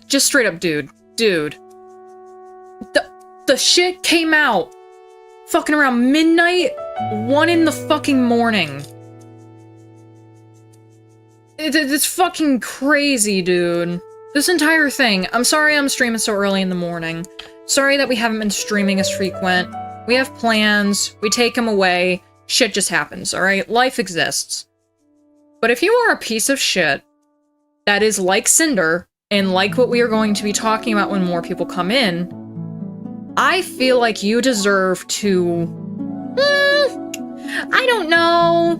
Just straight up, dude. The shit came out fucking around midnight, 1 in the fucking morning. It's fucking crazy, dude. This entire thing. I'm sorry I'm streaming so early in the morning. Sorry that we haven't been streaming as frequent. We have plans. We take them away. Shit just happens, alright? Life exists. But if you are a piece of shit that is like Sinder, and like what we are going to be talking about when more people come in, I feel like you deserve to... I don't know...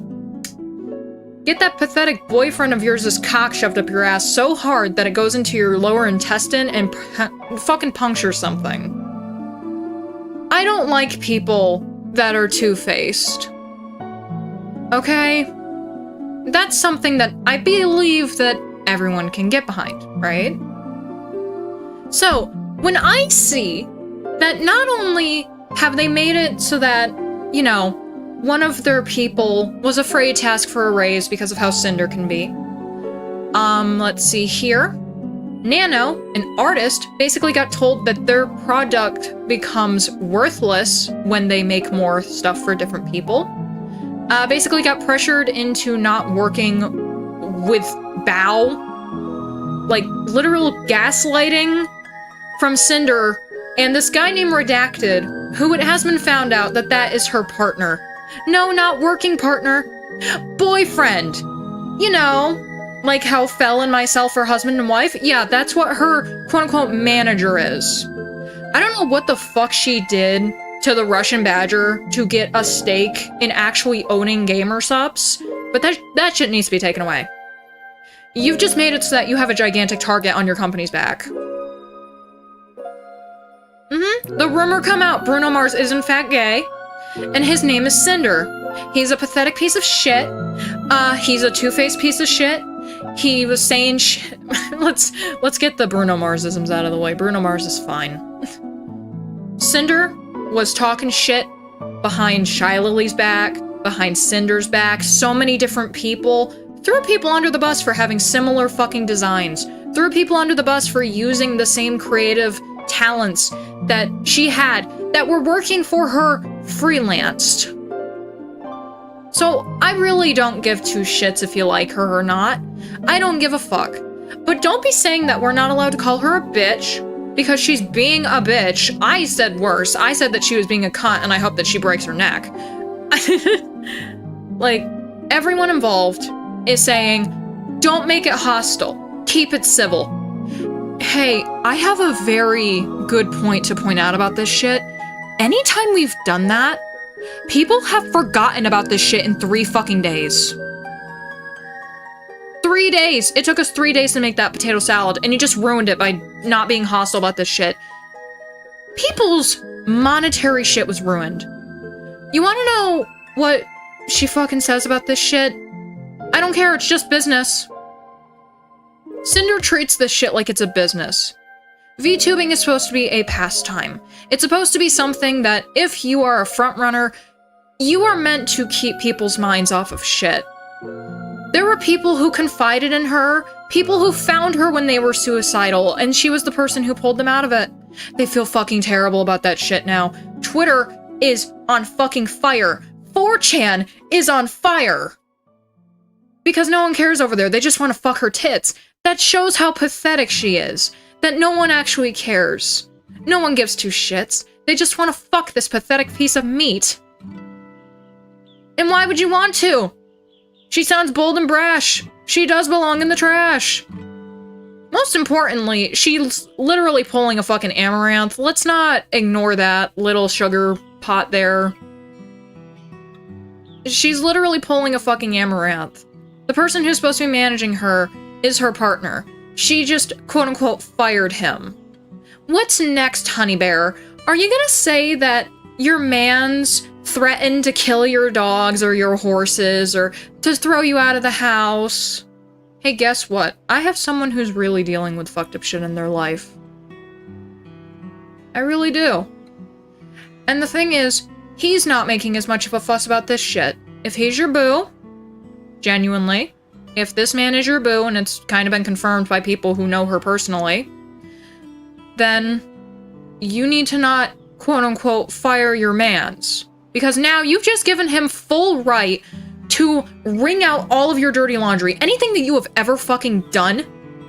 get that pathetic boyfriend of yours' cock shoved up your ass so hard that it goes into your lower intestine and fucking punctures something. I don't like people that are two-faced. Okay? That's something that I believe that everyone can get behind, right? So, when I see that not only have they made it so that, you know, one of their people was afraid to ask for a raise because of how Sinder can be. Let's see here. Nano, an artist, basically got told that their product becomes worthless when they make more stuff for different people. Basically got pressured into not working with Bow. Like, literal gaslighting from Sinder, and this guy named Redacted, who it has been found out that that is her partner. No, not working partner. Boyfriend. You know, like how Fel and myself are husband and wife? Yeah, that's what her quote-unquote manager is. I don't know what the fuck she did to the Russian Badger to get a stake in actually owning gamer subs, but that shit needs to be taken away. You've just made it so that you have a gigantic target on your company's back. The rumor come out, Bruno Mars is in fact gay, and his name is Sinder. He's a pathetic piece of shit. He's a two-faced piece of shit. He was saying shit. Let's get the Bruno Mars-isms out of the way. Bruno Mars is fine. Sinder was talking shit behind Shylily's back, behind Cinder's back, so many different people. Threw people under the bus for having similar fucking designs. Threw people under the bus for using the same creative talents that she had that were working for her freelanced. So I really don't give two shits if you like her or not. I don't give a fuck. But don't be saying that we're not allowed to call her a bitch because she's being a bitch. I said worse. I said that she was being a cunt and I hope that she breaks her neck. Like, everyone involved is saying, don't make it hostile. Keep it civil. Hey, I have a very good point to point out about this shit. Anytime we've done that, people have forgotten about this shit in 3 fucking days. 3 days! It took us 3 days to make that potato salad, and you just ruined it by not being hostile about this shit. People's monetary shit was ruined. You wanna know what she fucking says about this shit? I don't care, it's just business. Sinder treats this shit like it's a business. VTubing is supposed to be a pastime. It's supposed to be something that, if you are a frontrunner, you are meant to keep people's minds off of shit. There were people who confided in her, people who found her when they were suicidal, and she was the person who pulled them out of it. They feel fucking terrible about that shit now. Twitter is on fucking fire. 4chan is on fire. Because no one cares over there, they just want to fuck her tits. That shows how pathetic she is. That no one actually cares. No one gives two shits. They just want to fuck this pathetic piece of meat. And why would you want to? She sounds bold and brash. She does belong in the trash. Most importantly, she's literally pulling a fucking amaranth. Let's not ignore that little sugar pot there. She's literally pulling a fucking amaranth. The person who's supposed to be managing her is her partner. She just, quote-unquote, fired him. What's next, Honey Bear? Are you gonna say that your mans threatened to kill your dogs or your horses or to throw you out of the house? hey, guess what? I have someone who's really dealing with fucked up shit in their life. I really do. And the thing is, he's not making as much of a fuss about this shit. If he's your boo, genuinely, if this man is your boo, and it's kind of been confirmed by people who know her personally, then you need to not, quote-unquote, fire your mans. Because now you've just given him full right to wring out all of your dirty laundry. Anything that you have ever fucking done,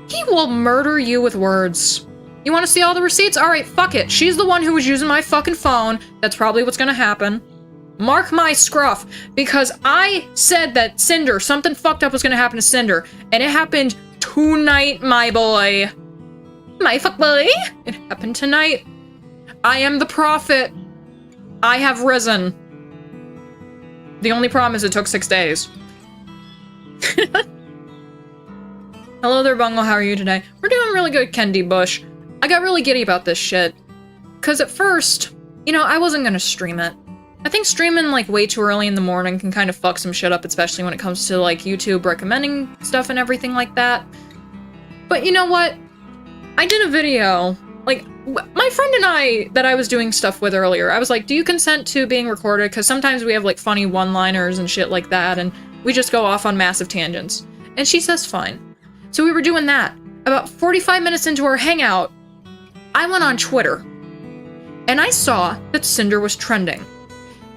he will murder you with words. You want to see all the receipts? Alright, fuck it. She's the one who was using my fucking phone. That's probably what's gonna happen. Mark my scruff. Because I said that Sinder, something fucked up was gonna happen to Sinder. And it happened tonight, my boy. My fuck boy. It happened tonight. I am the prophet. I have risen. The only problem is it took 6 days. Hello there, Bungle. How are you today? We're doing really good, Kendi Bush. I got really giddy about this shit. Because at first, you know, I wasn't gonna stream it. I think streaming, like, way too early in the morning can kind of fuck some shit up, especially when it comes to, like, YouTube recommending stuff and everything like that. But you know what? I did a video, like, my friend and I, that I was doing stuff with earlier, I was like, do you consent to being recorded? Because sometimes we have, like, funny one-liners and shit like that, and we just go off on massive tangents. And she says fine. So we were doing that. About 45 minutes into our hangout, I went on Twitter, and I saw that Sinder was trending.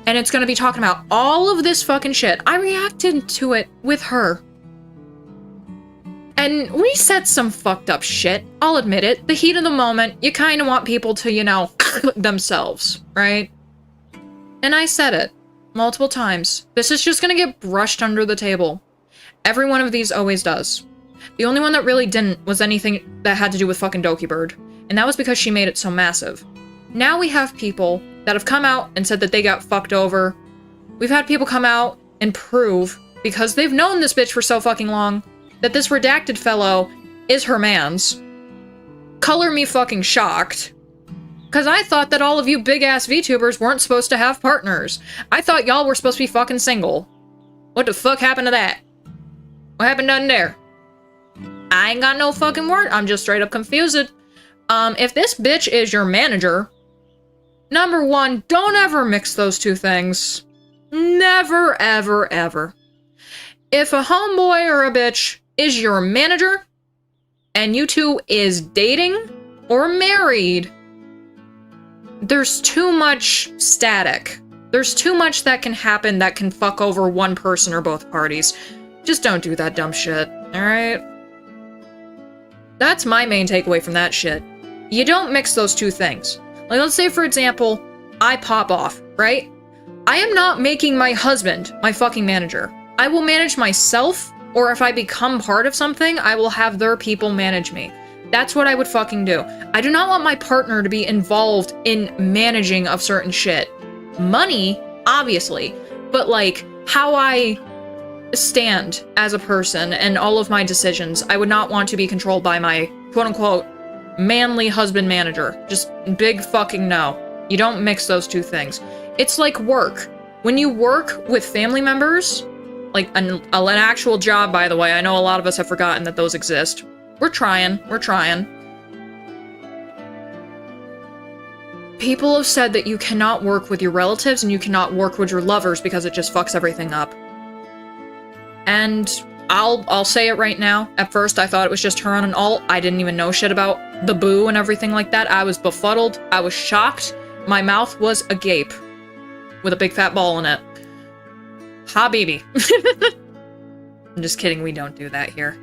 And it's gonna be talking about all of this fucking shit. I reacted to it with her. And we said some fucked up shit. I'll admit it. The heat of the moment, you kind of want people to, you know, themselves, right? And I said it multiple times. This is just gonna get brushed under the table. Every one of these always does. The only one that really didn't was anything that had to do with fucking Doki Bird. And that was because she made it so massive. Now we have people that have come out and said that they got fucked over. We've had people come out and prove, because they've known this bitch for so fucking long, that this redacted fellow is her mans. Color me fucking shocked. Because I thought that all of you big-ass VTubers weren't supposed to have partners. I thought y'all were supposed to be fucking single. What the fuck happened to that? What happened down there? I ain't got no fucking word. I'm just straight up confused. If this bitch is your manager, number one, don't ever mix those two things. Never, ever, ever. If a homeboy or a bitch is your manager, and you two is dating or married, there's too much static. There's too much that can happen that can fuck over one person or both parties. Just don't do that dumb shit, alright? That's my main takeaway from that shit. You don't mix those two things. Like, let's say, for example, I pop off, right? I am not making my husband my fucking manager. I will manage myself, or if I become part of something, I will have their people manage me. That's what I would fucking do. I do not want my partner to be involved in managing of certain shit. Money, obviously, but like, how I stand as a person and all of my decisions, I would not want to be controlled by my quote-unquote manly husband manager. Just big fucking no. You don't mix those two things. It's like work. When you work with family members, like an actual job, by the way, I know a lot of us have forgotten that those exist. We're trying. People have said that you cannot work with your relatives and you cannot work with your lovers because it just fucks everything up. And I'll say it right now. At first, I thought it was just her on an alt. I didn't even know shit about the boo and everything like that. I was befuddled. I was shocked. My mouth was agape with a big fat ball in it. Habibi. I'm just kidding. We don't do that here.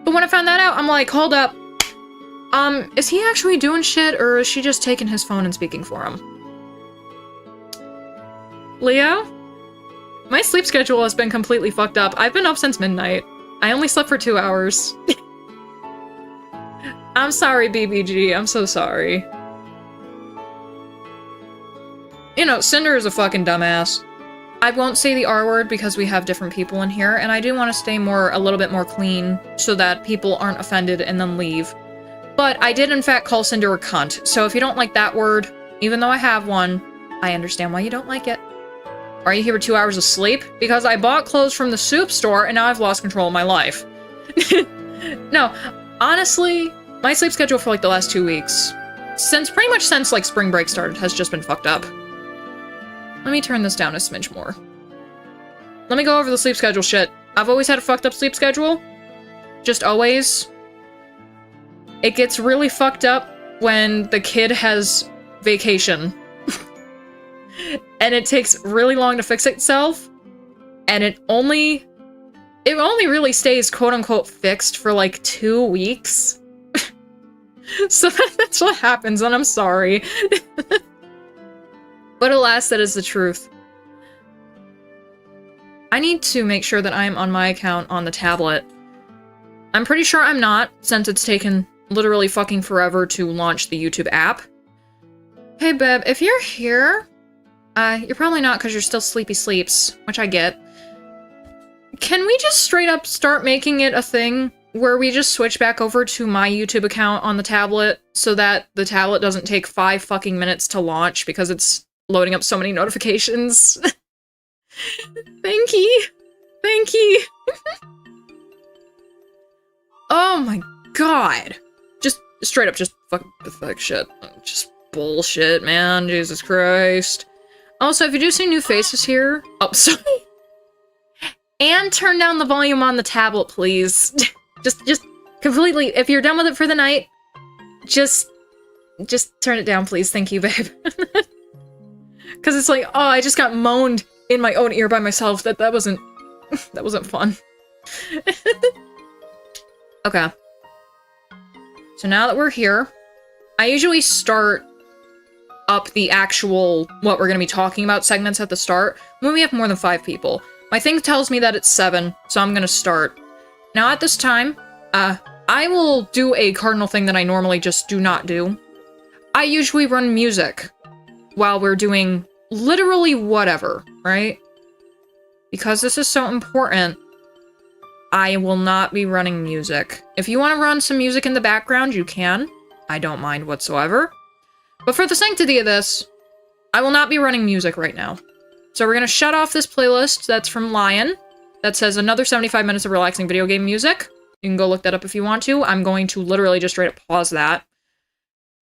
But when I found that out, I'm like, hold up. Is he actually doing shit, or is she just taking his phone and speaking for him? Leo? My sleep schedule has been completely fucked up. I've been up since midnight. I only slept for 2 hours. I'm sorry, BBG. I'm so sorry. You know, Sinder is a fucking dumbass. I won't say the R word because we have different people in here, and I do want to stay a little bit more clean so that people aren't offended and then leave. But I did in fact call Sinder a cunt, so if you don't like that word, even though I have one, I understand why you don't like it. Are you here for 2 hours of sleep? Because I bought clothes from the soup store and now I've lost control of my life. No, honestly, my sleep schedule for like the last 2 weeks, pretty much since like spring break started, has just been fucked up. Let me turn this down a smidge more. Let me go over the sleep schedule shit. I've always had a fucked up sleep schedule. Just always. It gets really fucked up when the kid has vacation. And it takes really long to fix itself. And it only really stays quote-unquote fixed for like 2 weeks. So that's what happens, and I'm sorry. But alas, that is the truth. I need to make sure that I'm on my account on the tablet. I'm pretty sure I'm not, since it's taken literally fucking forever to launch the YouTube app. Hey, babe, if you're here, you're probably not because you're still sleepy sleeps, which I get. Can we just straight up start making it a thing where we just switch back over to my YouTube account on the tablet so that the tablet doesn't take 5 fucking minutes to launch because it's loading up so many notifications? Thank you. Thank you. Oh my god. Just straight up just fucking pathetic shit. Just bullshit, man. Jesus Christ. Also, if you do see new faces here... Oh, sorry. And turn down the volume on the tablet, please. Just completely... If you're done with it for the night, just turn it down, please. Thank you, babe. Because it's like, oh, I just got moaned in my own ear by myself. That wasn't... That wasn't fun. Okay. So now that we're here, I usually start up the actual what we're going to be talking about segments at the start when we have more than 5 people. My thing tells me that it's 7, so I'm going to start. Now at this time, I will do a cardinal thing that I normally just do not do. I usually run music while we're doing literally whatever, right? Because this is so important, I will not be running music. If you want to run some music in the background, you can. I don't mind whatsoever. But for the sanctity of this, I will not be running music right now. So we're going to shut off this playlist that's from Lion that says another 75 minutes of relaxing video game music. You can go look that up if you want to. I'm going to literally just straight up pause that.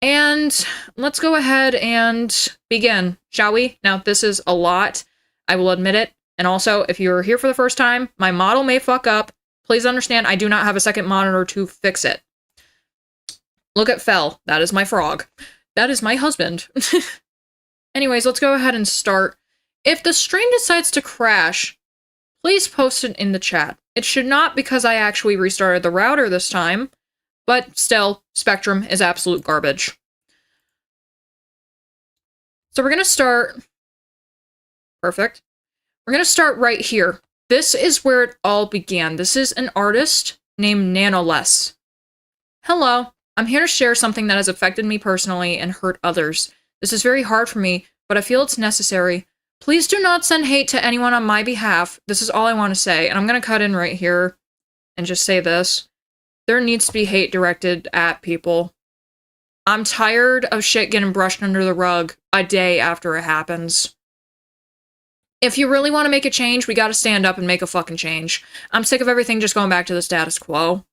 And let's go ahead and begin, shall we? Now, this is a lot. I will admit it. And also, if you're here for the first time, my model may fuck up. Please understand, I do not have a second monitor to fix it. Look at Fel. That is my frog. That is my husband. Anyways, let's go ahead and start. If the stream decides to crash, please post it in the chat. It should not because I actually restarted the router this time, but still, Spectrum is absolute garbage. So we're gonna start... Perfect. We're gonna start right here. This is where it all began. This is an artist named Nanoless. Hello. I'm here to share something that has affected me personally and hurt others. This is very hard for me, but I feel it's necessary. Please do not send hate to anyone on my behalf. This is all I want to say, and I'm gonna cut in right here and just say this. There needs to be hate directed at people. I'm tired of shit getting brushed under the rug a day after it happens. If you really want to make a change, we gotta stand up and make a fucking change. I'm sick of everything just going back to the status quo.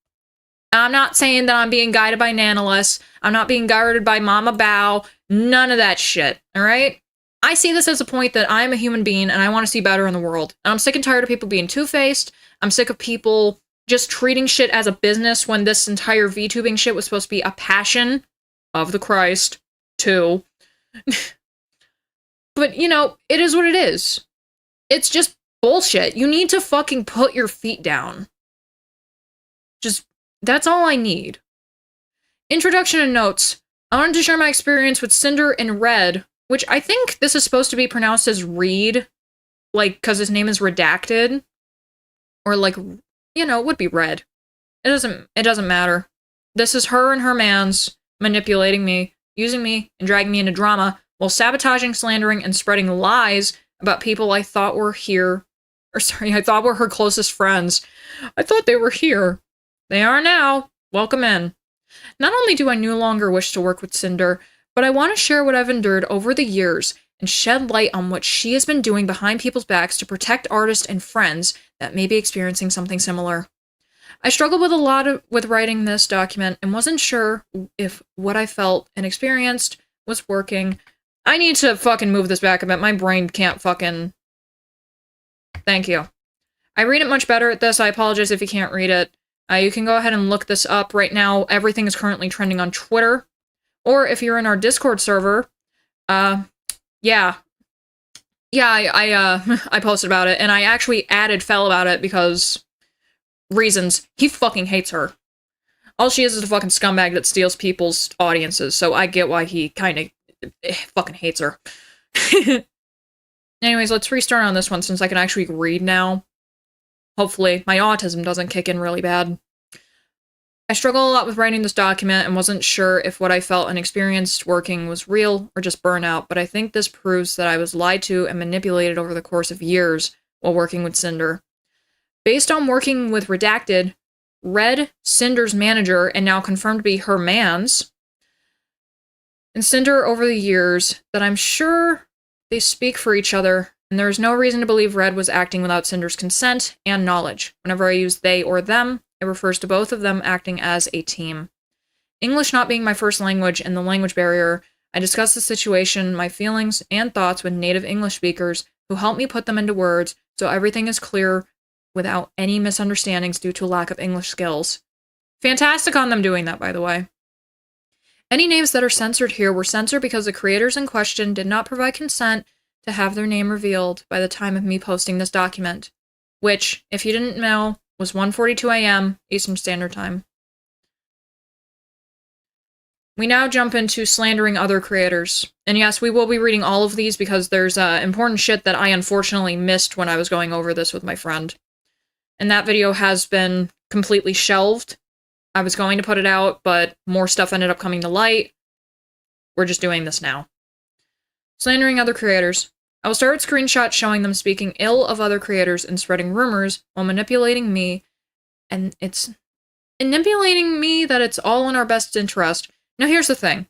I'm not saying that I'm being guided by Nanoless. I'm not being guided by Mama Bao. None of that shit, alright? I see this as a point that I'm a human being and I want to see better in the world. And I'm sick and tired of people being two-faced. I'm sick of people just treating shit as a business when this entire VTubing shit was supposed to be a passion of the Christ, too. But, you know, it is what it is. It's just bullshit. You need to fucking put your feet down. Just, that's all I need. Introduction and notes. I wanted to share my experience with Sinder in Red, which I think this is supposed to be pronounced as Reed, like, because his name is redacted. Or, like, you know, it would be Red. It doesn't matter. This is her and her mans manipulating me, using me, and dragging me into drama, while sabotaging, slandering, and spreading lies about people I thought were here. Or, sorry, I thought were her closest friends. I thought they were here. They are now. Welcome in. Not only do I no longer wish to work with Sinder, but I want to share what I've endured over the years and shed light on what she has been doing behind people's backs to protect artists and friends that may be experiencing something similar. I struggled with a lot with writing this document and wasn't sure if what I felt and experienced was working. I need to fucking move this back a bit. My brain can't fucking... Thank you. I read it much better at this. I apologize if you can't read it. You can go ahead and look this up. Right now, everything is currently trending on Twitter. Or if you're in our Discord server, yeah. I posted about it, and I actually added Fel about it because... reasons. He fucking hates her. All she is a fucking scumbag that steals people's audiences, so I get why he kinda fucking hates her. Anyways, let's restart on this one since I can actually read now. Hopefully, my autism doesn't kick in really bad. I struggle a lot with writing this document and wasn't sure if what I felt and experienced working was real or just burnout, but I think this proves that I was lied to and manipulated over the course of years while working with Sinder. Based on working with Redacted, Red, Cinder's manager, and now confirmed to be her man's, and Sinder over the years, that I'm sure they speak for each other, and there is no reason to believe Red was acting without Cinder's consent and knowledge. Whenever I use they or them, it refers to both of them acting as a team. English not being my first language and the language barrier, I discuss the situation, my feelings, and thoughts with native English speakers who help me put them into words so everything is clear without any misunderstandings due to lack of English skills. Fantastic on them doing that, by the way. Any names that are censored here were censored because the creators in question did not provide consent to have their name revealed by the time of me posting this document, which, if you didn't know, was 1:42 a.m. Eastern Standard Time. We now jump into slandering other creators. And yes, we will be reading all of these because there's important shit that I unfortunately missed when I was going over this with my friend. And that video has been completely shelved. I was going to put it out, but more stuff ended up coming to light. We're just doing this now. Slandering other creators. I will start with screenshots showing them speaking ill of other creators and spreading rumors while manipulating me, and it's manipulating me that it's all in our best interest. Now here's the thing.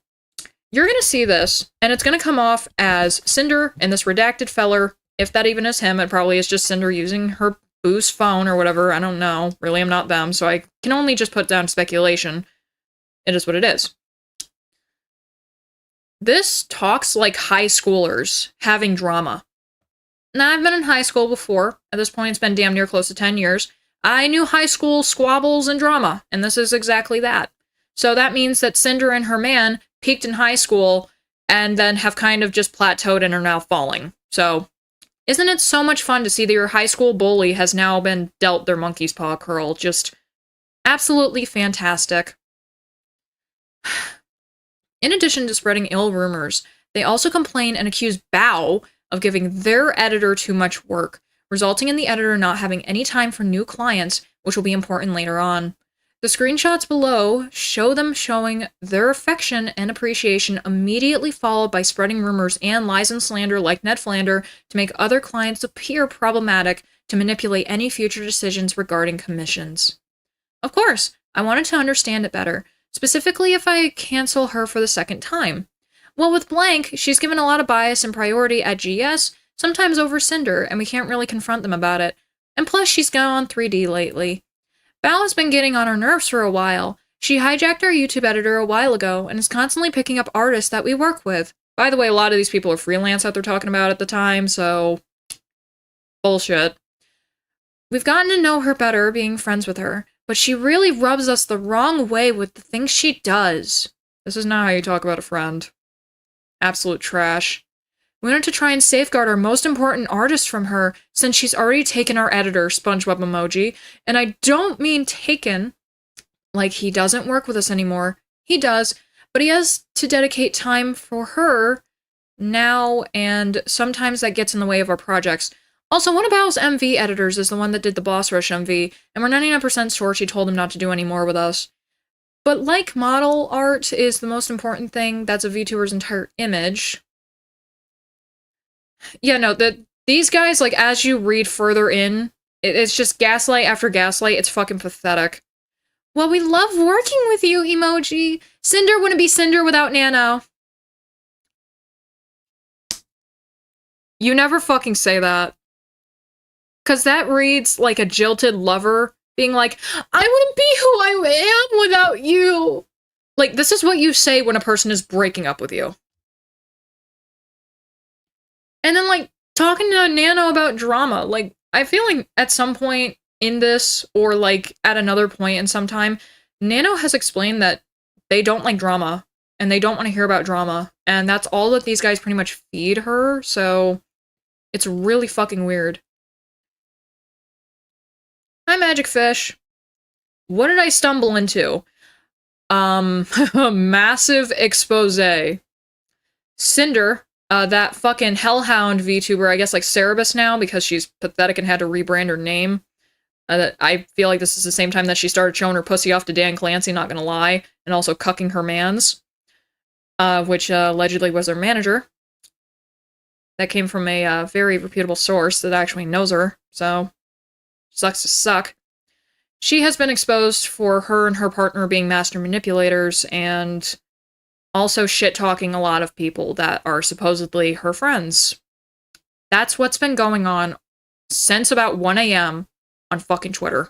You're gonna see this, and it's gonna come off as Sinder and this redacted feller. If that even is him, it probably is just Sinder using her Boo's phone or whatever. I don't know. Really, I'm not them, so I can only just put down speculation. It is what it is. This talks like high schoolers having drama. Now, I've been in high school before. At this point, it's been damn near close to 10 years. I knew high school squabbles and drama, and this is exactly that. So that means that Sinder and her man peaked in high school and then have kind of just plateaued and are now falling. So, isn't it so much fun to see that your high school bully has now been dealt their monkey's paw curl? Just absolutely fantastic. In addition to spreading ill rumors, they also complain and accuse Bao of giving their editor too much work, resulting in the editor not having any time for new clients, which will be important later on. The screenshots below show them showing their affection and appreciation, immediately followed by spreading rumors and lies and slander like Ned Flander to make other clients appear problematic to manipulate any future decisions regarding commissions. Of course, I wanted to understand it better, specifically if I cancel her for the second time. Well, with Blank, she's given a lot of bias and priority at GS, sometimes over Sinder, and we can't really confront them about it. And plus, she's gone 3D lately. Val has been getting on our nerves for a while. She hijacked our YouTube editor a while ago and is constantly picking up artists that we work with. By the way, a lot of these people are freelance that they're talking about at the time, so... bullshit. We've gotten to know her better, being friends with her, but she really rubs us the wrong way with the things she does. This is not how you talk about a friend. Absolute trash. We wanted to try and safeguard our most important artist from her, since she's already taken our editor, SpongeBob emoji, and I don't mean taken, like he doesn't work with us anymore. He does, but he has to dedicate time for her now, and sometimes that gets in the way of our projects. Also, one of Bao's MV editors is the one that did the Boss Rush MV, and we're 99% sure she told him not to do any more with us. But like model art is the most important thing, that's a VTuber's entire image. Yeah, no, these guys, like, as you read further in, it's just gaslight after gaslight. It's fucking pathetic. Well, we love working with you, emoji. Sinder wouldn't be Sinder without Nano. You never fucking say that. Because that reads like a jilted lover being like, I wouldn't be who I am without you. Like, this is what you say when a person is breaking up with you. And then, like, talking to Nano about drama. Like, I feel like at some point in this, or like at another point in some time, Nano has explained that they don't like drama, and they don't want to hear about drama, and that's all that these guys pretty much feed her, so it's really fucking weird. Hi, Magic Fish. What did I stumble into? Massive expose. Cinder, that fucking hellhound VTuber, I guess like Cerebus now, because she's pathetic and had to rebrand her name. I feel like this is the same time that she started showing her pussy off to Dan Clancy, not gonna lie, and also cucking her mans, which allegedly was her manager. That came from a very reputable source that actually knows her, so sucks to suck. She has been exposed for her and her partner being master manipulators and also shit-talking a lot of people that are supposedly her friends. That's what's been going on since about 1 a.m. on fucking Twitter.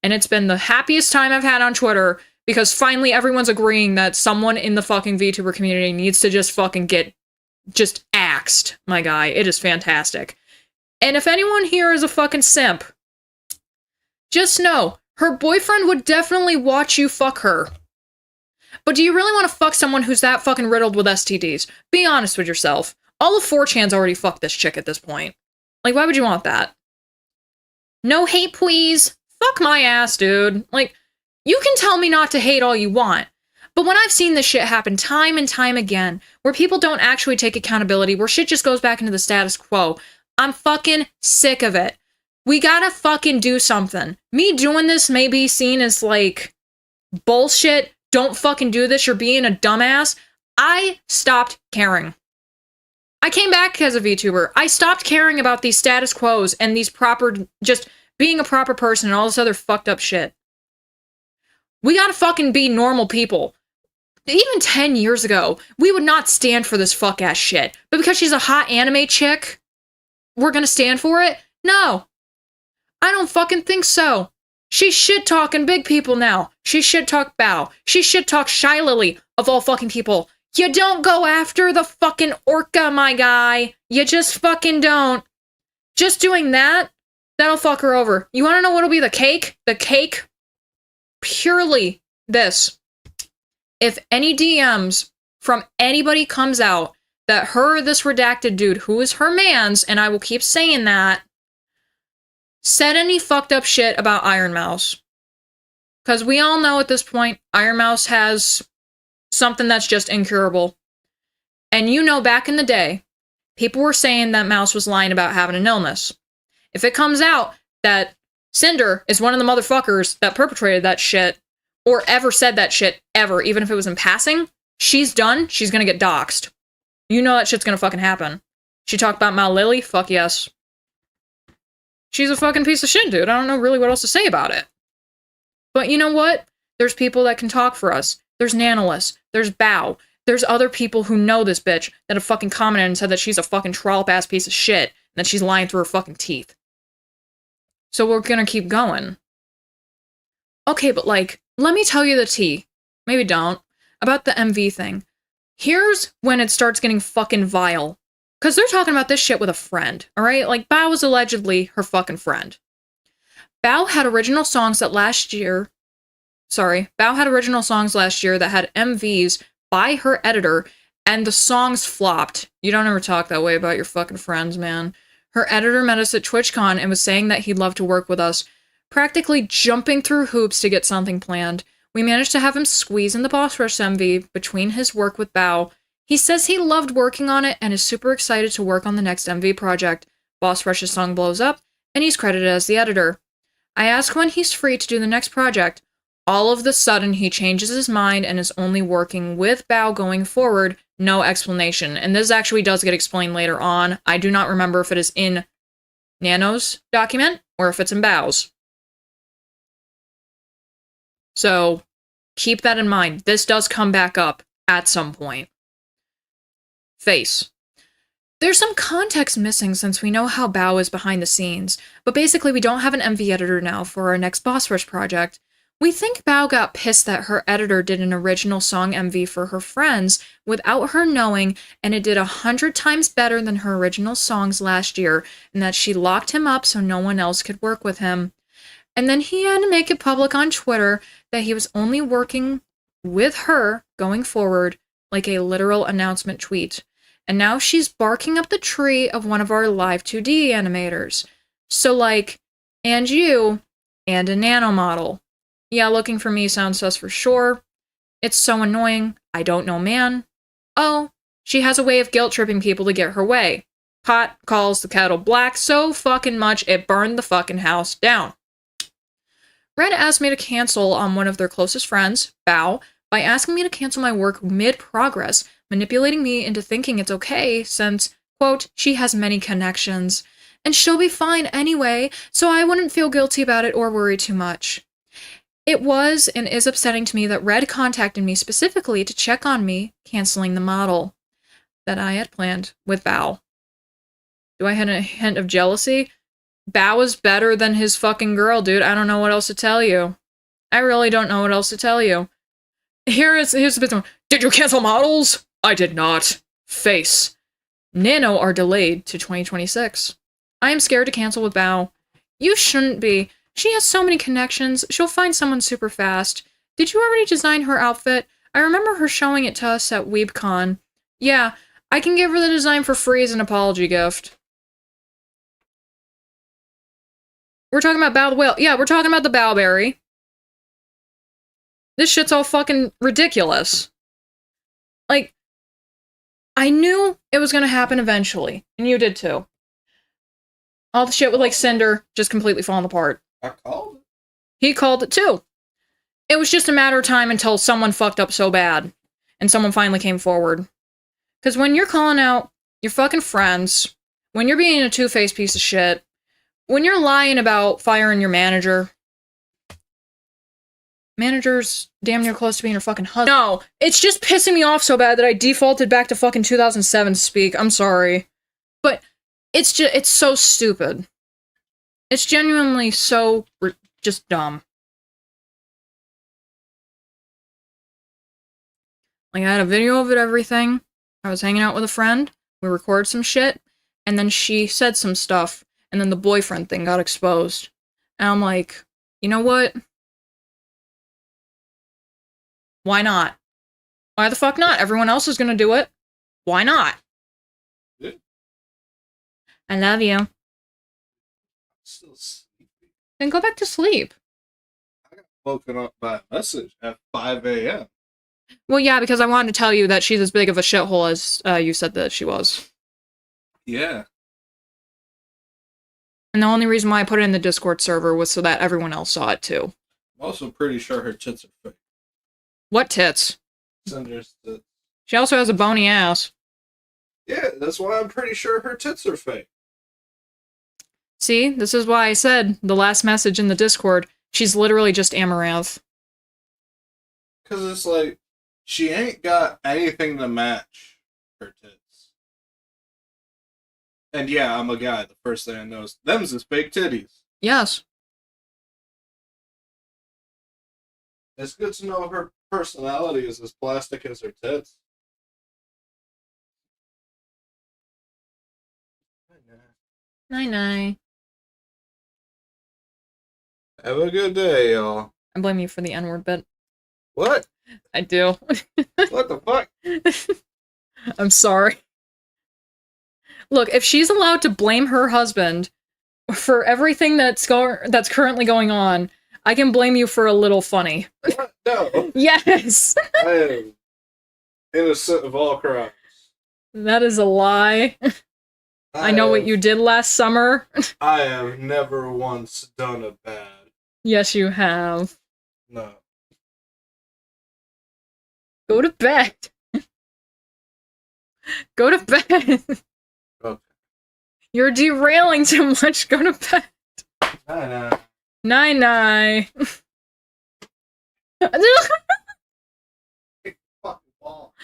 And it's been the happiest time I've had on Twitter because finally everyone's agreeing that someone in the fucking VTuber community needs to just fucking get just axed, my guy. It is fantastic. And if anyone here is a fucking simp, just know, her boyfriend would definitely watch you fuck her. But do you really want to fuck someone who's that fucking riddled with STDs? Be honest with yourself. All of 4chan's already fucked this chick at this point. Like, why would you want that? No hate, please. Fuck my ass, dude. Like, you can tell me not to hate all you want. But when I've seen this shit happen time and time again, where people don't actually take accountability, where shit just goes back into the status quo, I'm fucking sick of it. We gotta fucking do something. Me doing this may be seen as, like, bullshit. Don't fucking do this. You're being a dumbass. I stopped caring. I came back as a VTuber. I stopped caring about these status quos and these proper, just being a proper person and all this other fucked up shit. We gotta fucking be normal people. Even 10 years ago, we would not stand for this fuck-ass shit. But because she's a hot anime chick, we're gonna stand for it? No. I don't fucking think so. She shit-talking big people now. She shit-talk Bao. She shit-talk Shylily, of all fucking people. You don't go after the fucking orca, my guy. You just fucking don't. Just doing that, that'll fuck her over. You wanna know what'll be the cake? The cake? Purely this. If any DMs from anybody comes out that her or this redacted dude, who is her mans, and I will keep saying that, said any fucked up shit about Iron Mouse. Because we all know at this point, Iron Mouse has something that's just incurable. And you know, back in the day, people were saying that Mouse was lying about having an illness. If it comes out that Cinder is one of the motherfuckers that perpetrated that shit, or ever said that shit, ever, even if it was in passing, she's done, she's gonna get doxxed. You know that shit's gonna fucking happen. She talked about Mal Lily? Fuck yes. She's a fucking piece of shit, dude. I don't know really what else to say about it. But you know what? There's people that can talk for us. There's Nanoless. There's Bao. There's other people who know this bitch that have fucking commented and said that she's a fucking trollop-ass piece of shit and that she's lying through her fucking teeth. So we're gonna keep going. Okay, but like, let me tell you the tea. Maybe don't. About the MV thing. Here's when it starts getting fucking vile. Because they're talking about this shit with a friend, alright? Like, Bao was allegedly her fucking friend. Bao had original songs that last year... Bao had original songs last year that had MVs by her editor, and the songs flopped. You don't ever talk that way about your fucking friends, man. Her editor met us at TwitchCon and was saying that he'd love to work with us, practically jumping through hoops to get something planned. We managed to have him squeeze in the Boss Rush MV between his work with Bao. He says he loved working on it and is super excited to work on the next MV project. Boss Rush's song blows up, and he's credited as the editor. I ask when he's free to do the next project. All of the sudden, he changes his mind and is only working with Bao going forward. No explanation. And this actually does get explained later on. I do not remember if it is in Nano's document or if it's in Bao's. So, keep that in mind. This does come back up at some point. Face. There's some context missing since we know how Bao is behind the scenes, but basically we don't have an MV editor now for our next Boss Rush project. We think Bao got pissed that her editor did an original song MV for her friends without her knowing, and it did 100 times better than her original songs last year, and that she locked him up so no one else could work with him. And then he had to make it public on Twitter that he was only working with her going forward, like a literal announcement tweet. And now she's barking up the tree of one of our live 2D animators. So like, and you, and a nano model. Yeah, looking for me sounds sus for sure. It's so annoying. I don't know, man. Oh, she has a way of guilt-tripping people to get her way. Pot calls the kettle black so fucking much it burned the fucking house down. Red asked me to cancel on one of their closest friends, Bao, by asking me to cancel my work mid-progress, manipulating me into thinking it's okay since, quote, she has many connections, and she'll be fine anyway, so I wouldn't feel guilty about it or worry too much. It was and is upsetting to me that Red contacted me specifically to check on me canceling the model that I had planned with Bao. Do I have a hint of jealousy? Bao is better than his fucking girl, dude. I don't know what else to tell you. I really don't know what else to tell you. Here's the bit. Did you cancel models? I did not. Face. Nano are delayed to 2026. I am scared to cancel with Bao. You shouldn't be. She has so many connections. She'll find someone super fast. Did you already design her outfit? I remember her showing it to us at WeebCon. Yeah, I can give her the design for free as an apology gift. We're talking about Bao the Whale. Yeah, we're talking about the Bowberry. This shit's all fucking ridiculous. Like, I knew it was gonna happen eventually, and you did too. All the shit with, like, Sinder just completely falling apart. I called it. He called it too. It was just a matter of time until someone fucked up so bad, and someone finally came forward. Because when you're calling out your fucking friends, when you're being a two-faced piece of shit, when you're lying about firing your manager's damn near close to being her fucking husband. No, it's just pissing me off so bad that I defaulted back to fucking 2007 to speak. I'm sorry. But it's so stupid. It's genuinely so just dumb. Like, I had a video of it, everything. I was hanging out with a friend. We recorded some shit. And then she said some stuff. And then the boyfriend thing got exposed. And I'm like, you know what? Why not? Why the fuck not? Everyone else is gonna do it. Why not? Yeah. I love you. I'm still sleepy. Then go back to sleep. I got woken up by a message at 5 a.m. Well, yeah, because I wanted to tell you that she's as big of a shithole as you said that she was. Yeah. And the only reason why I put it in the Discord server was so that everyone else saw it too. I'm also pretty sure her tits are fake. What tits? Sinder's tits. She also has a bony ass. Yeah, that's why I'm pretty sure her tits are fake. See, this is why I said the last message in the Discord, she's literally just Amaranth. Because it's like, she ain't got anything to match her tits. And yeah, I'm a guy. The first thing I know is, them's his fake titties. Yes. It's good to know her personality is as plastic as her tits. Night-night. Have a good day, y'all. I blame you for the N-word bit. What? I do. What the fuck? I'm sorry. Look, if she's allowed to blame her husband for everything that's currently going on, I can blame you for a little funny. What? No. Yes! I am innocent of all crimes. That is a lie. I know what you did last summer. I have never once done a bad. Yes, you have. No. Go to bed. Go to bed. Okay. You're derailing too much. Go to bed. Night-night. Night-night. Fucking ball.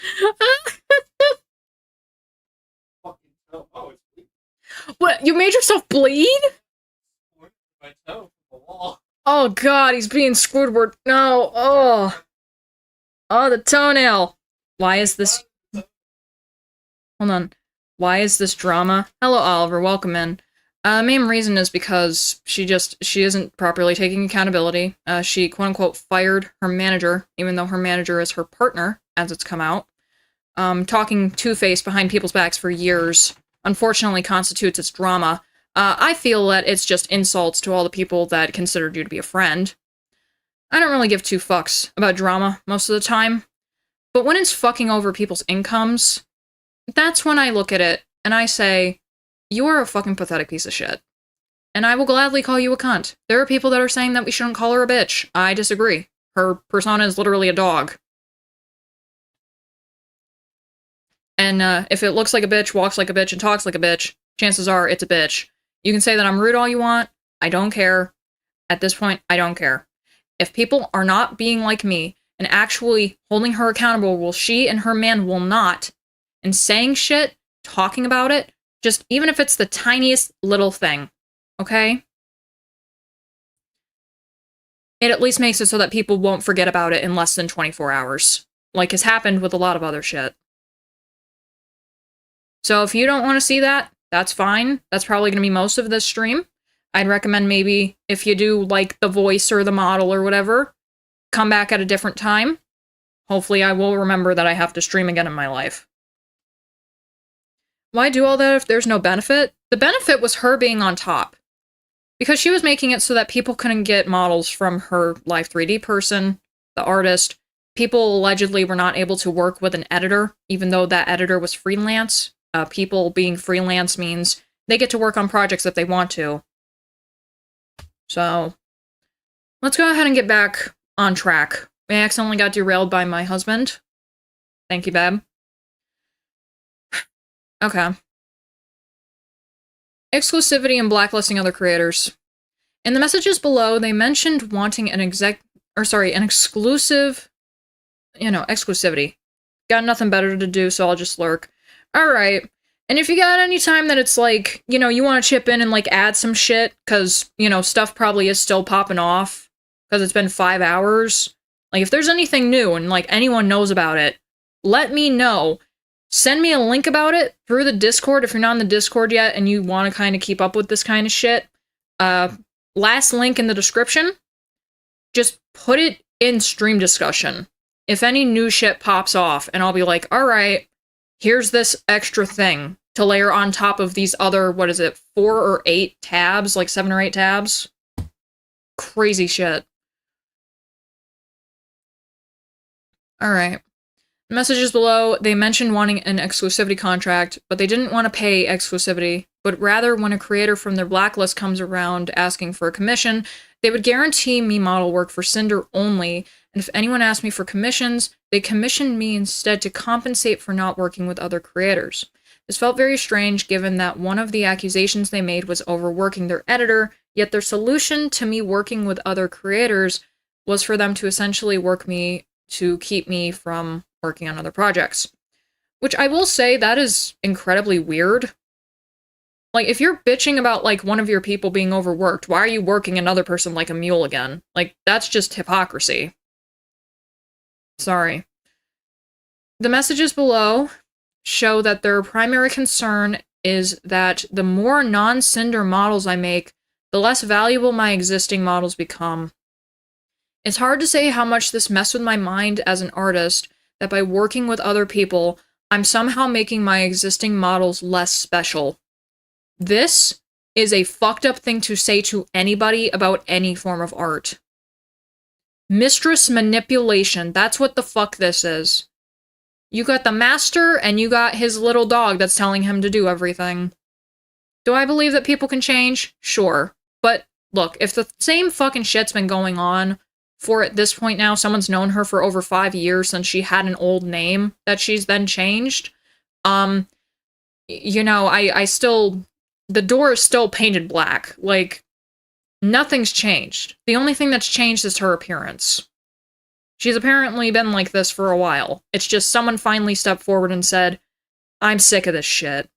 Fucking tell What? You made yourself bleed? My toe from the wall. Oh god, he's being Squidward. No. Oh. Oh, the toenail. Why is this... Hold on. Why is this drama? Hello, Oliver. Welcome in. Main reason is because she isn't properly taking accountability. She, quote-unquote, fired her manager, even though her manager is her partner, as it's come out. Talking two-faced behind people's backs for years, unfortunately constitutes its drama. I feel that it's just insults to all the people that considered you to be a friend. I don't really give two fucks about drama most of the time. But when it's fucking over people's incomes, that's when I look at it and I say, you are a fucking pathetic piece of shit. And I will gladly call you a cunt. There are people that are saying that we shouldn't call her a bitch. I disagree. Her persona is literally a dog. And if it looks like a bitch, walks like a bitch, and talks like a bitch, chances are it's a bitch. You can say that I'm rude all you want. I don't care. At this point, I don't care. If people are not being like me and actually holding her accountable, well, she and her man will not. And saying shit, talking about it, just even if it's the tiniest little thing, okay? It at least makes it so that people won't forget about it in less than 24 hours, like has happened with a lot of other shit. So if you don't want to see that, that's fine. That's probably going to be most of this stream. I'd recommend maybe if you do like the voice or the model or whatever, come back at a different time. Hopefully I will remember that I have to stream again in my life. Why do all that if there's no benefit? The benefit was her being on top. Because she was making it so that people couldn't get models from her live 3D person, the artist. People allegedly were not able to work with an editor, even though that editor was freelance. People being freelance means they get to work on projects if they want to. So, let's go ahead and get back on track. I accidentally got derailed by my husband. Thank you, babe. Okay. Exclusivity and blacklisting other creators. In the messages below, they mentioned wanting an exclusive, exclusivity. Got nothing better to do, so I'll just lurk. Alright. And if you got any time that it's like, you want to chip in and like add some shit, because, stuff probably is still popping off, because it's been 5 hours. Like, if there's anything new and like anyone knows about it, let me know. Send me a link about it through the Discord if you're not in the Discord yet and you want to kind of keep up with this kind of shit. Last link in the description. Just put it in stream discussion. If any new shit pops off, and I'll be like, alright, here's this extra thing to layer on top of these other, 4 or 8 tabs? Like 7 or 8 tabs? Crazy shit. Alright. Messages below, they mentioned wanting an exclusivity contract, but they didn't want to pay exclusivity, but rather when a creator from their blacklist comes around asking for a commission, they would guarantee me model work for Sinder only, and if anyone asked me for commissions, they commissioned me instead to compensate for not working with other creators. This felt very strange given that one of the accusations they made was overworking their editor, yet their solution to me working with other creators was for them to essentially work me to keep me from working on other projects. Which I will say, that is incredibly weird. Like, if you're bitching about, like, one of your people being overworked, why are you working another person like a mule again? Like, that's just hypocrisy. Sorry. The messages below show that their primary concern is that the more non-Sinder models I make, the less valuable my existing models become. It's hard to say how much this messed with my mind as an artist, that by working with other people, I'm somehow making my existing models less special. This is a fucked up thing to say to anybody about any form of art. Mistress manipulation, that's what the fuck this is. You got the master, and you got his little dog that's telling him to do everything. Do I believe that people can change? Sure. But, look, if the same fucking shit's been going on for at this point now, someone's known her for over 5 years since she had an old name that she's then changed. I still, the door is still painted black. Like, nothing's changed. The only thing that's changed is her appearance. She's apparently been like this for a while. It's just someone finally stepped forward and said, I'm sick of this shit.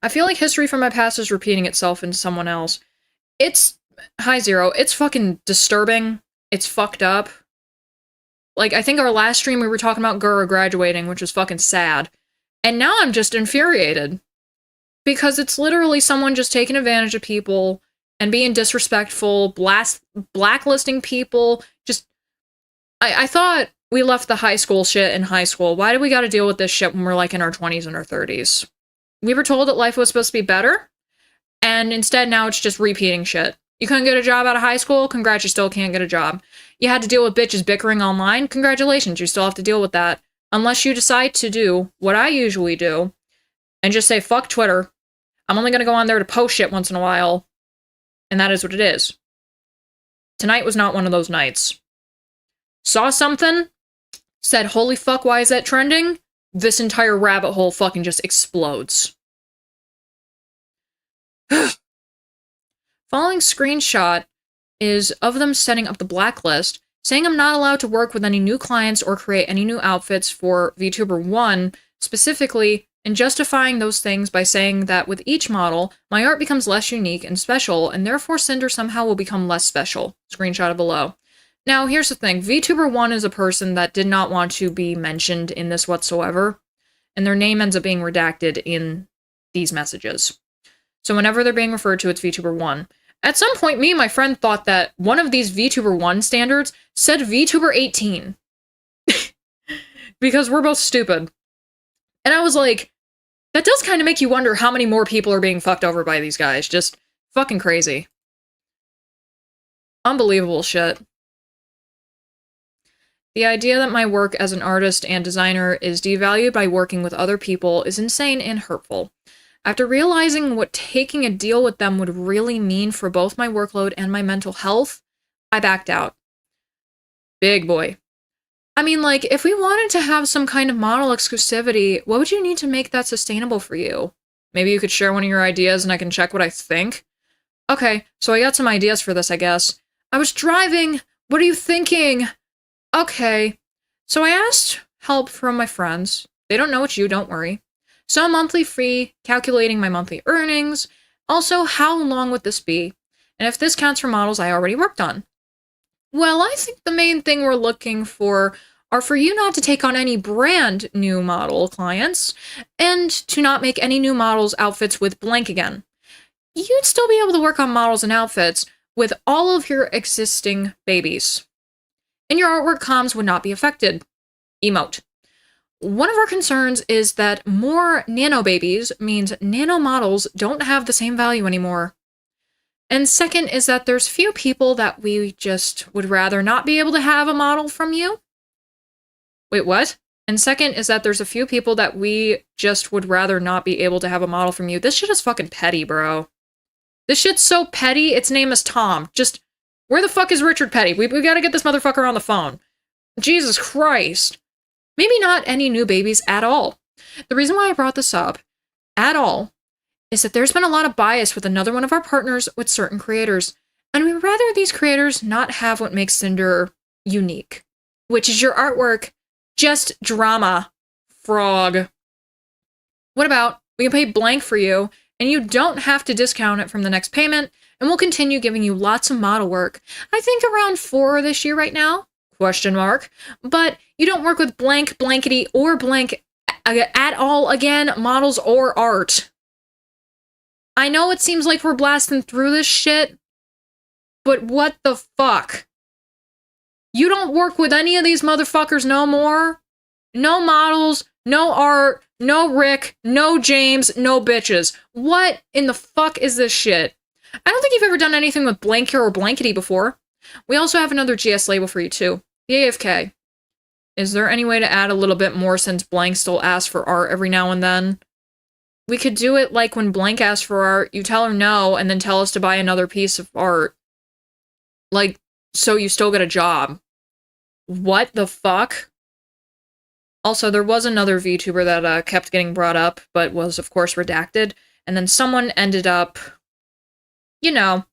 I feel like history from my past is repeating itself in someone else. It's... Hi, Zero. It's fucking disturbing. It's fucked up. Like, I think our last stream we were talking about Gura graduating, which was fucking sad. And now I'm just infuriated. Because it's literally someone just taking advantage of people and being disrespectful, blacklisting people. Just... I thought we left the high school shit in high school. Why do we gotta deal with this shit when we're, like, in our 20s and our 30s? We were told that life was supposed to be better, and instead now it's just repeating shit. You couldn't get a job out of high school? Congrats, you still can't get a job. You had to deal with bitches bickering online? Congratulations, you still have to deal with that. Unless you decide to do what I usually do, and just say, fuck Twitter. I'm only gonna go on there to post shit once in a while, and that is what it is. Tonight was not one of those nights. Saw something, said, holy fuck, why is that trending? This entire rabbit hole fucking just explodes. Following screenshot is of them setting up the blacklist, saying I'm not allowed to work with any new clients or create any new outfits for VTuber 1, specifically, and justifying those things by saying that with each model, my art becomes less unique and special, and therefore Sinder somehow will become less special. Screenshot below. Now, here's the thing. VTuber 1 is a person that did not want to be mentioned in this whatsoever, and their name ends up being redacted in these messages. So whenever they're being referred to, it's VTuber 1. At some point, me and my friend thought that one of these VTuber 1 standards said VTuber 18. Because we're both stupid. And I was like, that does kind of make you wonder how many more people are being fucked over by these guys. Just fucking crazy. Unbelievable shit. The idea that my work as an artist and designer is devalued by working with other people is insane and hurtful. After realizing what taking a deal with them would really mean for both my workload and my mental health, I backed out. Big boy. I mean, like, if we wanted to have some kind of model exclusivity, what would you need to make that sustainable for you? Maybe you could share one of your ideas and I can check what I think? Okay, so I got some ideas for this, I guess. I was driving. What are you thinking? Okay. So I asked help from my friends. They don't know it's you, don't worry. So a monthly fee, calculating my monthly earnings. Also, how long would this be? And if this counts for models I already worked on. Well, I think the main thing we're looking for are for you not to take on any brand new model clients, and to not make any new models outfits with blank again. You'd still be able to work on models and outfits with all of your existing babies. And your artwork comms would not be affected. Emote. One of our concerns is that more nano babies means nano models don't have the same value anymore. And second is that there's few people that we just would rather not be able to have a model from you. Wait, what? And second is that there's a few people that we just would rather not be able to have a model from you. This shit is fucking petty, bro. This shit's so petty, its name is Tom. Just, where the fuck is Richard Petty? We gotta get this motherfucker on the phone. Jesus Christ. Maybe not any new babies at all. The reason why I brought this up, at all, is that there's been a lot of bias with another one of our partners with certain creators, and we'd rather these creators not have what makes Sinder unique, which is your artwork, just drama, frog. What about, we can pay blank for you, and you don't have to discount it from the next payment, and we'll continue giving you lots of model work. I think around 4 this year right now, question mark, but you don't work with blank, blankety, or blank at all again, models or art. I know it seems like we're blasting through this shit, but what the fuck? You don't work with any of these motherfuckers no more? No models, no art, no Rick, no James, no bitches. What in the fuck is this shit? I don't think you've ever done anything with Blanker or Blankety before. We also have another GS label for you too. The AFK. Is there any way to add a little bit more since Blank still asks for art every now and then? We could do it like when Blank asks for art, you tell her no, and then tell us to buy another piece of art. Like, so you still get a job. What the fuck? Also, there was another VTuber that kept getting brought up, but was, of course, redacted. And then someone ended up, you know,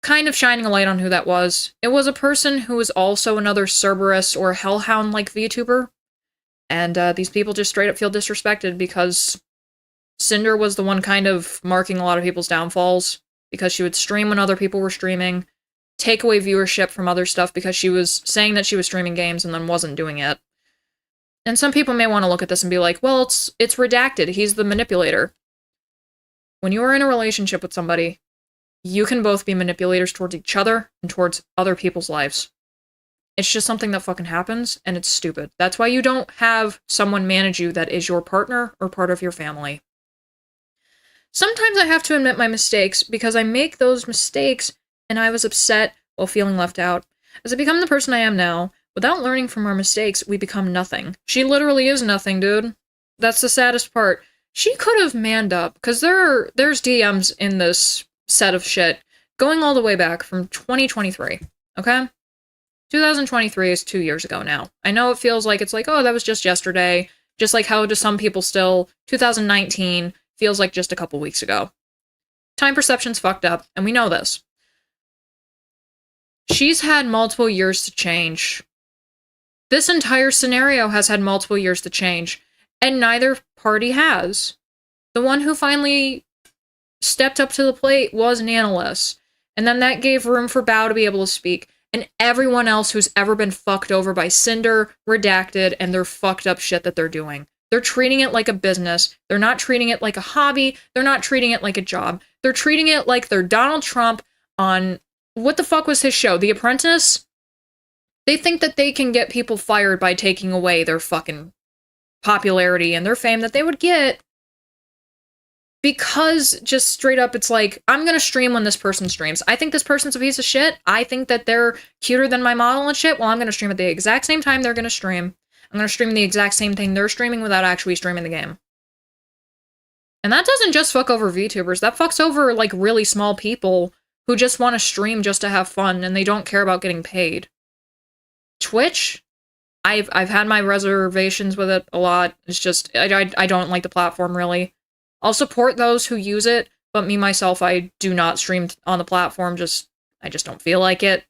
kind of shining a light on who that was. It was a person who was also another Cerberus or Hellhound-like VTuber. And these people just straight up feel disrespected because Sinder was the one kind of marking a lot of people's downfalls because she would stream when other people were streaming, take away viewership from other stuff because she was saying that she was streaming games and then wasn't doing it. And some people may want to look at this and be like, well, it's redacted. He's the manipulator. When you are in a relationship with somebody, you can both be manipulators towards each other and towards other people's lives. It's just something that fucking happens, and it's stupid. That's why you don't have someone manage you that is your partner or part of your family. Sometimes I have to admit my mistakes because I make those mistakes and I was upset while feeling left out. As I become the person I am now, without learning from our mistakes, we become nothing. She literally is nothing, dude. That's the saddest part. She could have manned up, because there's DMs in this set of shit going all the way back from 2023, okay? 2023 is 2 years ago now. I know it feels like it's like, oh, that was just yesterday. Just like how to some people still, 2019 feels like just a couple weeks ago. Time perception's fucked up, and we know this. She's had multiple years to change. This entire scenario has had multiple years to change, and neither party has. The one who finally stepped up to the plate was Nanoless, and then that gave room for Bao to be able to speak, and everyone else who's ever been fucked over by Sinder, Redacted, and their fucked up shit that they're doing. They're treating it like a business. They're not treating it like a hobby. They're not treating it like a job. They're treating it like they're Donald Trump on, what the fuck was his show? The Apprentice? They think that they can get people fired by taking away their fucking popularity and their fame that they would get because just straight up it's like, I'm gonna stream when this person streams. I think this person's a piece of shit. I think that they're cuter than my model and shit. Well, I'm gonna stream at the exact same time they're gonna stream. I'm gonna stream the exact same thing they're streaming without actually streaming the game. And that doesn't just fuck over VTubers. That fucks over, like, really small people who just want to stream just to have fun and they don't care about getting paid. Twitch, I've had my reservations with it a lot. It's just, I don't like the platform, really. I'll support those who use it, but me, myself, I do not stream on the platform. I just don't feel like it.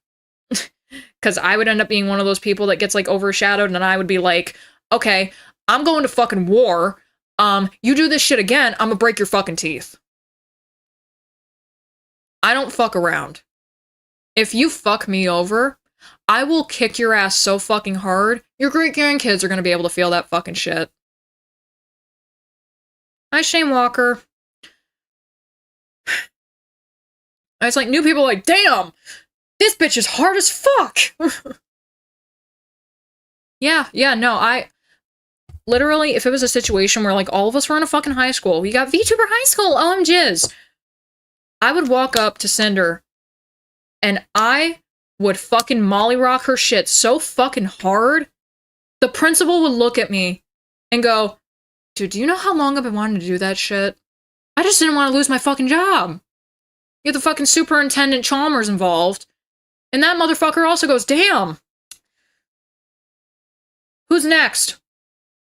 Because I would end up being one of those people that gets, like, overshadowed, and I would be like, okay, I'm going to fucking war. You do this shit again, I'm gonna break your fucking teeth. I don't fuck around. If you fuck me over, I will kick your ass so fucking hard, your great-grandkids are gonna be able to feel that fucking shit. Hi, Shane Walker. It's like, new people are like, damn! This bitch is hard as fuck! Yeah, no, literally, if it was a situation where, like, all of us were in a fucking high school, we got VTuber high school, OMGs, I would walk up to Sinder, and I would fucking mollyrock her shit so fucking hard, the principal would look at me and go, dude, do you know how long I've been wanting to do that shit? I just didn't want to lose my fucking job. You get the fucking superintendent Chalmers involved, and that motherfucker also goes, damn. Who's next?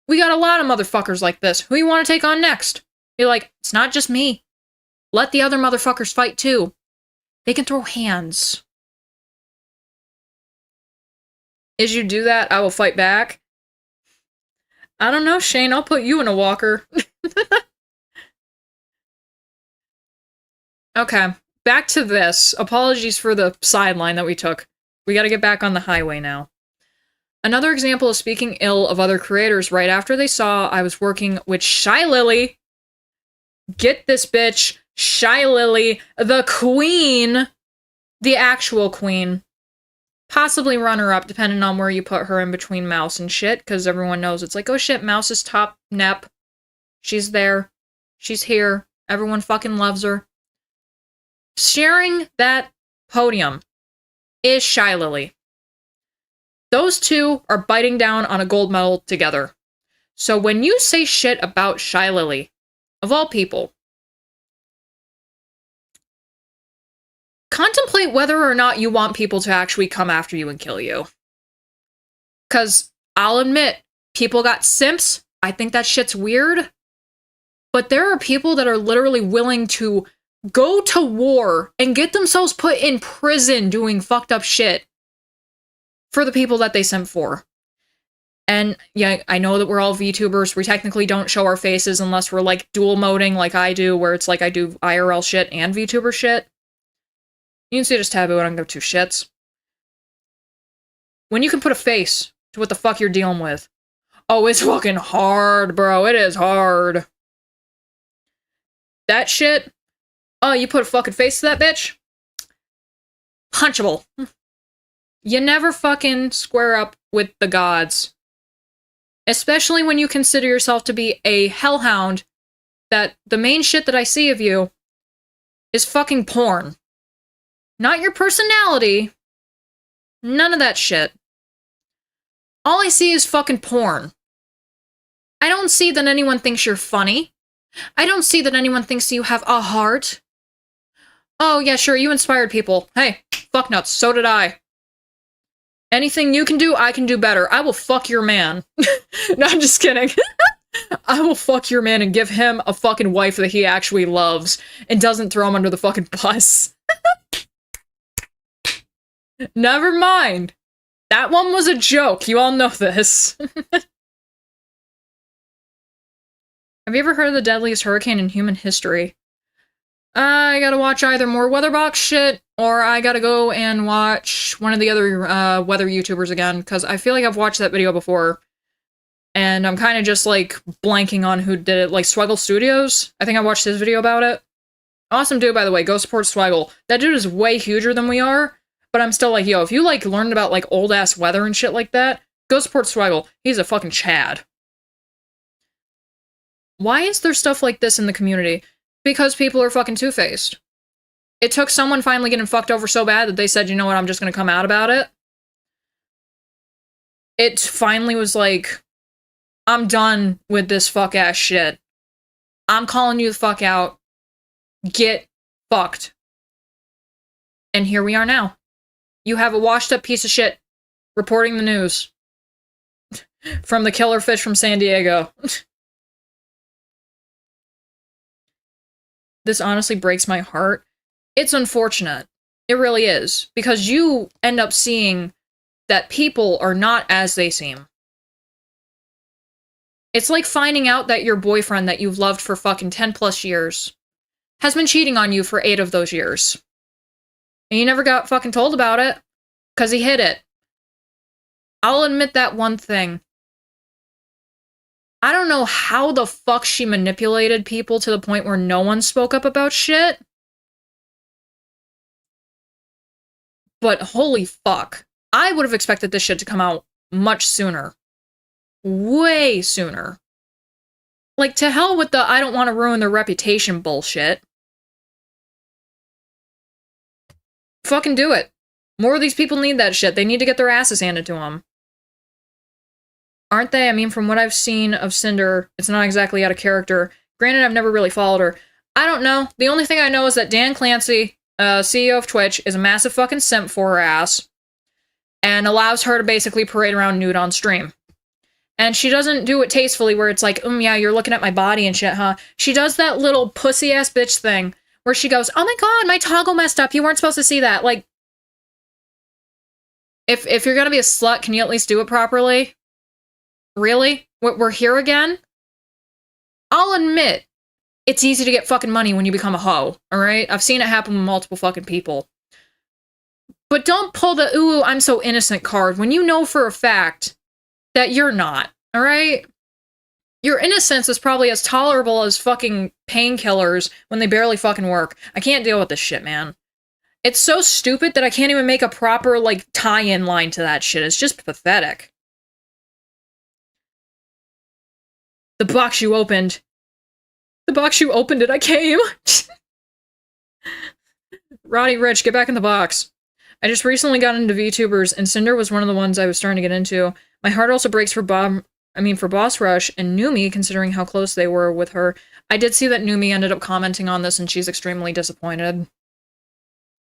We got a lot of motherfuckers like this. Who you want to take on next? You're like, it's not just me. Let the other motherfuckers fight too. They can throw hands. As you do that, I will fight back. I don't know, Shane. I'll put you in a walker. Okay, back to this. Apologies for the sideline that we took. We gotta get back on the highway now. Another example of speaking ill of other creators right after they saw I was working with Shylily. Get this bitch, Shylily, the queen. The actual queen. Possibly runner-up, depending on where you put her in between Mouse and shit, because everyone knows it's like, oh shit, Mouse is top nep. She's there. She's here. Everyone fucking loves her. Sharing that podium is Shylily. Those two are biting down on a gold medal together. So when you say shit about Shylily, of all people, contemplate whether or not you want people to actually come after you and kill you. Because I'll admit, people got simps. I think that shit's weird. But there are people that are literally willing to go to war and get themselves put in prison doing fucked up shit for the people that they simp for. And yeah, I know that we're all VTubers. We technically don't show our faces unless we're like dual moding like I do, where it's like I do IRL shit and VTuber shit. You can see it as taboo, I don't give two shits. When you can put a face to what the fuck you're dealing with. Oh, it's fucking hard, bro. It is hard. That shit. Oh, you put a fucking face to that bitch? Punchable. You never fucking square up with the gods. Especially when you consider yourself to be a hellhound that the main shit that I see of you is fucking porn. Not your personality. None of that shit. All I see is fucking porn. I don't see that anyone thinks you're funny. I don't see that anyone thinks you have a heart. Oh, yeah, sure, you inspired people. Hey, fuck nuts, so did I. Anything you can do, I can do better. I will fuck your man. No, I'm just kidding. I will fuck your man and give him a fucking wife that he actually loves and doesn't throw him under the fucking bus. Never mind. That one was a joke. You all know this. Have you ever heard of the deadliest hurricane in human history? I gotta watch either more Weatherbox shit, or I gotta go and watch one of the other weather YouTubers again, because I feel like I've watched that video before, and I'm kind of just, like, blanking on who did it. Like, Scrungle Studios? I think I watched his video about it. Awesome dude, by the way. Go support Scrungle. That dude is way huger than we are, but I'm still like, yo, if you, like, learned about, like, old-ass weather and shit like that, go support Scrungle. He's a fucking Chad. Why is there stuff like this in the community? Because people are fucking two-faced. It took someone finally getting fucked over so bad that they said, you know what, I'm just gonna come out about it. It finally was like, I'm done with this fuck-ass shit. I'm calling you the fuck out. Get fucked. And here we are now. You have a washed-up piece of shit reporting the news. From the killer fish from San Diego. This honestly breaks my heart. It's unfortunate. It really is. Because you end up seeing that people are not as they seem. It's like finding out that your boyfriend that you've loved for fucking 10 plus years has been cheating on you for 8 of those years. And you never got fucking told about it. Because he hid it. I'll admit that one thing. I don't know how the fuck she manipulated people to the point where no one spoke up about shit. But holy fuck. I would have expected this shit to come out much sooner. Way sooner. Like, to hell with the I don't want to ruin their reputation bullshit. Fucking do it. More of these people need that shit. They need to get their asses handed to them. Aren't they? I mean, from what I've seen of Sinder, it's not exactly out of character. Granted, I've never really followed her. I don't know. The only thing I know is that Dan Clancy, CEO of Twitch, is a massive fucking simp for her ass. And allows her to basically parade around nude on stream. And she doesn't do it tastefully where it's like, yeah, you're looking at my body and shit, huh? She does that little pussy-ass bitch thing where she goes, oh my god, my toggle messed up. You weren't supposed to see that. Like, if you're gonna be a slut, can you at least do it properly? Really? We're here again? I'll admit, it's easy to get fucking money when you become a hoe, alright? I've seen it happen with multiple fucking people. But don't pull the, ooh, I'm so innocent card when you know for a fact that you're not, alright? Your innocence is probably as tolerable as fucking painkillers when they barely fucking work. I can't deal with this shit, man. It's so stupid that I can't even make a proper, like, tie-in line to that shit. It's just pathetic. The box you opened. The box you opened it, I came! Roddy Rich, get back in the box. I just recently got into VTubers, and Sinder was one of the ones I was starting to get into. My heart also breaks for Boss Rush and Numi, considering how close they were with her. I did see that Numi ended up commenting on this, and she's extremely disappointed.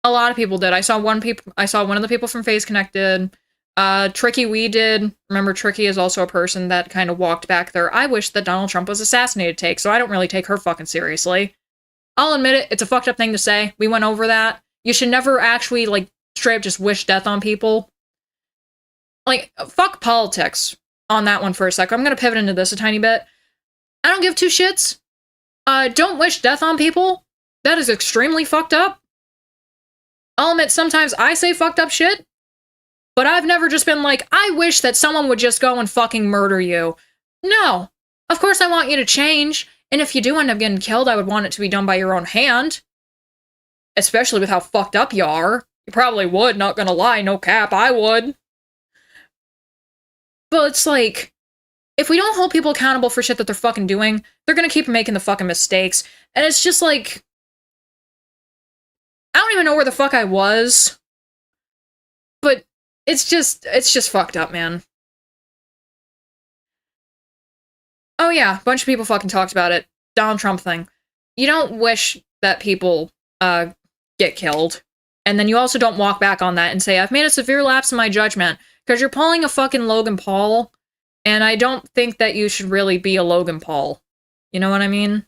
A lot of people did. I saw one of the people from FaZe Connected. Tricky We did. Remember, Tricky is also a person that kind of walked back there. I wish that Donald Trump was assassinated take, so I don't really take her fucking seriously. I'll admit it, it's a fucked up thing to say. We went over that. You should never actually, like, straight up just wish death on people. Like, fuck politics. on that one for a sec. I'm gonna pivot into this a tiny bit. I don't give two shits. Don't wish death on people. That is extremely fucked up. I'll admit sometimes I say fucked up shit, but I've never just been like, I wish that someone would just go and fucking murder you. No. Of course I want you to change, and if you do end up getting killed, I would want it to be done by your own hand. Especially with how fucked up you are. You probably would, not gonna lie, no cap, I would. But it's like, if we don't hold people accountable for shit that they're fucking doing, they're gonna keep making the fucking mistakes. And it's just like, I don't even know where the fuck I was. But it's just fucked up, man. Oh yeah, a bunch of people fucking talked about it. Donald Trump thing. You don't wish that people, get killed. And then you also don't walk back on that and say, I've made a severe lapse in my judgment. Because you're pulling a fucking Logan Paul. And I don't think that you should really be a Logan Paul. You know what I mean?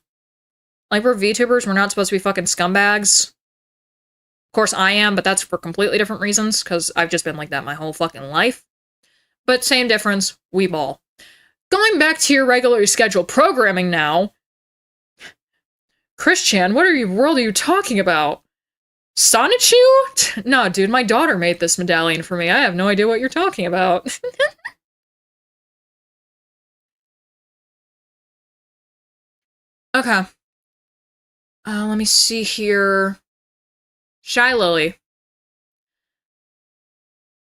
Like, we're VTubers, we're not supposed to be fucking scumbags. Of course I am, but that's for completely different reasons, because I've just been like that my whole fucking life. But same difference, we ball. Going back to your regularly scheduled programming now. Christian, what world are you talking about? Sonichu? No, dude, my daughter made this medallion for me. I have no idea what you're talking about. Okay. Let me see here. Shylily.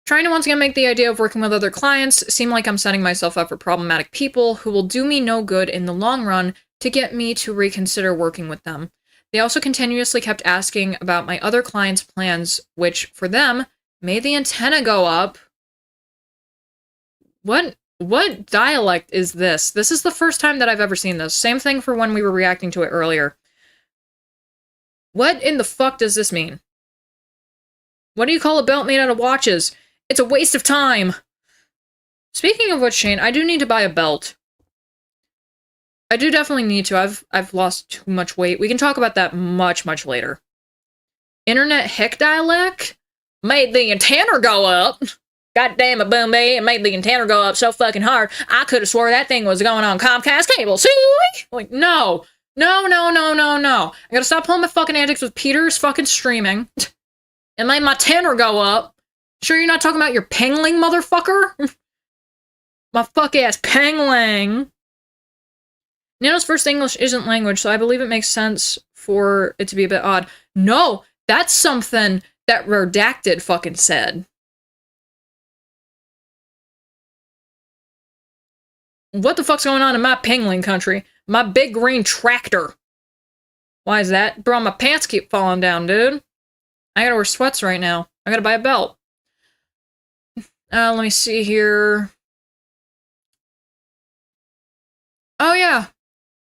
Trying to once again make the idea of working with other clients seem like I'm setting myself up for problematic people who will do me no good in the long run to get me to reconsider working with them. They also continuously kept asking about my other clients' plans, which, for them, made the antenna go up. What dialect is this? This is the first time that I've ever seen this. Same thing for when we were reacting to it earlier. What in the fuck does this mean? What do you call a belt made out of watches? It's a waste of time! Speaking of which, Shane, I do need to buy a belt. I do definitely need to. I've lost too much weight. We can talk about that much, much later. Internet hick dialect? Made the antenna go up! God damn it, Bombay, it made the antenna go up so fucking hard, I could have swore that thing was going on Comcast cable. See? Like, no. No. I gotta stop pulling my fucking antics with Peter's fucking streaming. It made my tenor go up. Sure you're not talking about your pangling, motherfucker? My fuck-ass pangling. Nano's first English isn't language, so I believe it makes sense for it to be a bit odd. No, that's something that Redacted fucking said. What the fuck's going on in my pangling country? My big green tractor. Why is that? Bro, my pants keep falling down, dude. I gotta wear sweats right now. I gotta buy a belt. Let me see here. Oh yeah.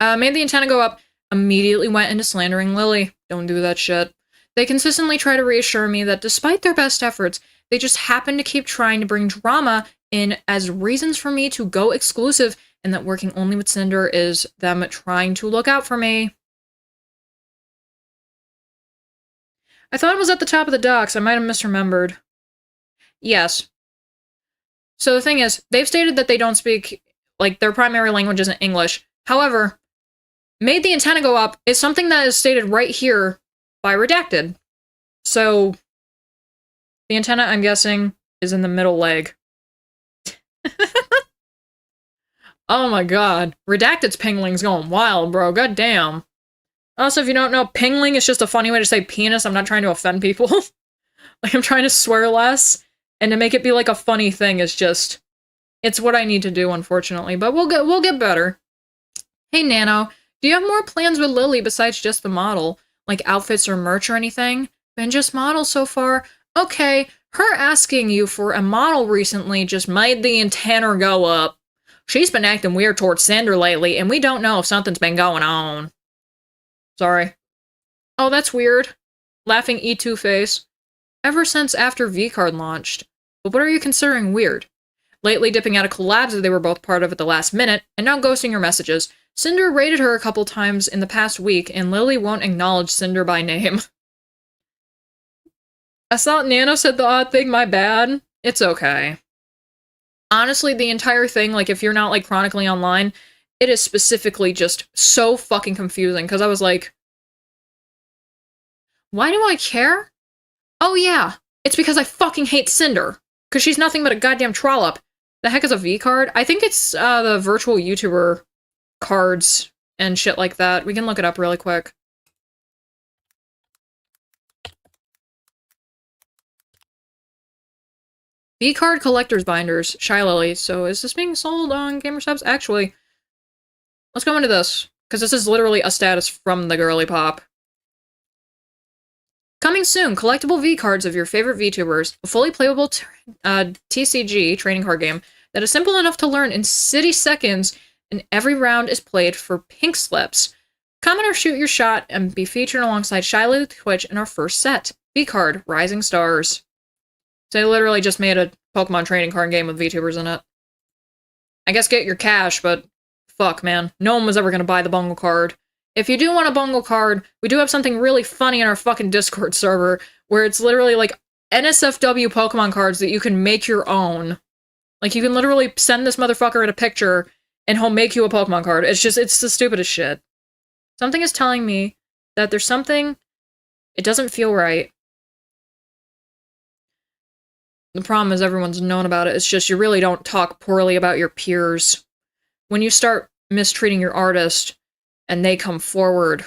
Made the antenna go up. Immediately went into Slandering Shylily. Don't do that shit. They consistently try to reassure me that despite their best efforts, they just happen to keep trying to bring drama in as reasons for me to go exclusive, and that working only with Sinder is them trying to look out for me. I thought it was at the top of the docs. I might have misremembered. Yes. So the thing is, they've stated that they don't speak, like, their primary language isn't English. However, made the antenna go up is something that is stated right here by Redacted. So, the antenna, I'm guessing, is in the middle leg. Oh my god. Redacted's pingling's going wild, bro. God damn. Also, if you don't know, pingling is just a funny way to say penis. I'm not trying to offend people. Like, I'm trying to swear less, and to make it be like a funny thing is just... It's what I need to do, unfortunately, but we'll get better. Hey, Nano, do you have more plans with Lily besides just the model? Like outfits or merch or anything? Been just models so far? Okay, her asking you for a model recently just made the antenna go up. She's been acting weird towards Sinder lately, and we don't know if something's been going on. Sorry. Oh, that's weird. Laughing E2 face. Ever since after V-Card launched. But what are you considering weird? Lately dipping out of collabs that they were both part of at the last minute, and now ghosting her messages. Sinder raided her a couple times in the past week, and Lily won't acknowledge Sinder by name. I thought Nano said the odd thing, my bad. It's okay. Honestly, the entire thing, like, if you're not, like, chronically online, it is specifically just so fucking confusing, because I was like, why do I care? Oh yeah, it's because I fucking hate Sinder, because she's nothing but a goddamn trollop. The heck is a V card? I think it's, the virtual YouTuber cards and shit like that. We can look it up really quick. V-card collector's binders, Shylily. So is this being sold on GamerStop's? Actually, let's go into this, because this is literally a status from the girly pop. Coming soon, collectible V-cards of your favorite VTubers, a fully playable TCG trading card game that is simple enough to learn in city seconds, and every round is played for pink slips. Comment or shoot your shot and be featured alongside Shylily Twitch in our first set. V-card, Rising Stars. So they literally just made a Pokemon trading card game with VTubers in it. I guess get your cash, but fuck, man. No one was ever gonna buy the Bungle card. If you do want a Bungle card, we do have something really funny in our fucking Discord server, where it's literally like NSFW Pokemon cards that you can make your own. Like, you can literally send this motherfucker in a picture, and he'll make you a Pokemon card. It's the stupidest shit. Something is telling me that there's something... It doesn't feel right. The problem is everyone's known about it. It's just you really don't talk poorly about your peers. When you start mistreating your artist and they come forward,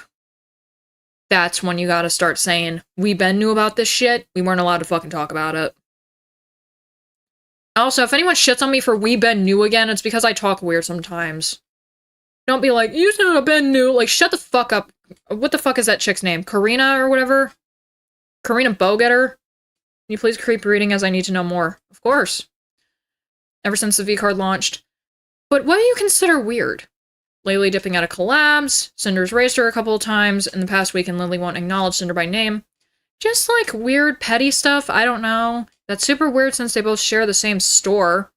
that's when you gotta start saying, we Ben knew about this shit, we weren't allowed to fucking talk about it. Also, if anyone shits on me for we Ben knew again, it's because I talk weird sometimes. Don't be like, you said Ben knew. Like, shut the fuck up. What the fuck is that chick's name? Karina or whatever? Karina Bowgetter? Can you please keep reading as I need to know more? Of course. Ever since the V-card launched. But what do you consider weird? Lately dipping out of collabs, Cinder's raced her a couple of times, in the past week and Lily won't acknowledge Cinder by name. Just like weird petty stuff, I don't know. That's super weird since they both share the same store.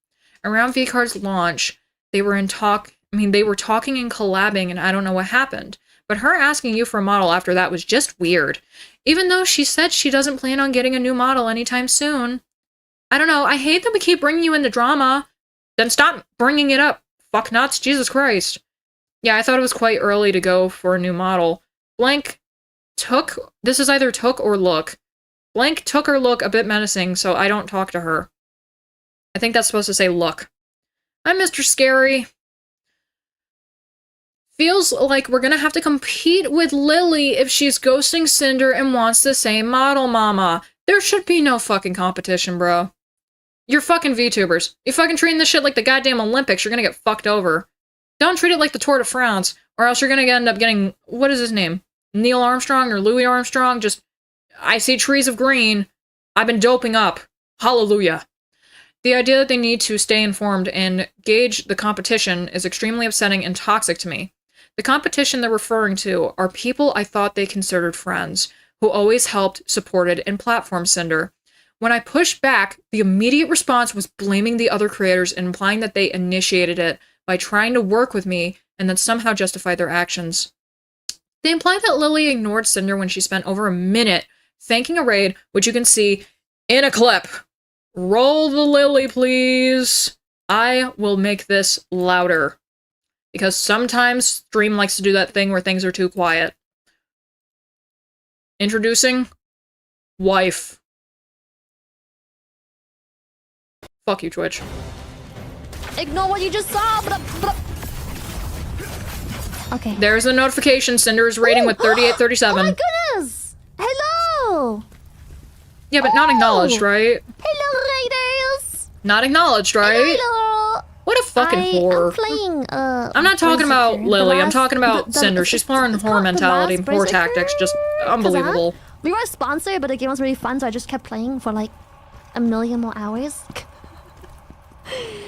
Around V-card's launch, they were talking and collabing and I don't know what happened. But her asking you for a model after that was just weird. Even though she said she doesn't plan on getting a new model anytime soon. I don't know, I hate that we keep bringing you into drama. Then stop bringing it up. Fuck nuts, Jesus Christ. Yeah, I thought it was quite early to go for a new model. Blank took, this is either took or look. Blank took her look a bit menacing, so I don't talk to her. I think that's supposed to say look. I'm Mr. Scary. Feels like we're gonna have to compete with Lily if she's ghosting Cinder and wants the same model, mama. There should be no fucking competition, bro. You're fucking VTubers. You fucking treating this shit like the goddamn Olympics, you're gonna get fucked over. Don't treat it like the Tour de France, or else you're gonna end up getting, what is his name? Neil Armstrong or Louis Armstrong? Just, I see trees of green. I've been doping up. Hallelujah. The idea that they need to stay informed and gauge the competition is extremely upsetting and toxic to me. The competition they're referring to are people I thought they considered friends, who always helped, supported, and platformed Cinder. When I pushed back, the immediate response was blaming the other creators and implying that they initiated it by trying to work with me and then somehow justify their actions. They implied that Lily ignored Cinder when she spent over a minute thanking a raid, which you can see in a clip. Roll the Lily, please. I will make this louder. Because sometimes stream likes to do that thing where things are too quiet. Introducing wife. Fuck you, Twitch. Ignore what you just saw. Okay. There's a notification. Cinder is rating with 3837. Oh my goodness! Hello! Yeah, but not acknowledged, right? Hello, raiders! Not acknowledged, right? Hello! What a fucking whore. I'm playing, I'm not talking about Lily, I'm talking about Cinder. She's pouring whore mentality, whore tactics, just unbelievable. We were sponsored, but the game was really fun, so I just kept playing for like a million more hours.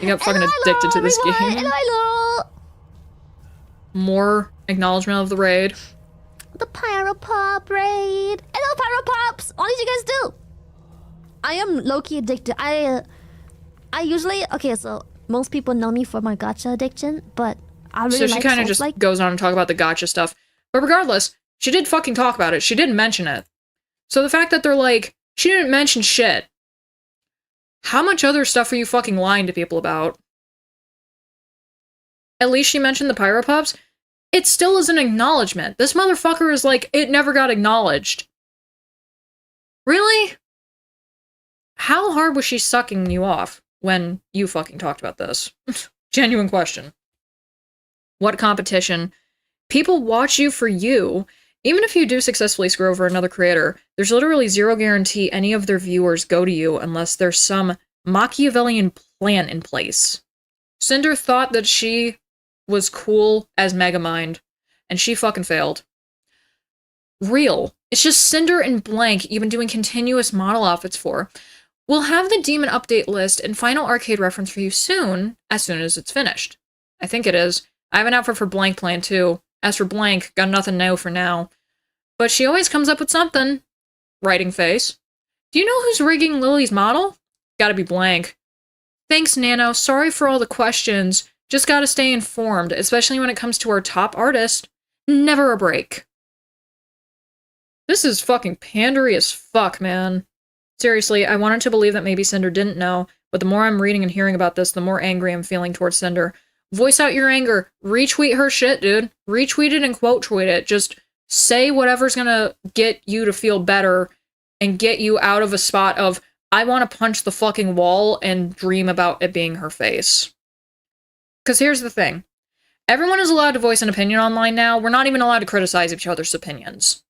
You got fucking addicted to this game. Hello! More acknowledgement of the raid. The Pyropop raid! Hello, Pyropops! What did you guys do? I am low-key addicted. I usually... Okay, so most people know me for my gacha addiction, but I really So she kind of just goes on and talk about the gacha stuff. But regardless, she did fucking talk about it. She didn't mention it. So the fact that they're like, she didn't mention shit. How much other stuff are you fucking lying to people about? At least she mentioned the Pyro Pups. It still is an acknowledgement. This motherfucker is like, it never got acknowledged. Really? How hard was she sucking you off when you fucking talked about this? Genuine question. What competition? People watch you for you. Even if you do successfully screw over another creator, there's literally zero guarantee any of their viewers go to you unless there's some Machiavellian plan in place. Sinder thought that she was cool as Megamind, and she fucking failed. Real. It's just Sinder and Blank you've been doing continuous model outfits for. We'll have the demon update list and final arcade reference for you soon as it's finished. I think it is. I have an outfit for Blank planned too. As for Blank, got nothing new for now. But she always comes up with something. Writing face. Do you know who's rigging Lily's model? Gotta be Blank. Thanks, Nano. Sorry for all the questions. Just gotta stay informed, especially when it comes to our top artist. Never a break. This is fucking pandery as fuck, man. Seriously, I wanted to believe that maybe Sinder didn't know, but the more I'm reading and hearing about this, the more angry I'm feeling towards Sinder. Voice out your anger. Retweet her shit, dude. Retweet it and quote tweet it. Just say whatever's gonna get you to feel better and get you out of a spot of, I want to punch the fucking wall and dream about it being her face. Because here's the thing. Everyone is allowed to voice an opinion online now. We're not even allowed to criticize each other's opinions.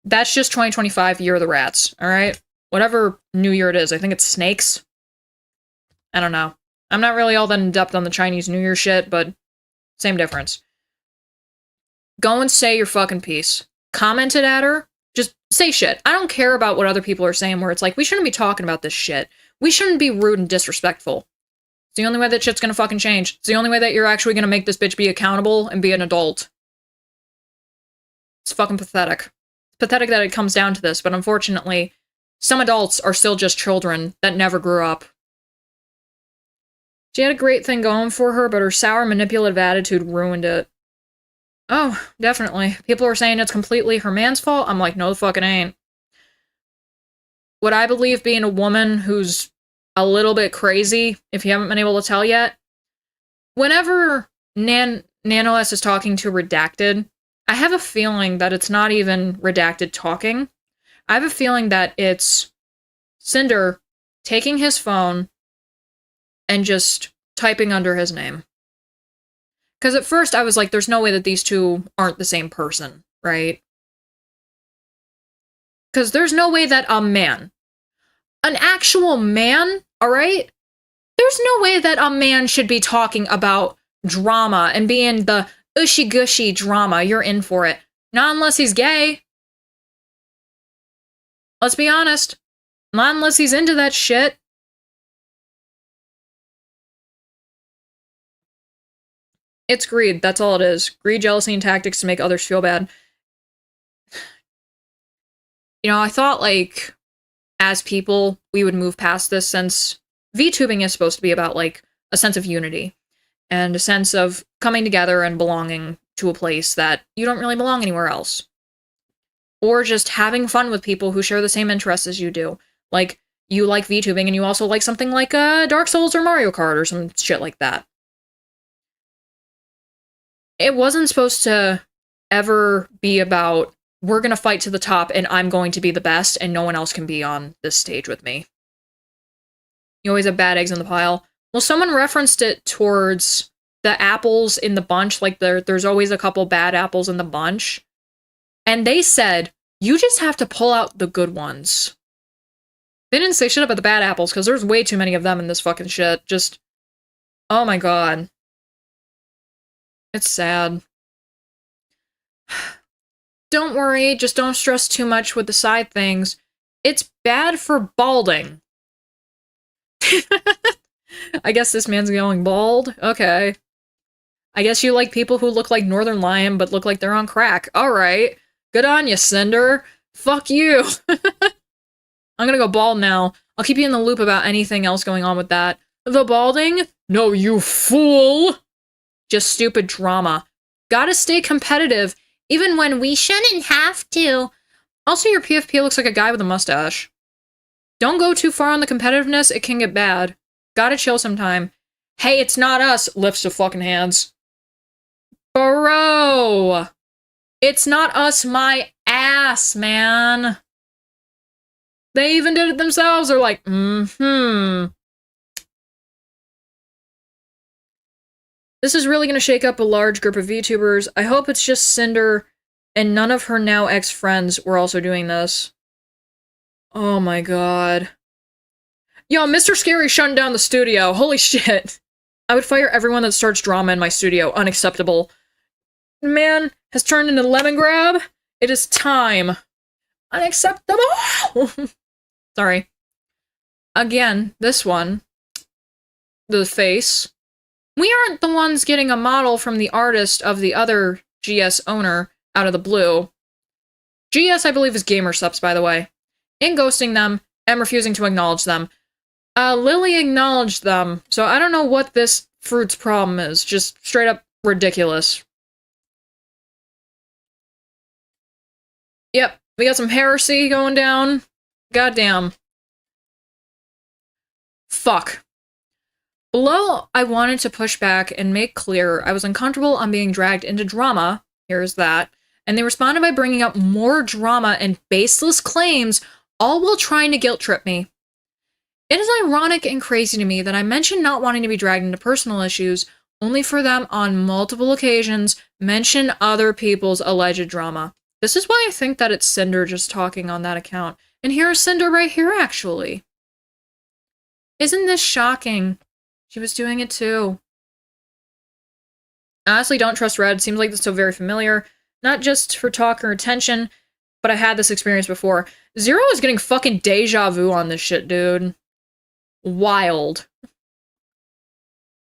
That's just 2025, Year of the Rats, alright? Whatever New Year it is. I think it's snakes. I don't know. I'm not really all that in-depth on the Chinese New Year shit, but same difference. Go and say your fucking piece. Comment it at her. Just say shit. I don't care about what other people are saying where it's like, we shouldn't be talking about this shit. We shouldn't be rude and disrespectful. It's the only way that shit's gonna fucking change. It's the only way that you're actually gonna make this bitch be accountable and be an adult. It's fucking pathetic. It's pathetic that it comes down to this, but unfortunately, some adults are still just children that never grew up. She had a great thing going for her, but her sour, manipulative attitude ruined it. Oh, definitely. People are saying it's completely her man's fault. I'm like, no the fuck it ain't. Would I believe being a woman who's a little bit crazy, if you haven't been able to tell yet? Whenever Nanoless is talking to Redacted, I have a feeling that it's not even Redacted talking. I have a feeling that it's Sinder taking his phone and just typing under his name. Because at first I was like, there's no way that these two aren't the same person, right? Because there's no way that a man, an actual man, alright? There's no way that a man should be talking about drama and being the ushy-gushy drama. You're in for it. Not unless he's gay. Let's be honest. Not unless he's into that shit. It's greed, that's all it is. Greed, jealousy, and tactics to make others feel bad. You know, I thought, like, as people, we would move past this since VTubing is supposed to be about, like, a sense of unity. And a sense of coming together and belonging to a place that you don't really belong anywhere else. Or just having fun with people who share the same interests as you do. Like, you like VTubing and you also like something like Dark Souls or Mario Kart or some shit like that. It wasn't supposed to ever be about, we're gonna fight to the top and I'm going to be the best and no one else can be on this stage with me. You always have bad eggs in the pile. Well, someone referenced it towards the apples in the bunch, like there's always a couple bad apples in the bunch. And they said, you just have to pull out the good ones. They didn't say shit about the bad apples, because there's way too many of them in this fucking shit. Just, oh my god. It's sad. Don't worry, just don't stress too much with the side things. It's bad for balding. I guess this man's going bald? Okay. I guess you like people who look like Northern Lion but look like they're on crack. Alright. Good on you, Sinder. Fuck you. I'm gonna go bald now. I'll keep you in the loop about anything else going on with that. The balding? No, you fool! Just stupid drama. Gotta stay competitive, even when we shouldn't have to. Also, your PFP looks like a guy with a mustache. Don't go too far on the competitiveness, it can get bad. Gotta chill sometime. Hey, it's not us, lifts of fucking hands. Bro! It's not us, my ass, man. They even did it themselves. They're like, This is really gonna shake up a large group of VTubers. I hope it's just Sinder and none of her now ex-friends were also doing this. Oh my god. Yo, Mr. Scary shutting down the studio. Holy shit. I would fire everyone that starts drama in my studio. Unacceptable. Man has turned into lemon grab. It is time. Unacceptable! Sorry. Again, this one. The face. We aren't the ones getting a model from the artist of the other GS owner out of the blue. GS, I believe, is gamer subs, by the way. In ghosting them and refusing to acknowledge them. Lily acknowledged them, so I don't know what this fruit's problem is. Just straight up ridiculous. Yep, we got some heresy going down. Goddamn. Fuck. Below, I wanted to push back and make clear I was uncomfortable on being dragged into drama. Here's that. And they responded by bringing up more drama and baseless claims, all while trying to guilt trip me. It is ironic and crazy to me that I mentioned not wanting to be dragged into personal issues, only for them on multiple occasions mention other people's alleged drama. This is why I think that it's Sinder just talking on that account. And here's Sinder right here, actually. Isn't this shocking? She was doing it too. I honestly don't trust Red. Seems like this is so very familiar. Not just for talk or attention, but I had this experience before. Zero is getting fucking deja vu on this shit, dude. Wild.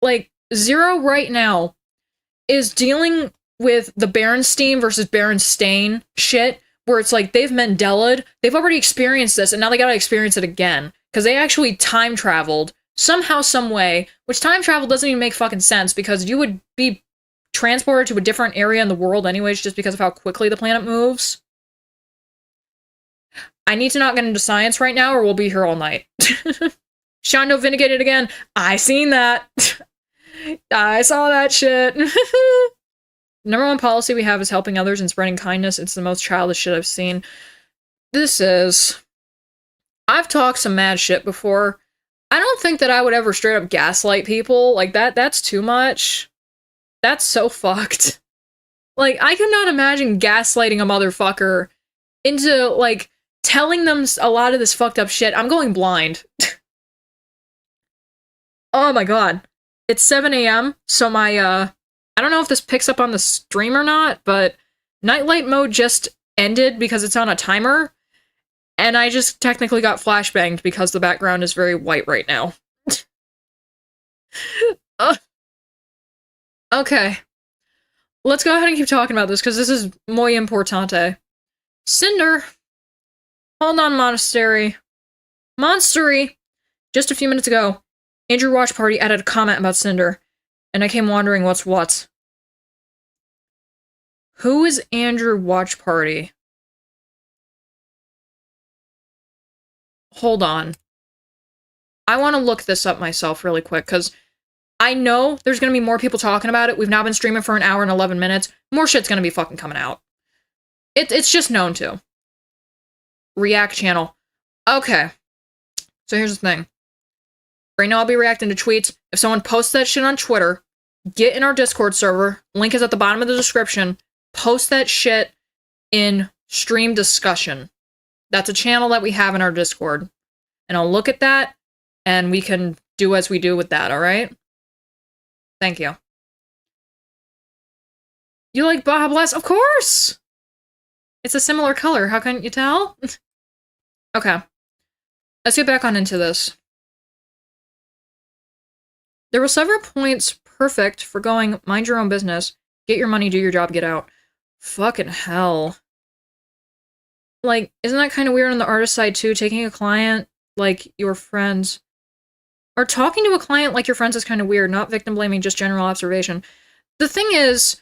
Like, Zero right now is dealing with the Berenstein versus Berenstain shit, where it's like they've Mandela'd, they've already experienced this, and now they gotta experience it again. Because they actually time traveled, somehow, some way, which time travel doesn't even make fucking sense, because you would be transported to a different area in the world anyways, just because of how quickly the planet moves. I need to not get into science right now, or we'll be here all night. Shondo vindicated again. I seen that. I saw that shit. Number one policy we have is helping others and spreading kindness. It's the most childish shit I've seen. This is... I've talked some mad shit before. I don't think that I would ever straight up gaslight people. Like, that's too much. That's so fucked. Like, I could not imagine gaslighting a motherfucker into, like, telling them a lot of this fucked up shit. I'm going blind. Oh my god. It's 7 a.m., so my, I don't know if this picks up on the stream or not, but nightlight mode just ended because it's on a timer, and I just technically got flashbanged because the background is very white right now. Okay. Let's go ahead and keep talking about this, because this is muy importante. Sinder. Hold on, Monastery. Monstery. Just a few minutes ago, Andrew Watch Party added a comment about Sinder, and I came wondering what's what. Who is Andrew Watch Party? Hold on. I want to look this up myself really quick, because I know there's going to be more people talking about it. We've now been streaming for an hour and 11 minutes. More shit's going to be fucking coming out. It's just known to. React channel. Okay. So here's the thing. Right now I'll be reacting to tweets. If someone posts that shit on Twitter, get in our Discord server. Link is at the bottom of the description. Post that shit in stream discussion. That's a channel that we have in our Discord. And I'll look at that, and we can do as we do with that, alright? Thank you. You like Baja Blast? Of course! It's a similar color, how couldn't you tell? Okay. Let's get back on into this. There were several points perfect for going, mind your own business, get your money, do your job, get out. Fucking hell. Like, isn't that kind of weird on the artist side too? Taking a client like your friends. Or talking to a client like your friends is kind of weird, not victim blaming, just general observation. The thing is,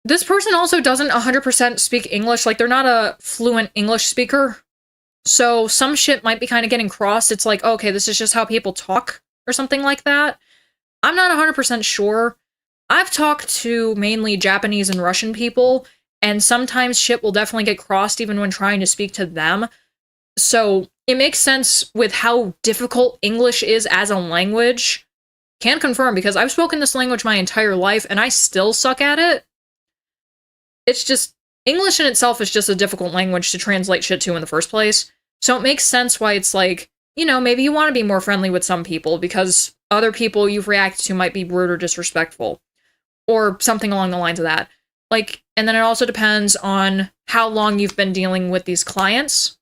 this person also doesn't 100% speak English, like they're not a fluent English speaker. So some shit might be kind of getting crossed. It's like, okay, this is just how people talk or something like that. I'm not 100% sure. I've talked to mainly Japanese and Russian people, and sometimes shit will definitely get crossed even when trying to speak to them. So it makes sense with how difficult English is as a language. Can confirm, because I've spoken this language my entire life, and I still suck at it. It's just, English in itself is just a difficult language to translate shit to in the first place. So it makes sense why it's like, you know, maybe you want to be more friendly with some people, because other people you've reacted to might be rude or disrespectful. Or something along the lines of that. Like, and then it also depends on how long you've been dealing with these clients.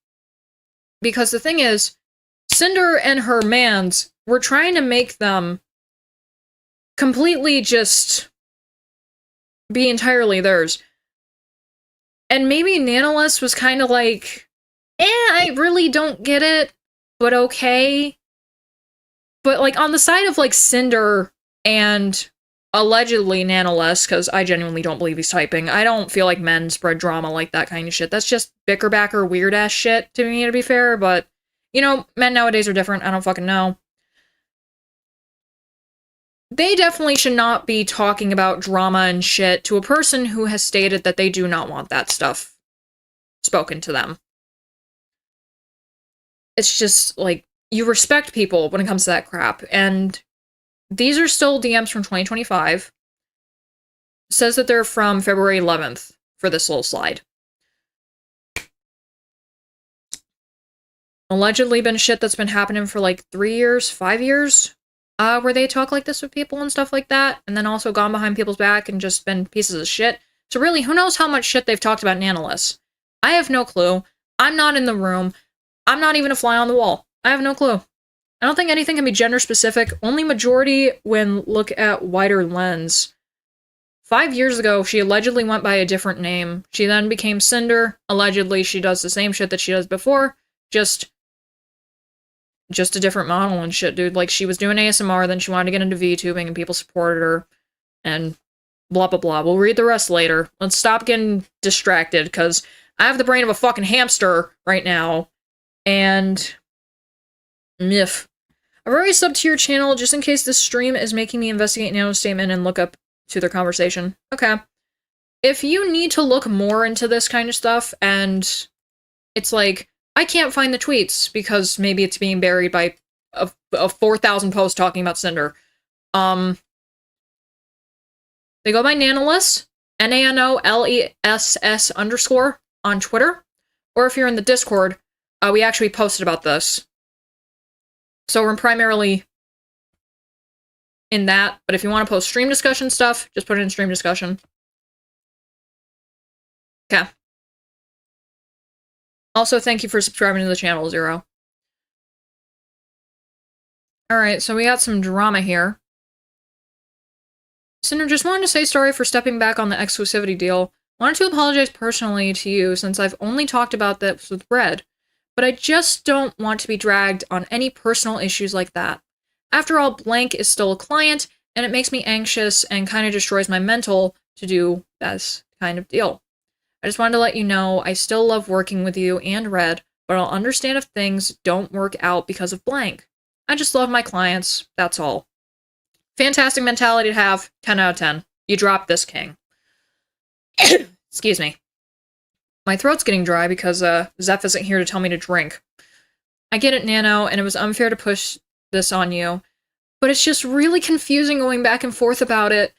Because the thing is, Sinder and her mans were trying to make them completely just be entirely theirs. And maybe Nanoless was kind of like, I really don't get it, but okay. But like on the side of like Sinder and allegedly Nanoless, because I genuinely don't believe he's typing. I don't feel like men spread drama like that kind of shit. That's just bickerbacker weird ass shit to me, to be fair, but you know, men nowadays are different. I don't fucking know. They definitely should not be talking about drama and shit to a person who has stated that they do not want that stuff spoken to them. It's just, like, you respect people when it comes to that crap, and these are still DMs from 2025. It says that they're from February 11th for this little slide. Allegedly been shit that's been happening for, like, 3 years, 5 years? Where they talk like this with people and stuff like that, and then also gone behind people's back and just been pieces of shit. So really, who knows how much shit they've talked about Nanoless? I have no clue. I'm not in the room. I'm not even a fly on the wall. I have no clue. I don't think anything can be gender specific, only majority when look at wider lens. 5 years ago, she allegedly went by a different name. She then became Sinder. Allegedly, she does the same shit that she does before, just a different model and shit, dude. Like, she was doing ASMR, then she wanted to get into VTubing, and people supported her, and blah, blah, blah. We'll read the rest later. Let's stop getting distracted, because I have the brain of a fucking hamster right now, and miff. I've already subbed to your channel, just in case this stream is making me investigate Nano's statement and look up to their conversation. Okay. If you need to look more into this kind of stuff, and it's like, I can't find the tweets because maybe it's being buried by a 4,000 posts talking about Sinder. They go by Nanoless, NANOLESS_ on Twitter. Or if you're in the Discord, we actually posted about this. So we're primarily in that, but if you want to post stream discussion stuff, just put it in stream discussion. Okay. Also, thank you for subscribing to the channel, Zero. Alright, so we got some drama here. Sinder, just wanted to say sorry for stepping back on the exclusivity deal. Wanted to apologize personally to you since I've only talked about this with Red, but I just don't want to be dragged on any personal issues like that. After all, Blank is still a client, and it makes me anxious and kind of destroys my mental to do this kind of deal. I just wanted to let you know I still love working with you and Red, but I'll understand if things don't work out because of Blank. I just love my clients, that's all. Fantastic mentality to have, 10 out of 10. You dropped this, king. Excuse me. My throat's getting dry because Zeph isn't here to tell me to drink. I get it, Nano, and it was unfair to push this on you, but it's just really confusing going back and forth about it.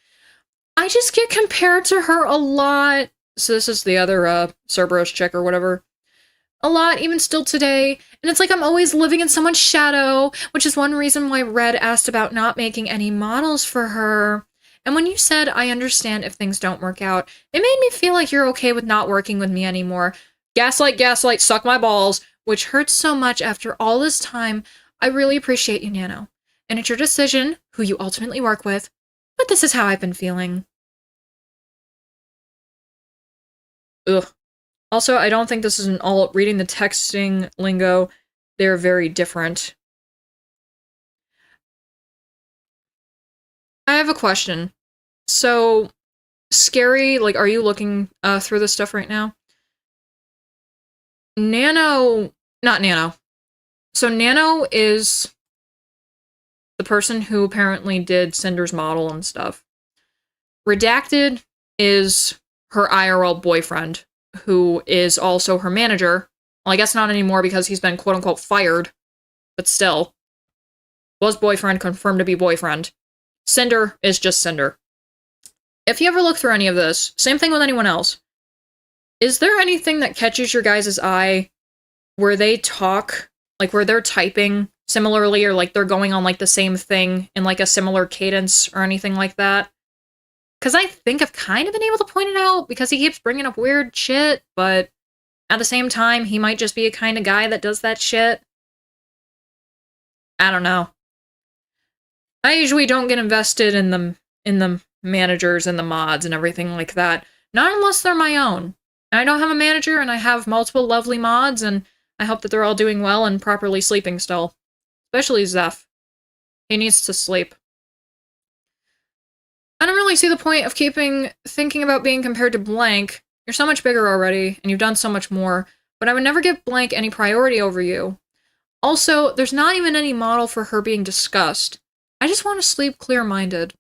I just get compared to her a lot. So this is the other Cerberus chick or whatever. A lot, even still today. And it's like I'm always living in someone's shadow, which is one reason why Red asked about not making any models for her. And when you said, I understand if things don't work out, it made me feel like you're okay with not working with me anymore. Gaslight, gaslight, suck my balls, which hurts so much after all this time. I really appreciate you, Nano. And it's your decision who you ultimately work with, but this is how I've been feeling. Ugh. Also, I don't think this is an alt. Reading the texting lingo, they're very different. I have a question. So, Scary, like, are you looking through this stuff right now? Nano Not Nano. So Nano is the person who apparently did Cinder's model and stuff. Redacted is her IRL boyfriend, who is also her manager. Well, I guess not anymore because he's been quote-unquote fired, but still. Was boyfriend, confirmed to be boyfriend. Sinder is just Sinder. If you ever look through any of this, same thing with anyone else. Is there anything that catches your guys' eye where they talk, like where they're typing similarly, or like they're going on like the same thing in like a similar cadence or anything like that? Because I think I've kind of been able to point it out because he keeps bringing up weird shit, but at the same time, he might just be a kind of guy that does that shit. I don't know. I usually don't get invested in the managers and the mods and everything like that. Not unless they're my own. And I don't have a manager, and I have multiple lovely mods, and I hope that they're all doing well and properly sleeping still. Especially Zeph. He needs to sleep. I don't really see the point of thinking about being compared to Blank. You're so much bigger already, and you've done so much more, but I would never give Blank any priority over you. Also, there's not even any model for her being discussed. I just want to sleep clear-minded.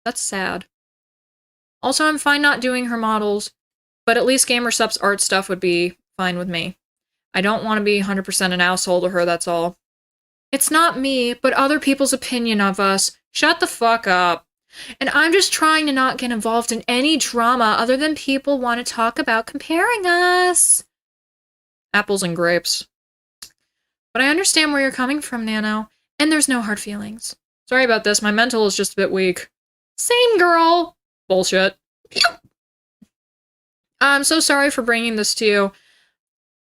That's sad. Also, I'm fine not doing her models, but at least GamerSup's art stuff would be fine with me. I don't want to be 100% an asshole to her, that's all. It's not me, but other people's opinion of us. Shut the fuck up. And I'm just trying to not get involved in any drama other than people want to talk about comparing us. Apples and grapes. But I understand where you're coming from, Nano, and there's no hard feelings. Sorry about this, my mental is just a bit weak. Same girl. Bullshit. I'm so sorry for bringing this to you.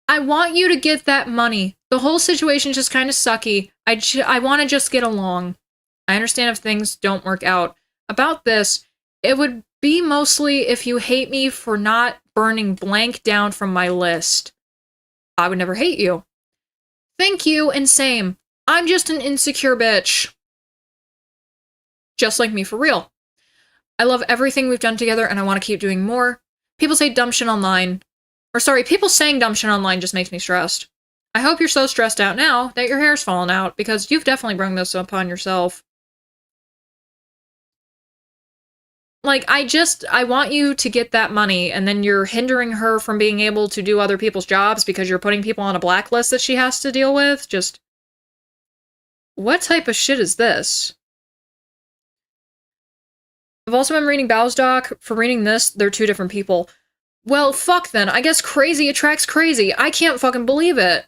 I want you to get that money. The whole situation's just kind of sucky. I want to just get along. I understand if things don't work out. About this, it would be mostly if you hate me for not burning Blank down from my list. I would never hate you. Thank you, and same. I'm just an insecure bitch. Just like me for real. I love everything we've done together, and I want to keep doing more. People say dumb shit online. Or sorry, people saying dumb shit online just makes me stressed. I hope you're so stressed out now that your hair's falling out, because you've definitely brought this upon yourself. Like, I want you to get that money, and then you're hindering her from being able to do other people's jobs because you're putting people on a blacklist that she has to deal with? Just... what type of shit is this? I've also been reading Bao's doc. For reading this, they're two different people. Well, fuck then. I guess crazy attracts crazy. I can't fucking believe it.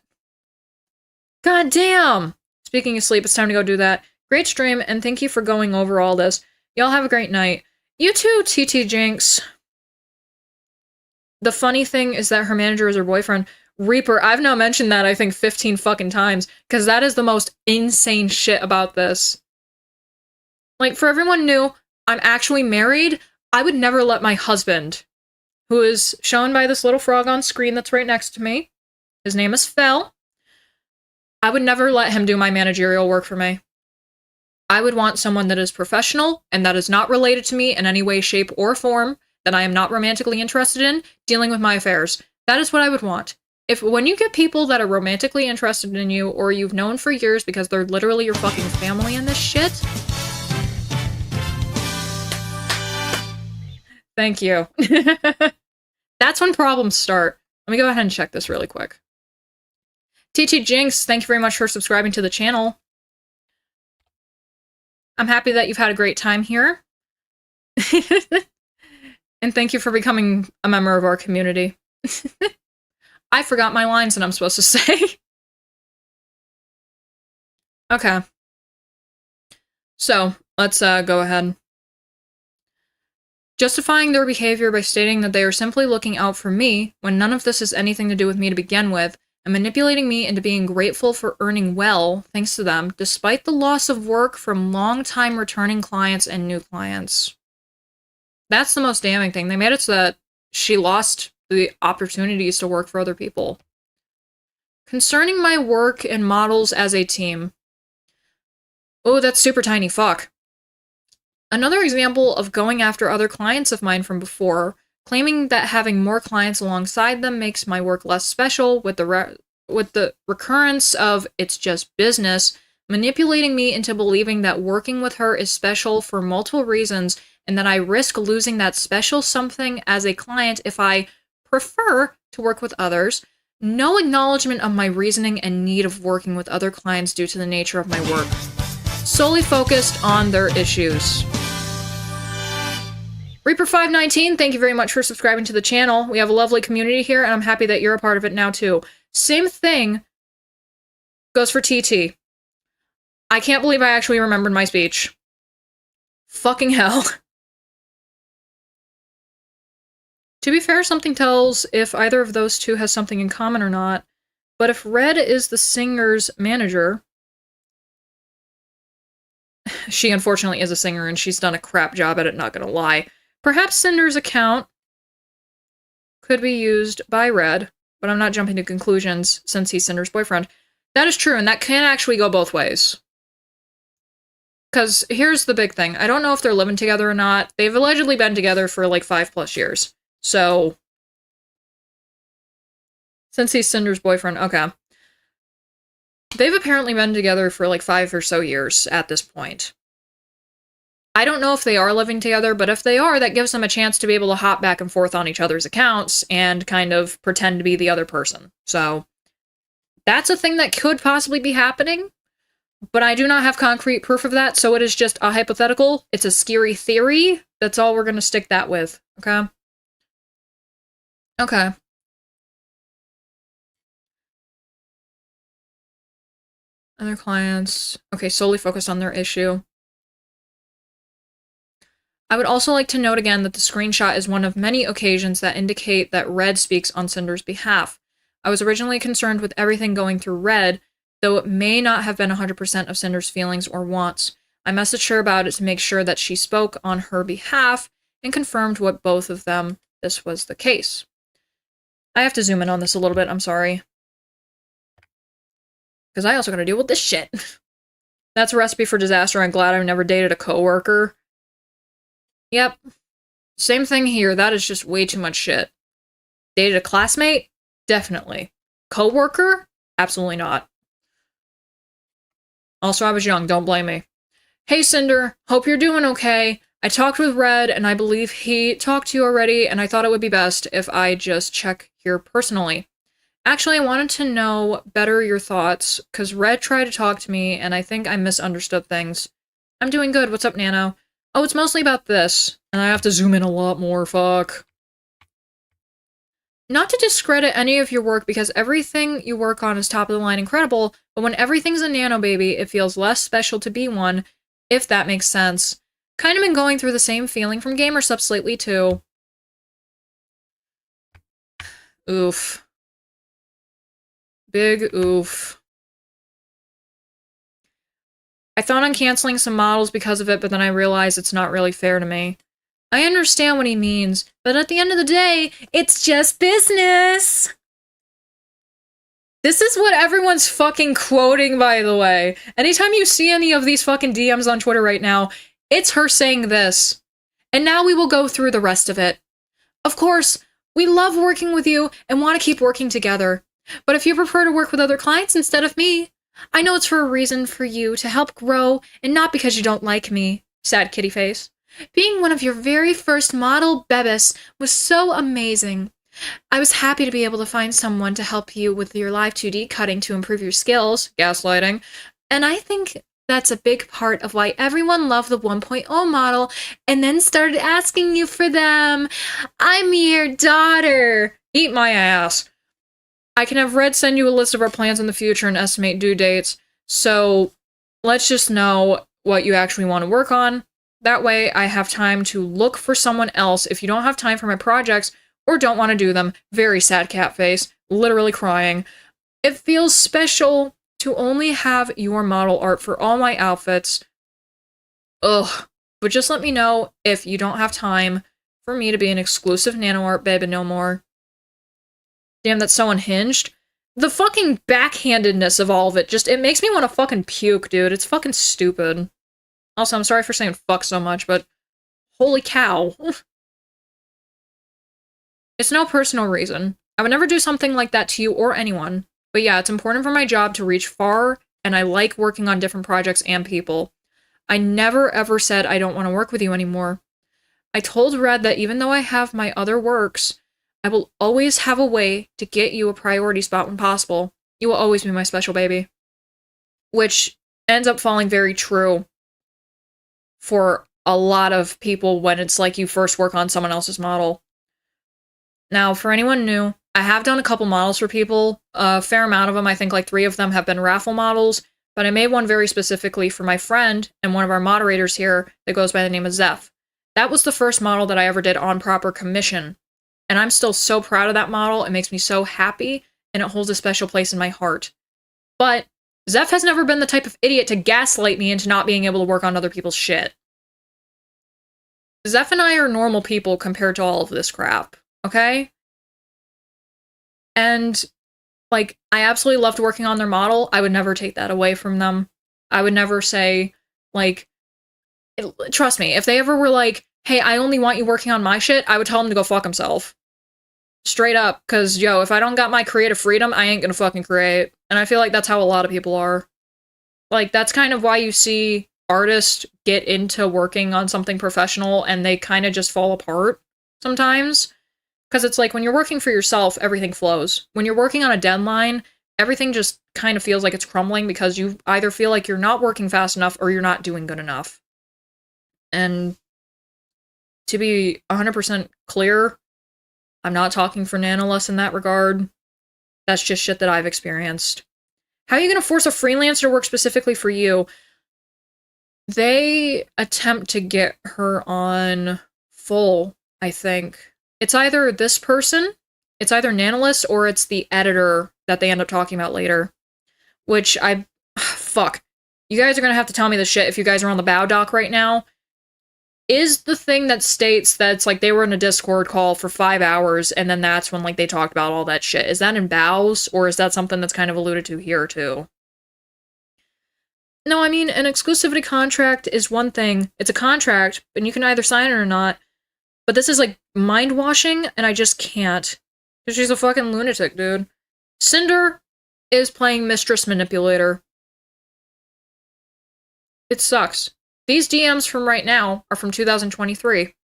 God damn! Speaking of sleep, it's time to go do that. Great stream, and thank you for going over all this. Y'all have a great night. You too, TT Jinx. The funny thing is that her manager is her boyfriend. Reaper, I've now mentioned that I think 15 fucking times, because that is the most insane shit about this. Like, for everyone new, I'm actually married. I would never let my husband, who is shown by this little frog on screen that's right next to me, his name is Fel, I would never let him do my managerial work for me. I would want someone that is professional and that is not related to me in any way, shape, or form, that I am not romantically interested in, dealing with my affairs. That is what I would want. When you get people that are romantically interested in you, or you've known for years because they're literally your fucking family in this shit... Thank you. That's when problems start. Let me go ahead and check this really quick. TT Jinx, thank you very much for subscribing to the channel. I'm happy that you've had a great time here. And thank you for becoming a member of our community. I forgot my lines that I'm supposed to say. Okay. So, let's go ahead. Justifying their behavior by stating that they are simply looking out for me when none of this has anything to do with me to begin with, and manipulating me into being grateful for earning well, thanks to them, despite the loss of work from long-time returning clients and new clients. That's the most damning thing. They made it so that she lost the opportunities to work for other people. Concerning my work and models as a team. Oh, that's super tiny fuck. Another example of going after other clients of mine from before, claiming that having more clients alongside them makes my work less special with the recurrence of "it's just business," manipulating me into believing that working with her is special for multiple reasons and that I risk losing that special something as a client if I prefer to work with others. No acknowledgement of my reasoning and need of working with other clients due to the nature of my work. Solely focused on their issues. Reaper519, thank you very much for subscribing to the channel. We have a lovely community here, and I'm happy that you're a part of it now, too. Same thing goes for TT. I can't believe I actually remembered my speech. Fucking hell. To be fair, something tells if either of those two has something in common or not, but if Red is the singer's manager... She unfortunately is a singer, and she's done a crap job at it, not gonna lie. Perhaps Cinder's account could be used by Red, but I'm not jumping to conclusions since he's Cinder's boyfriend. That is true, and that can actually go both ways. Because here's the big thing. I don't know if they're living together or not. They've allegedly been together for like 5+ years. So, since he's Cinder's boyfriend, okay. They've apparently been together for like 5 or so years at this point. I don't know if they are living together, but if they are, that gives them a chance to be able to hop back and forth on each other's accounts and kind of pretend to be the other person. So, that's a thing that could possibly be happening, but I do not have concrete proof of that, so it is just a hypothetical. It's a scary theory. That's all we're going to stick that with, okay? Okay. Other clients. Okay, solely focused on their issue. I would also like to note again that the screenshot is one of many occasions that indicate that Red speaks on Cinder's behalf. I was originally concerned with everything going through Red, though it may not have been 100% of Cinder's feelings or wants. I messaged her about it to make sure that she spoke on her behalf and confirmed what both of them this was the case. I have to zoom in on this a little bit, I'm sorry. Because I also gotta deal with this shit. That's a recipe for disaster. I'm glad I've never dated a coworker. Yep. Same thing here. That is just way too much shit. Dated a classmate? Definitely. Coworker? Absolutely not. Also, I was young. Don't blame me. Hey, Cinder. Hope you're doing okay. I talked with Red, and I believe he talked to you already, and I thought it would be best if I just check here personally. Actually, I wanted to know better your thoughts, because Red tried to talk to me, and I think I misunderstood things. I'm doing good. What's up, Nano? Oh, it's mostly about this, and I have to zoom in a lot more, fuck. Not to discredit any of your work, because everything you work on is top of the line incredible, but when everything's a nano baby, it feels less special to be one, if that makes sense. Kind of been going through the same feeling from GamerSupps lately, too. Oof. Big oof. I thought on canceling some models because of it, but then I realized it's not really fair to me. I understand what he means, but at the end of the day, it's just business! This is what everyone's fucking quoting, by the way. Anytime you see any of these fucking DMs on Twitter right now, it's her saying this. And now we will go through the rest of it. Of course, we love working with you and want to keep working together. But if you prefer to work with other clients instead of me, I know it's for a reason for you to help grow and not because you don't like me. Sad kitty face. Being one of your very first model bebes was so amazing. I was happy to be able to find someone to help you with your live 2D cutting to improve your skills, gaslighting, and I think that's a big part of why everyone loved the 1.0 model and then started asking you for them. I'm your daughter. Eat my ass. I can have Red send you a list of our plans in the future and estimate due dates, so let's just know what you actually want to work on. That way I have time to look for someone else if you don't have time for my projects or don't want to do them. Very sad cat face, literally crying. It feels special to only have your model art for all my outfits. Ugh. But just let me know if you don't have time for me to be an exclusive nano art babe and no more. Damn, that's so unhinged. The fucking backhandedness of all of it just, it makes me want to fucking puke, dude. It's fucking stupid. Also, I'm sorry for saying fuck so much, but holy cow. It's no personal reason. I would never do something like that to you or anyone. But yeah, it's important for my job to reach far, and I like working on different projects and people. I never ever said I don't want to work with you anymore. I told Red that even though I have my other works, I will always have a way to get you a priority spot when possible. You will always be my special baby. Which ends up falling very true for a lot of people when it's like you first work on someone else's model. Now, for anyone new, I have done a couple models for people. A fair amount of them, I think like 3 of them have been raffle models, but I made one very specifically for my friend and one of our moderators here that goes by the name of Zeph. That was the first model that I ever did on proper commission, and I'm still so proud of that model. It makes me so happy, and it holds a special place in my heart. But Zeph has never been the type of idiot to gaslight me into not being able to work on other people's shit. Zeph and I are normal people compared to all of this crap, okay? And, like, I absolutely loved working on their model. I would never take that away from them. I would never say, like, trust me, if they ever were like, hey, I only want you working on my shit, I would tell them to go fuck himself. Straight up, because, yo, if I don't got my creative freedom, I ain't gonna fucking create. And I feel like that's how a lot of people are. Like, that's kind of why you see artists get into working on something professional and they kind of just fall apart sometimes. Because it's like, when you're working for yourself, everything flows. When you're working on a deadline, everything just kind of feels like it's crumbling because you either feel like you're not working fast enough or you're not doing good enough. And to be 100% clear, I'm not talking for Nanoless in that regard. That's just shit that I've experienced. How are you going to force a freelancer to work specifically for you? They attempt to get her on full, I think. It's either this person, it's either Nanoless, or it's the editor that they end up talking about later. Which fuck. You guys are going to have to tell me this shit if you guys are on the Bow Doc right now. Is the thing that states that it's like they were in a Discord call for 5 hours and then that's when like they talked about all that shit. Is that in Bows, or is that something that's kind of alluded to here too? No, I mean, an exclusivity contract is one thing. It's a contract, and you can either sign it or not. But this is like mind-washing, and I just can't. Because she's a fucking lunatic, dude. Sinder is playing Mistress Manipulator. It sucks. These DMs from right now are from 2023.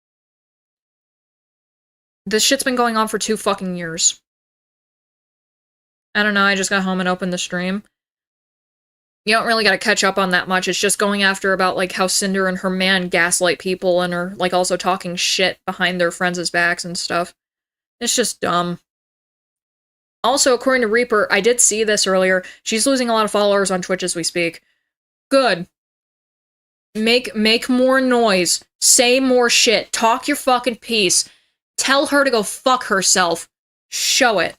This shit's been going on for 2 fucking years. I don't know, I just got home and opened the stream. You don't really gotta catch up on that much. It's just going after about, like, how Sinder and her man gaslight people and are, like, also talking shit behind their friends' backs and stuff. It's just dumb. Also, according to Reaper, I did see this earlier, she's losing a lot of followers on Twitch as we speak. Good. Make more noise. Say more shit. Talk your fucking piece. Tell her to go fuck herself. Show it.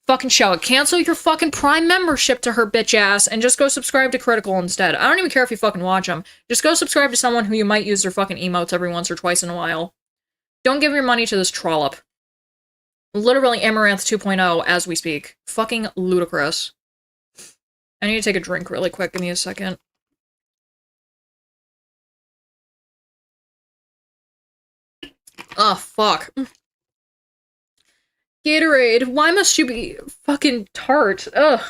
Fucking show it. Cancel your fucking Prime membership to her bitch ass and just go subscribe to Critical instead. I don't even care if you fucking watch them. Just go subscribe to someone who you might use their fucking emotes every once or twice in a while. Don't give your money to this trollop. Literally Amaranth 2.0 as we speak. Fucking ludicrous. I need to take a drink really quick. Give me a second. Oh, fuck. Gatorade, why must you be fucking tart? Ugh.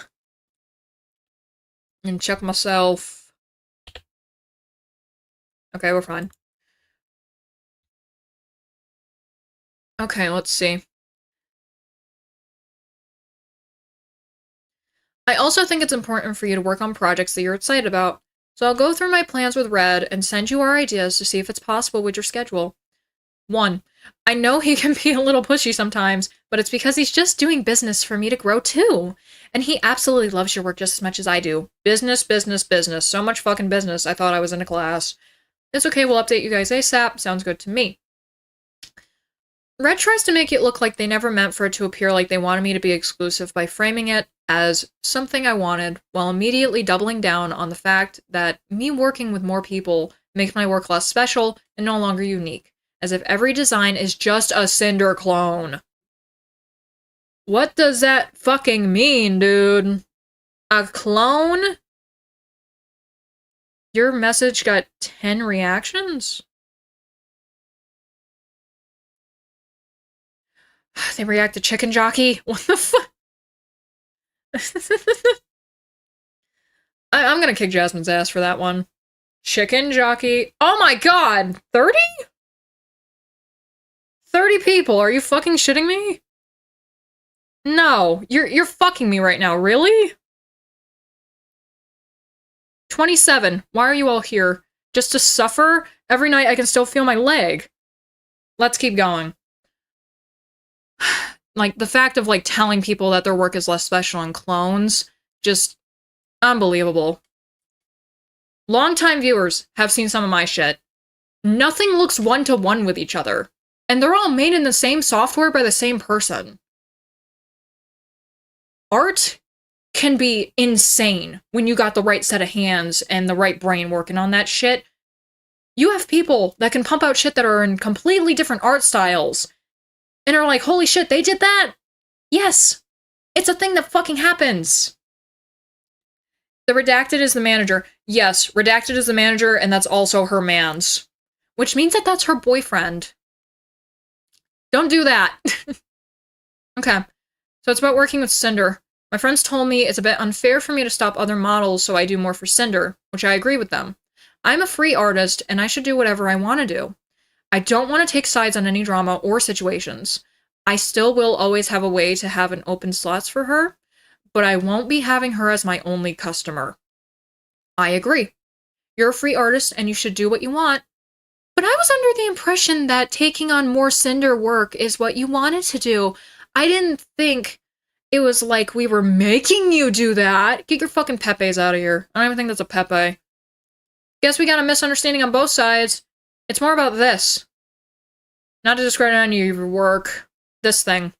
And check myself. Okay, we're fine. Okay, let's see. I also think it's important for you to work on projects that you're excited about. So I'll go through my plans with Red and send you our ideas to see if it's possible with your schedule. 1. I know he can be a little pushy sometimes, but it's because he's just doing business for me to grow too. And he absolutely loves your work just as much as I do. Business, business, business. So much fucking business, I thought I was in a class. It's okay, we'll update you guys ASAP. Sounds good to me. Red tries to make it look like they never meant for it to appear like they wanted me to be exclusive by framing it as something I wanted, while immediately doubling down on the fact that me working with more people makes my work less special and no longer unique. As if every design is just a Sinder clone. What does that fucking mean, dude? A clone? Your message got 10 reactions? They react to chicken jockey? What the fuck? I'm gonna kick Jasmine's ass for that one. Chicken jockey. Oh my god! 30? 30 people, are you fucking shitting me? No, you're fucking me right now, really? 27, why are you all here? Just to suffer? Every night I can still feel my leg. Let's keep going. Like, the fact of, like, telling people that their work is less special in clones, just unbelievable. Longtime viewers have seen some of my shit. Nothing looks one-to-one with each other. And they're all made in the same software by the same person. Art can be insane when you got the right set of hands and the right brain working on that shit. You have people that can pump out shit that are in completely different art styles and are like, holy shit, they did that? Yes. It's a thing that fucking happens. The Redacted is the manager. Yes, Redacted is the manager, and that's also her man's. Which means that that's her boyfriend. Don't do that. Okay. So it's about working with Sinder. My friends told me it's a bit unfair for me to stop other models, so I do more for Sinder, which I agree with them. I'm a free artist, and I should do whatever I want to do. I don't want to take sides on any drama or situations. I still will always have a way to have an open slots for her, but I won't be having her as my only customer. I agree. You're a free artist, and you should do what you want. But I was under the impression that taking on more Sinder work is what you wanted to do. I didn't think it was like we were making you do that. Get your fucking Pepes out of here. I don't even think that's a Pepe. Guess we got a misunderstanding on both sides. It's more about this. Not to discredit any of your work. This thing.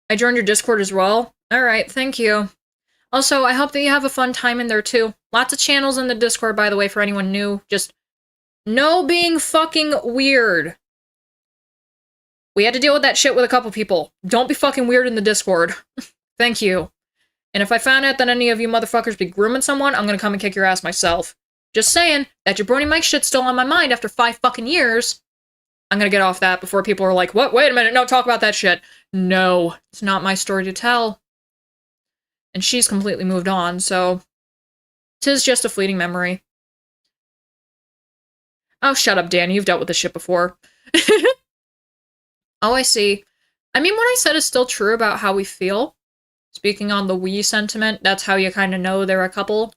I joined your Discord as well. Alright, thank you. Also, I hope that you have a fun time in there too. Lots of channels in the Discord, by the way, for anyone new. Just no being fucking weird. We had to deal with that shit with a couple people. Don't be fucking weird in the Discord. Thank you. And if I found out that any of you motherfuckers be grooming someone, I'm gonna come and kick your ass myself. Just saying, that Jabroni Mike shit's still on my mind after 5 fucking years. I'm gonna get off that before people are like, what? Wait a minute, no, talk about that shit. No, it's not my story to tell. And she's completely moved on, so 'tis just a fleeting memory. Oh, shut up, Danny. You've dealt with this shit before. Oh, I see. I mean, what I said is still true about how we feel. Speaking on the we sentiment, that's how you kind of know they're a couple.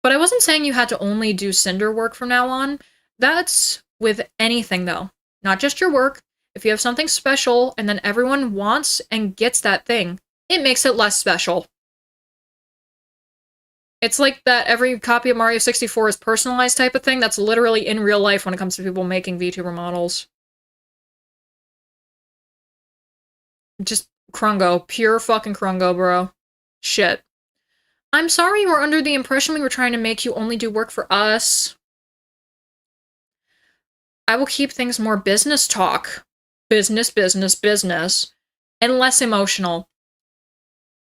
But I wasn't saying you had to only do Sinder work from now on. That's with anything, though. Not just your work. If you have something special, and then everyone wants and gets that thing, it makes it less special. It's like that every copy of Mario 64 is personalized type of thing. That's literally in real life when it comes to people making VTuber models. Just Scrungle. Pure fucking Scrungle, bro. Shit. I'm sorry you were under the impression we were trying to make you only do work for us. I will keep things more business talk. Business, business, business. And less emotional.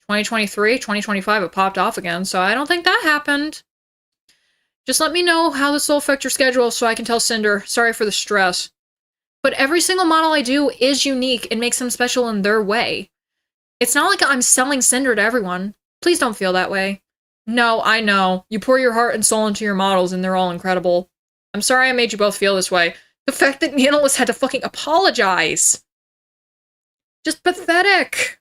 2023, 2025, it popped off again, so I don't think that happened. Just let me know how this will affect your schedule so I can tell Sinder. Sorry for the stress. But every single model I do is unique and makes them special in their way. It's not like I'm selling Sinder to everyone. Please don't feel that way. No, I know. You pour your heart and soul into your models and they're all incredible. I'm sorry I made you both feel this way. The fact that Nanoless had to fucking apologize. Just pathetic.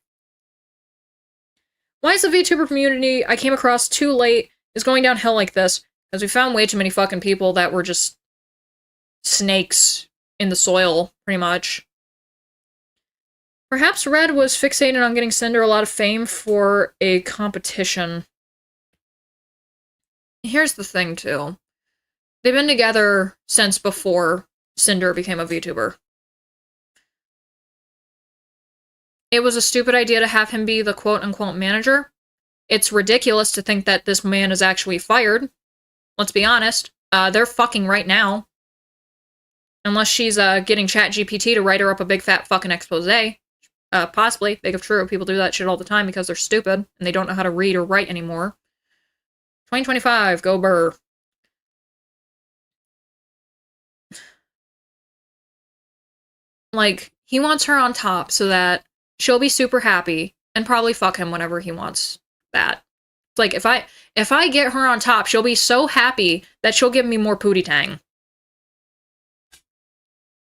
Why is the VTuber community I came across too late is going downhill like this? Because we found way too many fucking people that were just snakes in the soil, pretty much. Perhaps Red was fixated on getting Sinder a lot of fame for a competition. Here's the thing, too. They've been together since before Sinder became a VTuber. It was a stupid idea to have him be the quote-unquote manager. It's ridiculous to think that this man is actually fired. Let's be honest. They're fucking right now. Unless she's getting ChatGPT to write her up a big fat fucking expose. Possibly. Big if true. People do that shit all the time because they're stupid and they don't know how to read or write anymore. 2025, go Burr. Like, he wants her on top so that she'll be super happy and probably fuck him whenever he wants that. It's like, if I get her on top, she'll be so happy that she'll give me more pootie tang.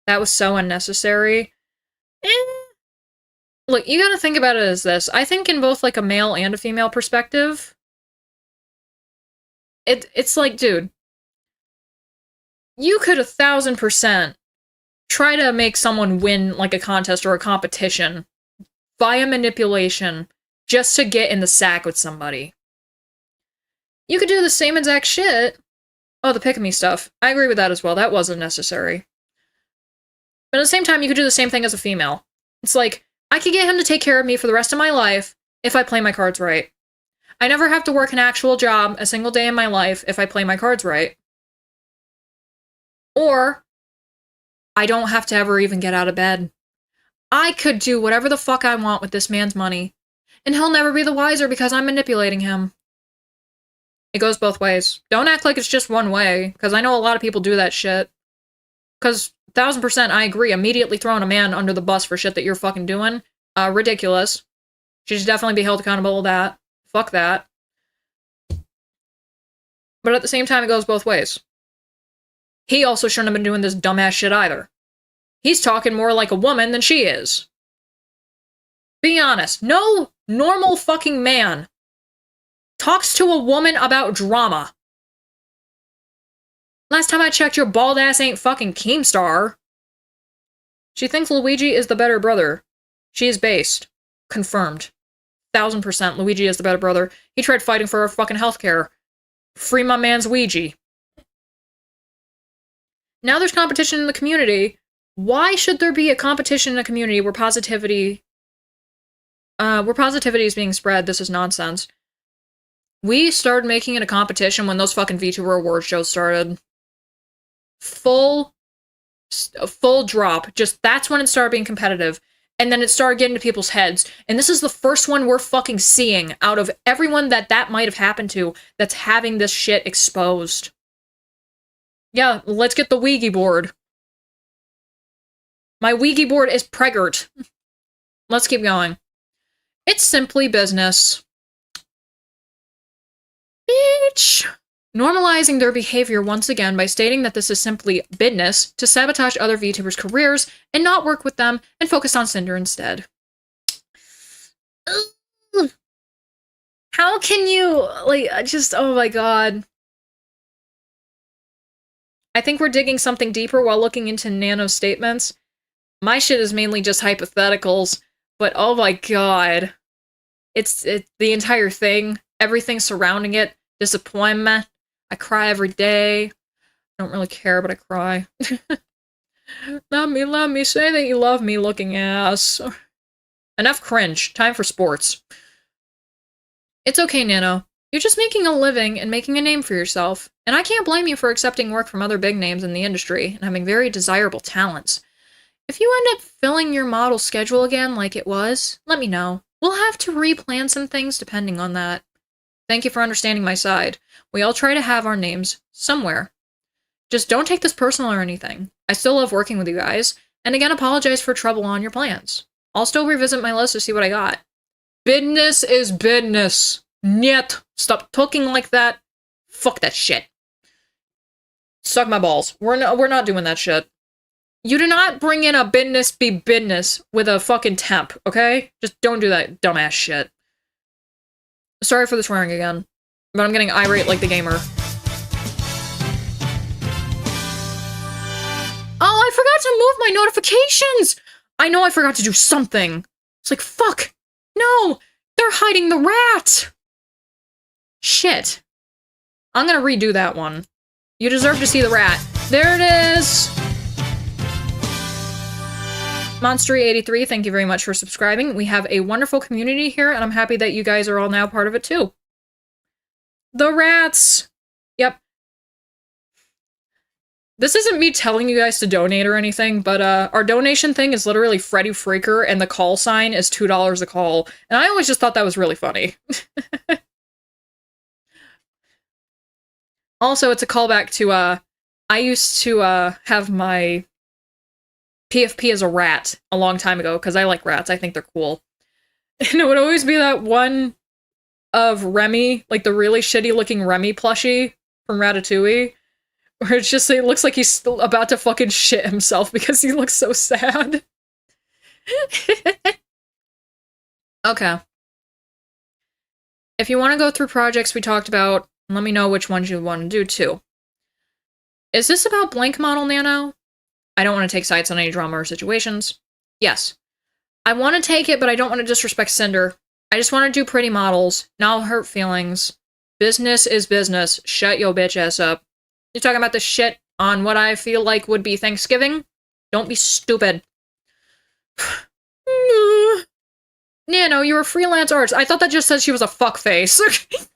That was so unnecessary. Look, you gotta think about it as this. I think in both, like, a male and a female perspective, it's like, dude, you could 1000% try to make someone win, like, a contest or a competition via manipulation just to get in the sack with somebody. You could do the same exact shit. Oh, the pick-me stuff. I agree with that as well. That wasn't necessary. But at the same time, you could do the same thing as a female. It's like, I could get him to take care of me for the rest of my life if I play my cards right. I never have to work an actual job a single day in my life if I play my cards right. Or, I don't have to ever even get out of bed. I could do whatever the fuck I want with this man's money, and he'll never be the wiser because I'm manipulating him. It goes both ways. Don't act like it's just one way, because I know a lot of people do that shit. Because 1000% I agree, immediately throwing a man under the bus for shit that you're fucking doing, ridiculous. She should definitely be held accountable to that. Fuck that. But at the same time, it goes both ways. He also shouldn't have been doing this dumbass shit either. He's talking more like a woman than she is. Be honest, no normal fucking man talks to a woman about drama. Last time I checked, your bald ass ain't fucking Keemstar. She thinks Luigi is the better brother. She is based. Confirmed. 1000% Luigi is the better brother. He tried fighting for our fucking healthcare. Free my man's Ouija. Now there's competition in the community. Why should there be a competition in a community where positivity is being spread? This is nonsense. We started making it a competition when those fucking VTuber award shows started. Full drop. Just, that's when it started being competitive. And then it started getting to people's heads. And this is the first one we're fucking seeing out of everyone that might have happened to that's having this shit exposed. Yeah, let's get the Ouija board. My Ouija board is preggert. Let's keep going. It's simply business. Bitch! Normalizing their behavior once again by stating that this is simply business to sabotage other VTubers' careers and not work with them and focus on Sinder instead. Ugh. How can you, like, just, oh my god. I think we're digging something deeper while looking into Nano's statements. My shit is mainly just hypotheticals, but oh my god. It's the entire thing, everything surrounding it, disappointment. I cry every day. I don't really care, but I cry. Let me say that you love me looking ass. Enough cringe. Time for sports. It's okay, Nano. You're just making a living and making a name for yourself, and I can't blame you for accepting work from other big names in the industry and having very desirable talents. If you end up filling your model schedule again like it was, let me know. We'll have to replan some things depending on that. Thank you for understanding my side. We all try to have our names somewhere. Just don't take this personal or anything. I still love working with you guys, and again apologize for trouble on your plans. I'll still revisit my list to see what I got. Business is business. Nyet. Stop talking like that. Fuck that shit. Suck my balls. We're not doing that shit. You do not bring in a business be business with a fucking temp, okay? Just don't do that dumbass shit. Sorry for the swearing again, but I'm getting irate like the gamer. Oh, I forgot to move my notifications! I know I forgot to do something. It's like, fuck! No! They're hiding the rat! Shit. I'm gonna redo that one. You deserve to see the rat. There it is! Monstery83, thank you very much for subscribing. We have a wonderful community here, and I'm happy that you guys are all now part of it too. The rats! Yep. This isn't me telling you guys to donate or anything, but our donation thing is literally Freddy Freaker, and the call sign is $2 a call. And I always just thought that was really funny. Also, it's a callback to, I used to have my PFP as a rat a long time ago, because I like rats. I think they're cool. And it would always be that one of Remy, like the really shitty looking Remy plushie from Ratatouille, where it's just, it looks like he's still about to fucking shit himself because he looks so sad. Okay. If you want to go through projects we talked about, let me know which ones you want to do too. Is this about blank model, Nano? I don't want to take sides on any drama or situations. Yes. I want to take it, but I don't want to disrespect Sinder. I just want to do pretty models, not hurt feelings. Business is business. Shut your bitch ass up. You're talking about this shit on what I feel like would be Thanksgiving? Don't be stupid. Nano, you're a freelance artist. I thought that just said she was a fuckface.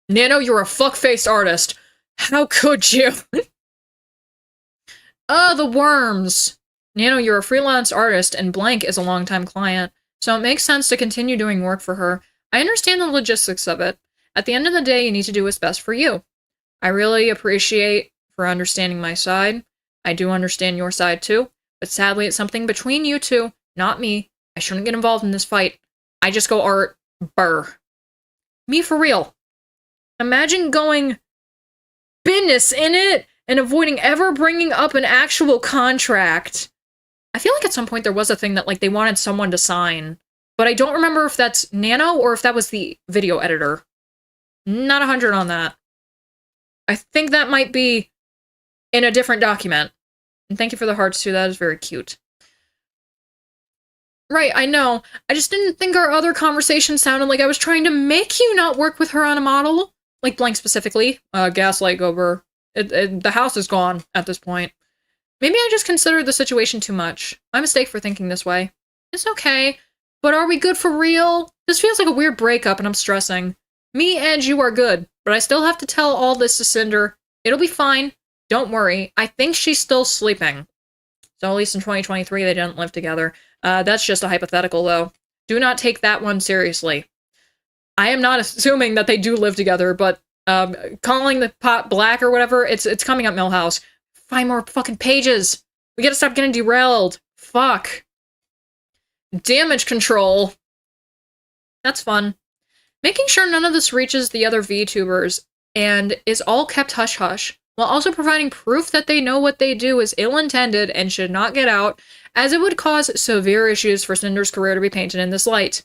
Nano, you're a fuckfaced artist. How could you? Oh, the worms. Nano, you're a freelance artist, and Blank is a longtime client, so it makes sense to continue doing work for her. I understand the logistics of it. At the end of the day, you need to do what's best for you. I really appreciate for understanding my side. I do understand your side too, but sadly it's something between you two, not me. I shouldn't get involved in this fight. I just go art. Burr. Me for real. Imagine going business in it and avoiding ever bringing up an actual contract. I feel like at some point there was a thing that, like, they wanted someone to sign, but I don't remember if that's Nano or if that was the video editor. Not 100 on that. I think that might be in a different document. And thank you for the hearts too, that is very cute. Right, I know. I just didn't think our other conversation sounded like I was trying to make you not work with her on a model. Like Blank specifically. Gaslight over. The house is gone at this point. Maybe I just considered the situation too much. My mistake for thinking this way. It's okay, but are we good for real? This feels like a weird breakup and I'm stressing. Me and you are good, but I still have to tell all this to Sinder. It'll be fine. Don't worry. I think she's still sleeping. So at least in 2023 they didn't live together. That's just a hypothetical though. Do not take that one seriously. I am not assuming that they do live together, but calling the pot black or whatever, it's coming up Millhouse. 5 more fucking pages. We gotta stop getting derailed. Fuck. Damage control. That's fun. Making sure none of this reaches the other VTubers and is all kept hush-hush, while also providing proof that they know what they do is ill-intended and should not get out, as it would cause severe issues for Cinder's career to be painted in this light.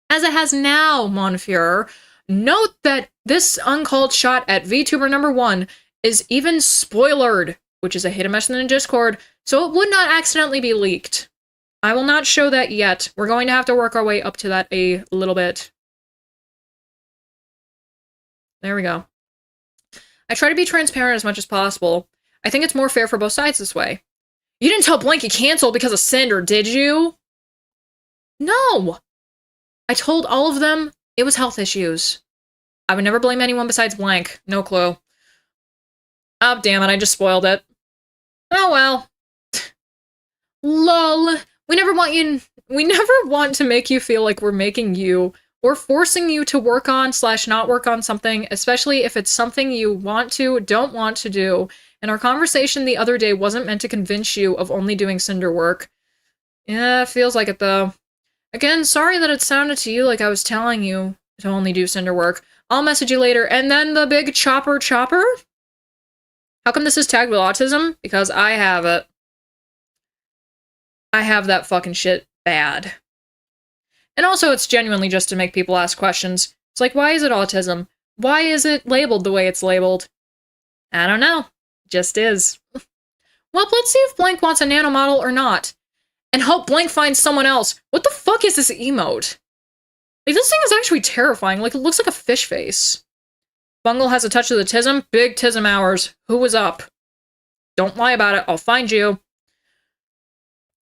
As it has now, Mon Fuhrer, note that this uncalled shot at VTuber number 1 is even spoilered, which is a hidden message in the Discord, so it would not accidentally be leaked. I will not show that yet. We're going to have to work our way up to that a little bit. There we go. I try to be transparent as much as possible. I think it's more fair for both sides this way. You didn't tell Blanky canceled because of Sinder, did you? No! I told all of them it was health issues. I would never blame anyone besides Blank. No clue. Oh, damn it, I just spoiled it. Oh well. Lol. We never want to make you feel like we're making you or forcing you to work on / not work on something, especially if it's something you want to, don't want to do. And our conversation the other day wasn't meant to convince you of only doing Cinder work. Yeah, feels like it though. Again, sorry that it sounded to you like I was telling you to only do Cinder work. I'll message you later. And then the big chopper? How come this is tagged with autism? Because I have it. I have that fucking shit bad. And also, it's genuinely just to make people ask questions. It's like, why is it autism? Why is it labeled the way it's labeled? I don't know. Just is. Well, let's see if Blank wants a nano model or not. And hope Blank finds someone else. What the fuck is this emote? Like, this thing is actually terrifying. Like, it looks like a fish face. Bungle has a touch of the tism. Big tism hours. Who was up? Don't lie about it. I'll find you.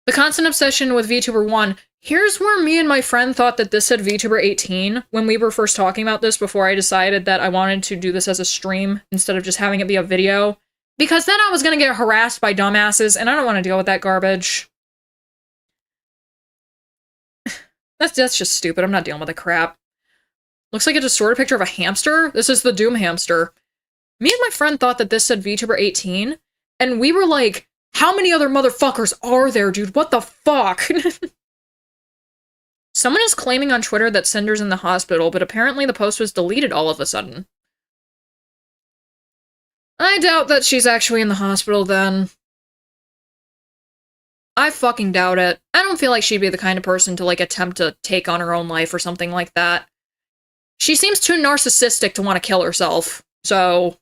The constant obsession with VTuber 1. Here's where me and my friend thought that this said VTuber 18 when we were first talking about this before I decided that I wanted to do this as a stream instead of just having it be a video. Because then I was gonna get harassed by dumbasses and I don't want to deal with that garbage. That's just stupid. I'm not dealing with the crap. Looks like a distorted picture of a hamster. This is the Doom hamster. Me and my friend thought that this said VTuber 18 and we were like, How many other motherfuckers are there, dude? What the fuck? Someone is claiming on Twitter that Cinder's in the hospital, but apparently the post was deleted all of a sudden. I doubt that she's actually in the hospital then. I fucking doubt it. I don't feel like she'd be the kind of person to, like, attempt to take on her own life or something like that. She seems too narcissistic to want to kill herself, so...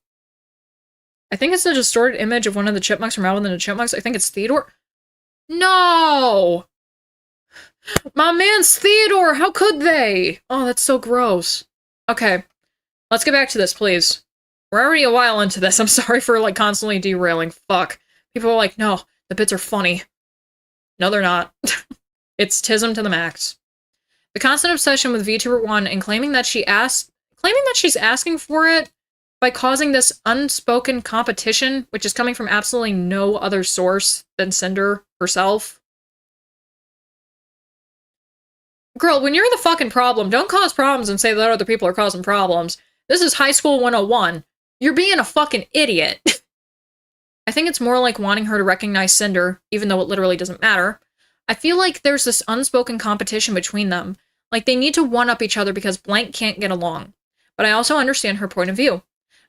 I think it's a distorted image of one of the chipmunks from Alvin and the Chipmunks. I think it's Theodore. No! My man's Theodore! How could they? Oh, that's so gross. Okay. Let's get back to this, please. We're already a while into this. I'm sorry for, like, constantly derailing. Fuck. People are like, no, the bits are funny. No, they're not. It's tism to the max. The constant obsession with VTuber 1 and claiming that she's asking for it by causing this unspoken competition, which is coming from absolutely no other source than Sinder herself. Girl, when you're the fucking problem, don't cause problems and say that other people are causing problems. This is high school 101. You're being a fucking idiot. I think it's more like wanting her to recognize Sinder, even though it literally doesn't matter. I feel like there's this unspoken competition between them. Like, they need to one-up each other because blank can't get along. But I also understand her point of view.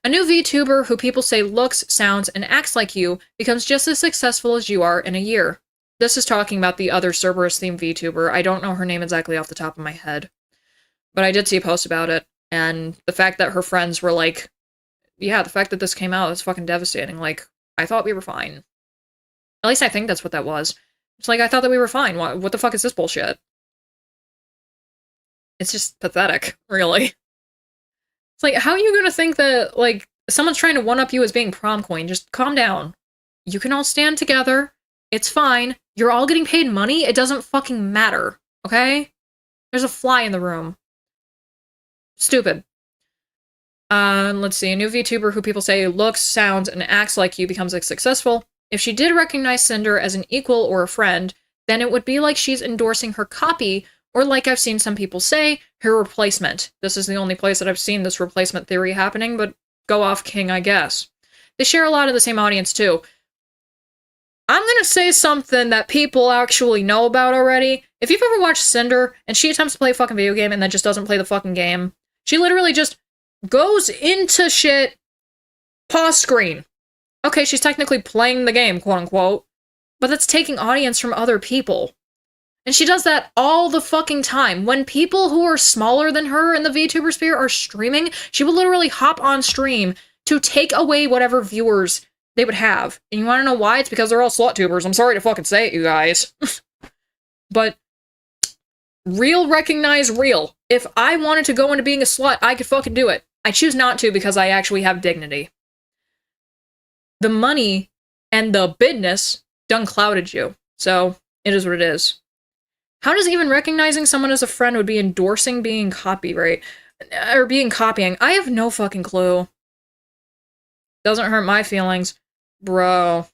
A new VTuber who people say looks, sounds, and acts like you becomes just as successful as you are in a year. This is talking about the other Cerberus-themed VTuber. I don't know her name exactly off the top of my head. But I did see a post about it, and the fact that her friends were like, yeah, the fact that this came out is fucking devastating. Like, I thought we were fine. At least I think that's what that was. It's like, I thought that we were fine. What the fuck is this bullshit? It's just pathetic, really. It's like, how are you gonna think that, like, someone's trying to one-up you as being prom queen? Just calm down. You can all stand together. It's fine. You're all getting paid money. It doesn't fucking matter, okay? There's a fly in the room. Stupid. Let's see. A new VTuber who people say looks, sounds, and acts like you becomes successful. If she did recognize Sinder as an equal or a friend, then it would be like she's endorsing her copy, or like I've seen some people say, her replacement. This is the only place that I've seen this replacement theory happening, but go off, King, I guess. They share a lot of the same audience, too. I'm gonna say something that people actually know about already. If you've ever watched Sinder, and she attempts to play a fucking video game and then just doesn't play the fucking game, she literally just goes into shit, pause screen. Okay, she's technically playing the game, quote-unquote, but that's taking audience from other people. And she does that all the fucking time. When people who are smaller than her in the VTuber sphere are streaming, she will literally hop on stream to take away whatever viewers they would have. And you wanna know why? It's because they're all slut-tubers. I'm sorry to fucking say it, you guys. But real recognize real. If I wanted to go into being a slut, I could fucking do it. I choose not to because I actually have dignity. The money and the business done clouded you. So, it is what it is. How does even recognizing someone as a friend would be endorsing being copyright? Or being copying? I have no fucking clue. Doesn't hurt my feelings. Bro.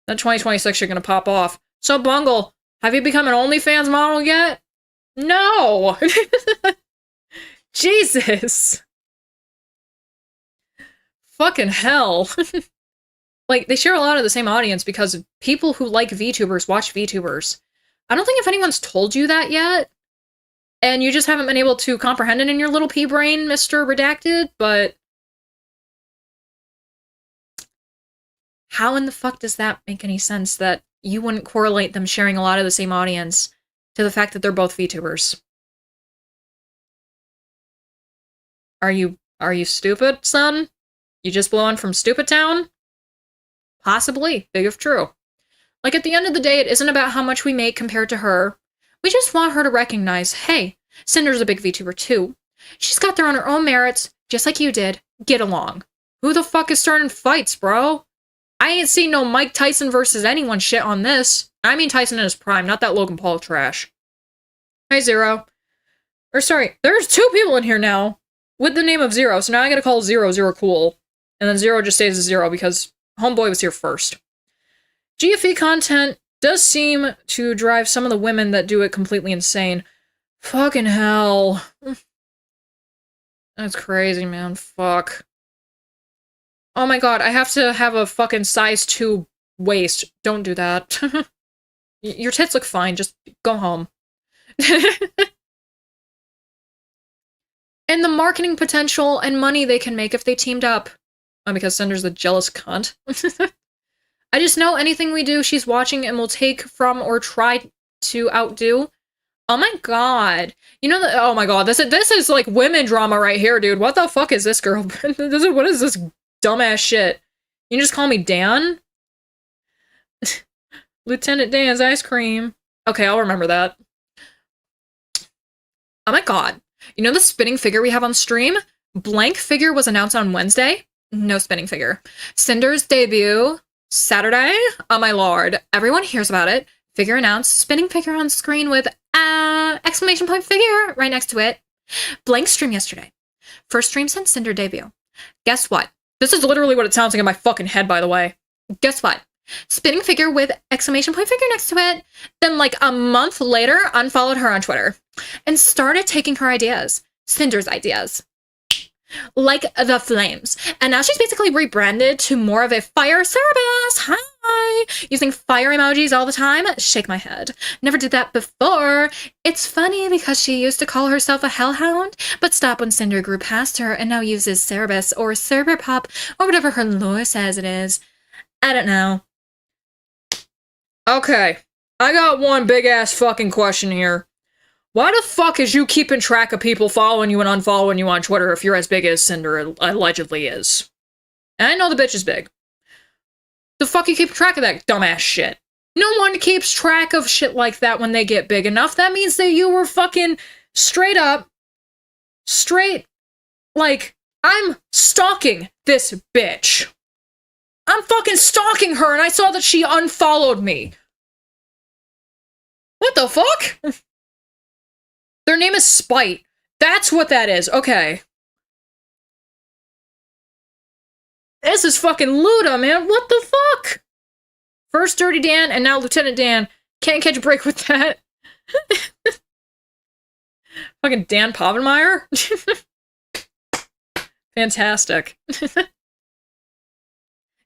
That 2026 you're gonna pop off. So, Bungle, have you become an OnlyFans model yet? No! Jesus! Fucking hell. Like, they share a lot of the same audience because people who like VTubers watch VTubers. I don't think if anyone's told you that yet, and you just haven't been able to comprehend it in your little pea brain, Mr. Redacted, but how in the fuck does that make any sense that you wouldn't correlate them sharing a lot of the same audience to the fact that they're both VTubers? Are you stupid, son? You just blowing from Stupid Town? Possibly, big if true. Like, at the end of the day, it isn't about how much we make compared to her. We just want her to recognize, hey, Cinder's a big VTuber too. She's got there on her own merits, just like you did. Get along. Who the fuck is starting fights, bro? I ain't seen no Mike Tyson versus anyone shit on this. I mean Tyson in his prime, not that Logan Paul trash. Hi, Zero. Or sorry, there's two people in here now with the name of Zero, so now I gotta call Zero Cool. And then Zero just stays as Zero because Homeboy was here first. GFE content does seem to drive some of the women that do it completely insane. Fucking hell. That's crazy, man. Fuck. Oh my god, I have to have a fucking size 2 waist. Don't do that. Your tits look fine. Just go home. And the marketing potential and money they can make if they teamed up. Oh, because Cinder's the jealous cunt. I just know anything we do, she's watching and will take from or try to outdo. Oh my god. You know that? Oh my god, this is like women drama right here, dude. What the fuck is this, girl? What is this dumbass shit? You can just call me Dan? Lieutenant Dan's ice cream. Okay, I'll remember that. Oh my god. You know the spinning figure we have on stream? Blank figure was announced on Wednesday. No spinning figure. Cinder's debut, Saturday. Oh my lord. Everyone hears about it. Figure announced. Spinning figure on screen with exclamation point figure right next to it. Blank stream yesterday. First stream since Cinder debut. Guess what? This is literally what it sounds like in my fucking head, by the way. Guess what? Spinning figure with exclamation point figure next to it. Then like a month later, unfollowed her on Twitter. And started taking her ideas. Cinder's ideas. Like the flames. And now she's basically rebranded to more of a fire service. Hi! Using fire emojis all the time. Shake my head. Never did that before. It's funny because she used to call herself a hellhound, but stopped when Cinder grew past her and now uses Cerebus or Cerberpop or whatever her lore says it is. I don't know. Okay. I got one big ass fucking question here. Why the fuck is you keeping track of people following you and unfollowing you on Twitter if you're as big as Cinder allegedly is? And I know the bitch is big. The fuck you keep track of that dumbass shit? No one keeps track of shit like that when they get big enough. That means that you were fucking like, I'm stalking this bitch. I'm fucking stalking her and I saw that she unfollowed me. What the fuck? Their name is Spite. That's what that is. Okay. This is fucking Luda, man. What the fuck? First Dirty Dan and now Lieutenant Dan. Can't catch a break with that. Fucking Dan Povenmire? Fantastic.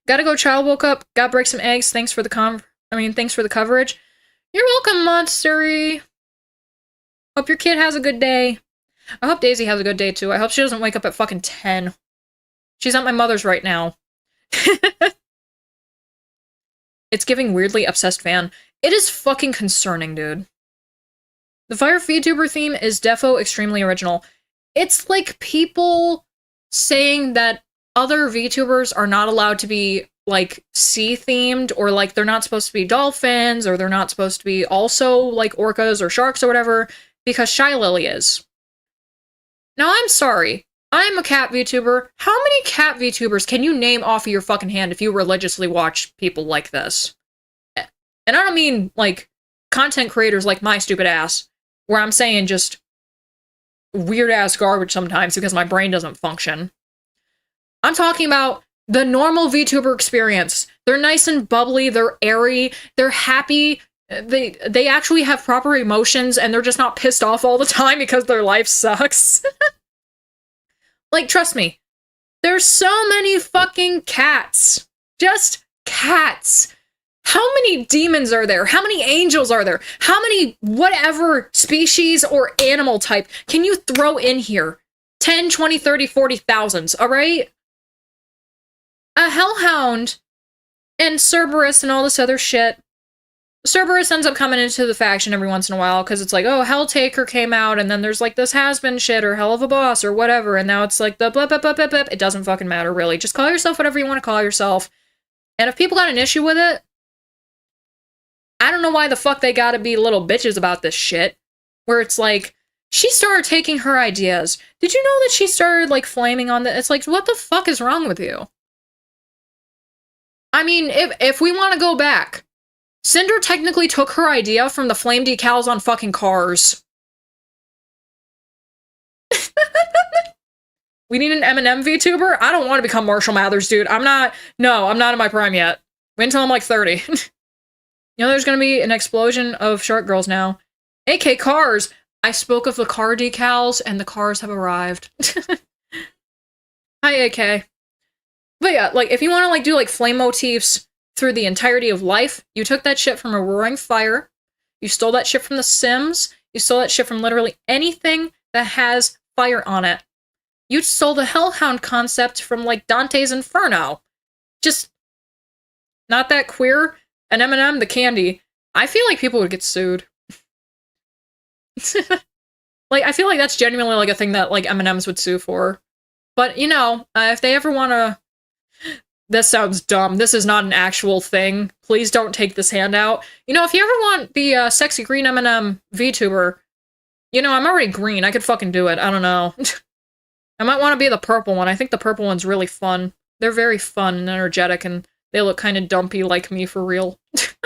Gotta go, child woke up. Gotta break some eggs. Thanks for the thanks for the coverage. You're welcome, Monstery. Hope your kid has a good day. I hope Daisy has a good day, too. I hope she doesn't wake up at fucking 10. She's at my mother's right now. It's giving weirdly obsessed fan. It is fucking concerning, dude. The Fire VTuber theme is defo extremely original. It's like people saying that other VTubers are not allowed to be, like, sea-themed, or, like, they're not supposed to be dolphins, or they're not supposed to be also, like, orcas or sharks or whatever, because Shylily is. Now, I'm sorry. I'm a cat VTuber. How many cat VTubers can you name off of your fucking hand if you religiously watch people like this? And I don't mean, like, content creators like my stupid ass, where I'm saying just weird-ass garbage sometimes because my brain doesn't function. I'm talking about the normal VTuber experience. They're nice and bubbly, they're airy, they're happy, they actually have proper emotions, and they're just not pissed off all the time because their life sucks. Like, trust me, there's so many fucking cats. Just cats. How many demons are there? How many angels are there? How many whatever species or animal type can you throw in here? 10, 20, 30, 40 thousands, alright? A hellhound and Cerberus and all this other shit. Cerberus ends up coming into the faction every once in a while because it's like, oh, Helltaker came out, and then there's like this has-been shit or Hell of a Boss or whatever, and now it's like the blah blah blah blah blah. It doesn't fucking matter, really. Just call yourself whatever you want to call yourself. And if people got an issue with it, I don't know why the fuck they gotta be little bitches about this shit. Where it's like, she started taking her ideas. Did you know that she started, like, flaming on the— It's like, what the fuck is wrong with you? I mean, if we want to go back, Cinder technically took her idea from the flame decals on fucking cars. We need an M&M VTuber? I don't want to become Marshall Mathers, dude. I'm not in my prime yet. Wait until I'm like 30. You know, there's gonna be an explosion of shark girls now. AK cars! I spoke of the car decals, and the cars have arrived. Hi, AK. But yeah, like, if you want to, like, do, like, flame motifs through the entirety of life. You took that shit from a roaring fire. You stole that shit from The Sims. You stole that shit from literally anything that has fire on it. You stole the Hellhound concept from, like, Dante's Inferno. Just not that queer. And M&M, the candy. I feel like people would get sued. Like, I feel like that's genuinely, like, a thing that, like, M&Ms would sue for. But, you know, if they ever want to... This sounds dumb. This is not an actual thing. Please don't take this handout. You know, if you ever want the sexy green M&M VTuber, you know, I'm already green. I could fucking do it. I don't know. I might want to be the purple one. I think the purple one's really fun. They're very fun and energetic, and they look kind of dumpy like me for real. It's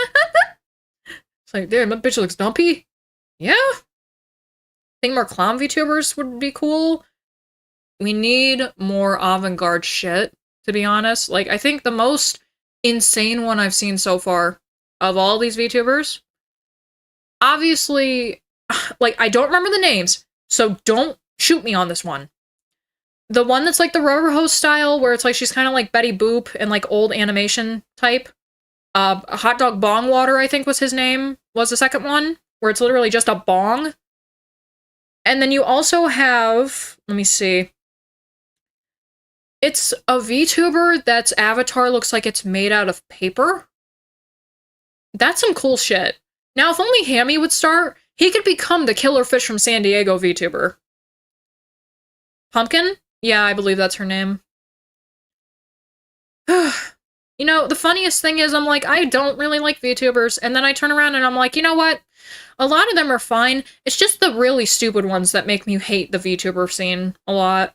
like, damn, that bitch looks dumpy? Yeah? I think more clown VTubers would be cool. We need more avant-garde shit, to be honest. Like, I think the most insane one I've seen so far of all these VTubers, obviously, like, I don't remember the names, so don't shoot me on this one. The one that's like the rubber hose style, where it's like she's kind of like Betty Boop and like old animation type. Hot Dog Bong Water, I think was his name, was the second one, where it's literally just a bong. And then you also have, let me see. It's a VTuber that's avatar looks like it's made out of paper. That's some cool shit. Now, if only Hammy would start, he could become the Killer Fish from San Diego VTuber. Pumpkin? Yeah, I believe that's her name. You know, the funniest thing is, I'm like, I don't really like VTubers, and then I turn around and I'm like, you know what? A lot of them are fine. It's just the really stupid ones that make me hate the VTuber scene a lot.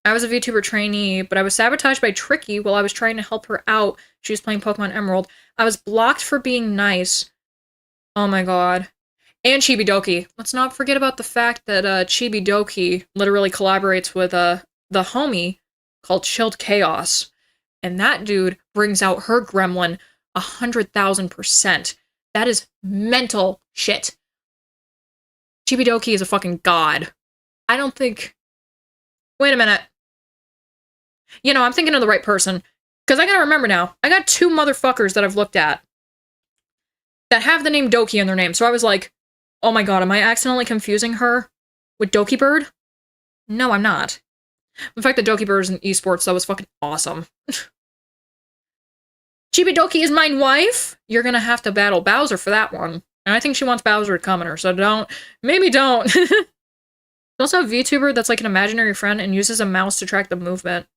I was a VTuber trainee, but I was sabotaged by Tricky while I was trying to help her out. She was playing Pokemon Emerald. I was blocked for being nice. Oh my god. And Chibidoki. Let's not forget about the fact that Chibidoki literally collaborates with the homie called Chilled Chaos. And that dude brings out her gremlin 100,000%. That is mental shit. Chibidoki is a fucking god. I don't think... Wait a minute. You know, I'm thinking of the right person. Because I gotta remember now, I got two motherfuckers that I've looked at that have the name Doki in their name. So I was like, oh my god, am I accidentally confusing her with Doki Bird? No, I'm not. In fact, the Doki Bird is in esports. That was fucking awesome. Chibidoki is my wife? You're gonna have to battle Bowser for that one. And I think she wants Bowser to come at her, so don't. Maybe don't. There's also a VTuber that's like an imaginary friend and uses a mouse to track the movement.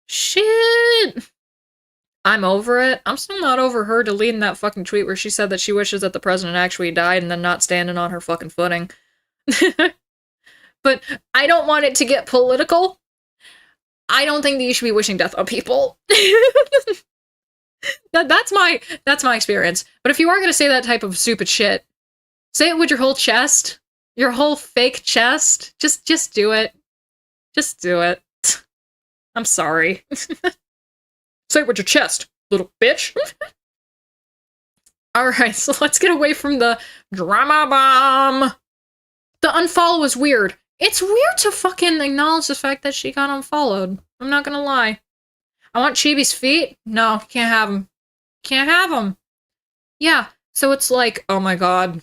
Shit! I'm over it. I'm still not over her deleting that fucking tweet where she said that she wishes that the president actually died and then not standing on her fucking footing. But I don't want it to get political. I don't think that you should be wishing death on people. That's my experience. But if you are gonna say that type of stupid shit, say it with your whole chest. Your whole fake chest. Just do it. Just do it. I'm sorry. Say it with your chest, little bitch. Alright, so let's get away from the drama bomb. The unfollow was weird. It's weird to fucking acknowledge the fact that she got unfollowed. I'm not gonna lie. I want Chibi's feet? No, can't have them. Can't have them. Yeah, so it's like, oh my god.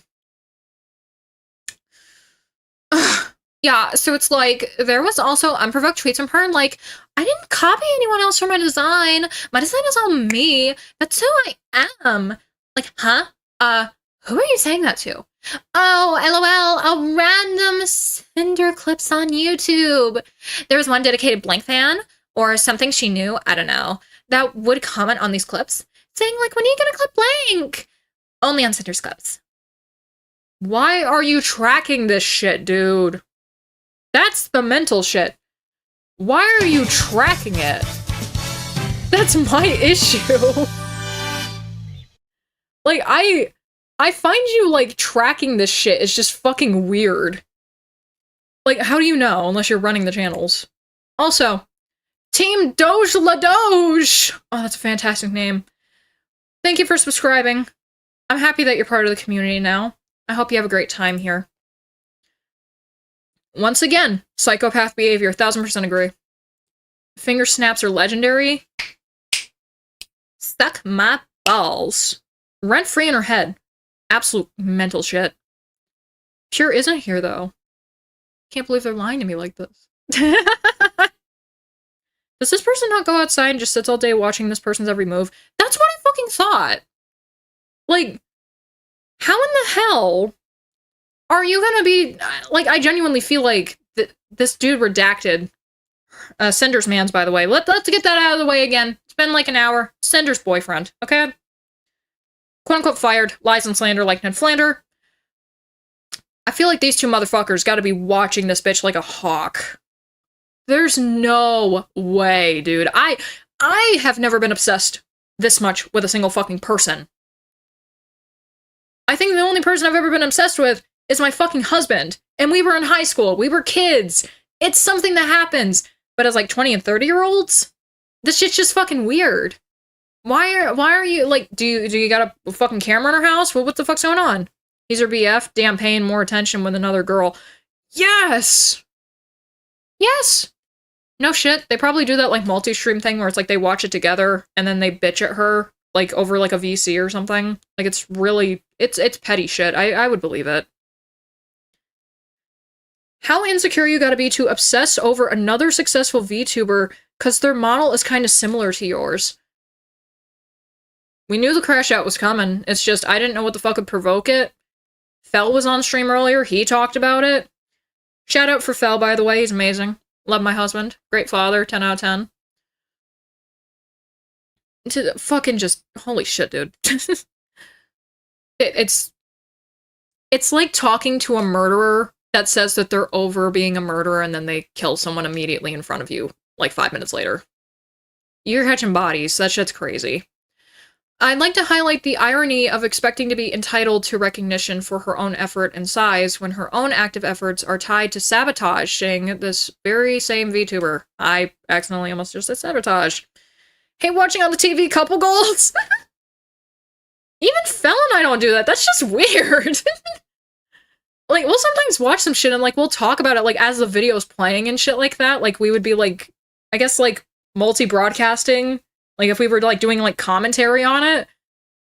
Yeah, so it's like, there was also unprovoked tweets from her, and like, I didn't copy anyone else for my design. My design is all me. That's who I am. Like, huh? Who are you saying that to? Oh, LOL, a random Sinder clips on YouTube. There was one dedicated blank fan, or something she knew, I don't know, that would comment on these clips, saying like, when are you gonna clip blank? Only on Sinder's clips. Why are you tracking this shit, dude? That's the mental shit. Why are you tracking it? That's my issue. Like, I find you, like, tracking this shit is just fucking weird. Like, how do you know, unless you're running the channels? Also, Team Doge La Doge! Oh, that's a fantastic name. Thank you for subscribing. I'm happy that you're part of the community now. I hope you have a great time here. Once again, psychopath behavior, 1000% agree. Finger snaps are legendary. Suck my balls. Rent free in her head. Absolute mental shit. Pure isn't here, though. Can't believe they're lying to me like this. Does this person not go outside and just sits all day watching this person's every move? That's what I fucking thought. Like, how in the hell are you gonna be... Like, I genuinely feel like this dude redacted. Sinder's man's, by the way. Let's get that out of the way again. It's been like an hour. Sinder's boyfriend, okay? Quote-unquote fired. Lies and slander like Ned Flander. I feel like these two motherfuckers gotta be watching this bitch like a hawk. There's no way, dude. I have never been obsessed this much with a single fucking person. I think the only person I've ever been obsessed with is my fucking husband. And we were in high school. We were kids. It's something that happens. But as like 20 and 30-year-olds, this shit's just fucking weird. Why are you, like, do you got a fucking camera in her house? Well, what the fuck's going on? He's her BF? Damn, paying more attention with another girl. Yes! Yes! No shit. They probably do that, like, multi-stream thing where it's like they watch it together and then they bitch at her, like, over, like, a VC or something. Like, it's really... It's petty shit. I would believe it. How insecure you gotta be to obsess over another successful VTuber because their model is kind of similar to yours. We knew the crash out was coming. It's just, I didn't know what the fuck would provoke it. Fel was on stream earlier. He talked about it. Shout out for Fel, by the way. He's amazing. Love my husband. Great father. 10 out of 10. To fucking just... Holy shit, dude. It's like talking to a murderer that says that they're over being a murderer and then they kill someone immediately in front of you, like 5 minutes later. You're catching bodies. That shit's crazy. I'd like to highlight the irony of expecting to be entitled to recognition for her own effort and size when her own active efforts are tied to sabotaging this very same VTuber. I accidentally almost just said sabotage. Hey, watching on the TV couple goals? Even Fel and I don't do that. That's just weird. Like, we'll sometimes watch some shit and, like, we'll talk about it, like, as the video's playing and shit like that. Like, we would be, like, I guess, like, multi-broadcasting. Like, if we were, like, doing, like, commentary on it.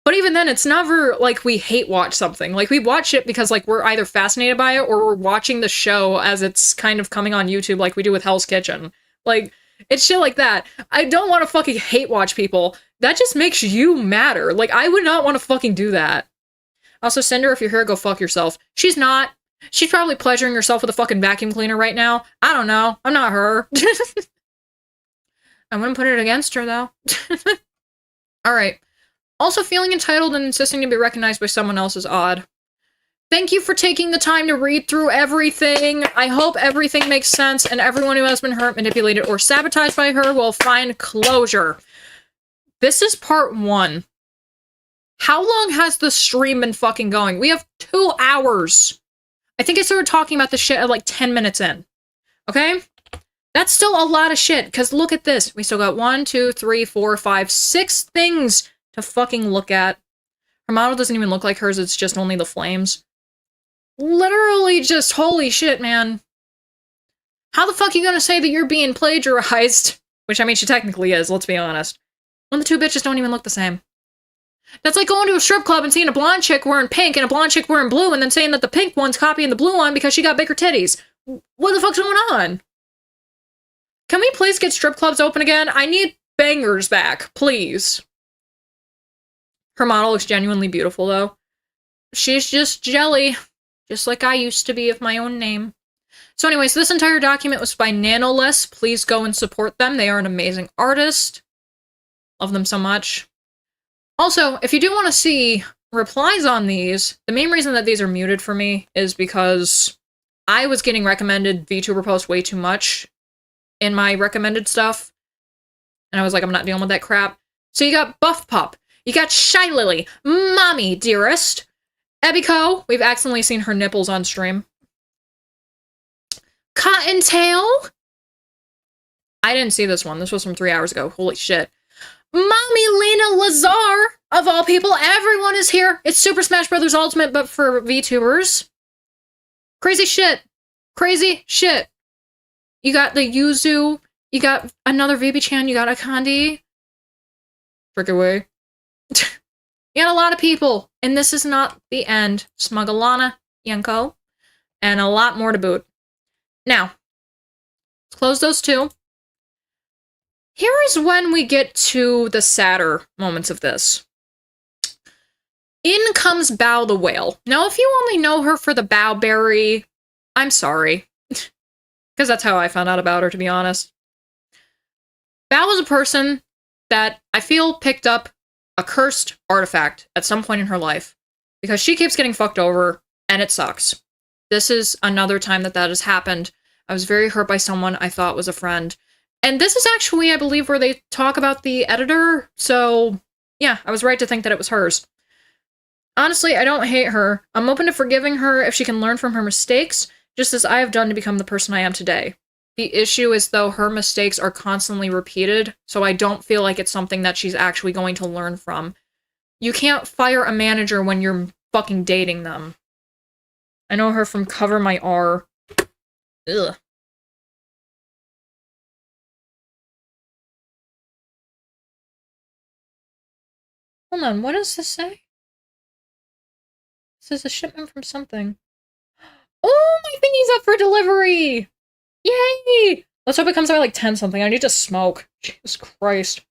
But even then, it's never, like, we hate watch something. Like, we watch it because, like, we're either fascinated by it or we're watching the show as it's kind of coming on YouTube like we do with Hell's Kitchen. Like, it's shit like that. I don't want to fucking hate watch people. That just makes you matter. Like, I would not want to fucking do that. Also, Sinder, if you're here, go fuck yourself. She's not. She's probably pleasuring herself with a fucking vacuum cleaner right now. I don't know. I'm not her. I wouldn't put it against her, though. Alright. Also, feeling entitled and insisting to be recognized by someone else is odd. Thank you for taking the time to read through everything. I hope everything makes sense and everyone who has been hurt, manipulated, or sabotaged by her will find closure. This is part 1. How long has the stream been fucking going? We have 2 hours. I think I started talking about this shit at like 10 minutes in. Okay? That's still a lot of shit, because look at this. We still got 1, 2, 3, 4, 5, 6 things to fucking look at. Her model doesn't even look like hers, it's just only the flames. Literally just, holy shit, man. How the fuck are you gonna say that you're being plagiarized? Which, I mean, she technically is, let's be honest. When the 2 bitches don't even look the same. That's like going to a strip club and seeing a blonde chick wearing pink and a blonde chick wearing blue and then saying that the pink one's copying the blue one because she got bigger titties. What the fuck's going on? Can we please get strip clubs open again? I need bangers back, please. Her model looks genuinely beautiful, though. She's just jelly. Just like I used to be of my own name. So anyways, this entire document was by Nanoless. Please go and support them. They are an amazing artist. Love them so much. Also, if you do want to see replies on these, the main reason that these are muted for me is because I was getting recommended VTuber posts way too much in my recommended stuff. And I was like, I'm not dealing with that crap. So you got Buff Pup. You got Shylily. Mommy, dearest. Ebiko. We've accidentally seen her nipples on stream. Cottontail. I didn't see this one. This was from 3 hours ago. Holy shit. Mommy Lena Lazar, of all people, everyone is here. It's Super Smash Bros. Ultimate, but for VTubers. Crazy shit. Crazy shit. You got the Yuzu. You got another VB-chan. You got Akandi. frick away. You had a lot of people, and this is not the end. Smugalana, Yanko, and a lot more to boot. Now, let's close those two. Here is when we get to the sadder moments of this. In comes Bao the Whale. Now, if you only know her for the Bao Berry, I'm sorry. Because that's how I found out about her, to be honest. Bao was a person that I feel picked up a cursed artifact at some point in her life. Because she keeps getting fucked over, and it sucks. This is another time that has happened. I was very hurt by someone I thought was a friend. And this is actually, I believe, where they talk about the editor. So, yeah, I was right to think that it was hers. Honestly, I don't hate her. I'm open to forgiving her if she can learn from her mistakes, just as I have done to become the person I am today. The issue is, though, her mistakes are constantly repeated, so I don't feel like it's something that she's actually going to learn from. You can't fire a manager when you're fucking dating them. I know her from Cover My R. Ugh. Hold on, what does this say? It says a shipment from something. Oh, my thingy's up for delivery! Yay! Let's hope it comes out like 10 something. I need to smoke. Jesus Christ.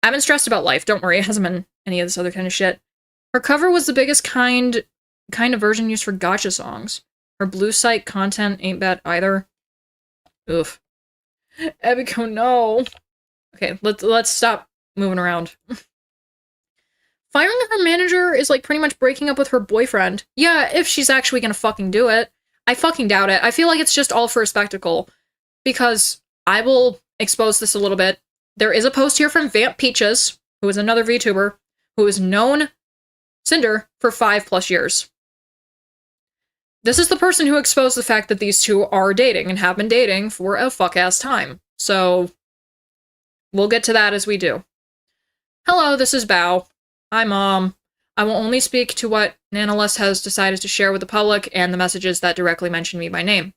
I've been stressed about life. Don't worry, it hasn't been any of this other kind of shit. Her cover was the biggest kind of version used for gacha songs. Her blue site content ain't bad either. Oof. Ebiko, no. Okay, let's stop moving around. Firing her manager is like pretty much breaking up with her boyfriend. Yeah, if she's actually gonna fucking do it. I fucking doubt it. I feel like it's just all for a spectacle. Because I will expose this a little bit. There is a post here from Vamp Peaches, who is another VTuber, who has known Sinder for 5+ years. This is the person who exposed the fact that these two are dating and have been dating for a fuck-ass time. So, we'll get to that as we do. Hello, this is Bao. Hi, Mom. I will only speak to what Nanoless has decided to share with the public and the messages that directly mention me by name.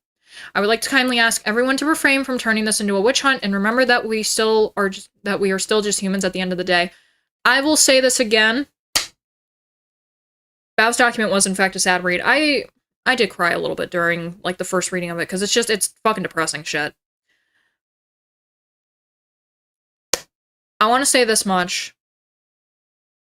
I would like to kindly ask everyone to refrain from turning this into a witch hunt and remember that we are still just humans at the end of the day. I will say this again. Bao's document was in fact a sad read. I did cry a little bit during like the first reading of it because it's fucking depressing shit. I want to say this much.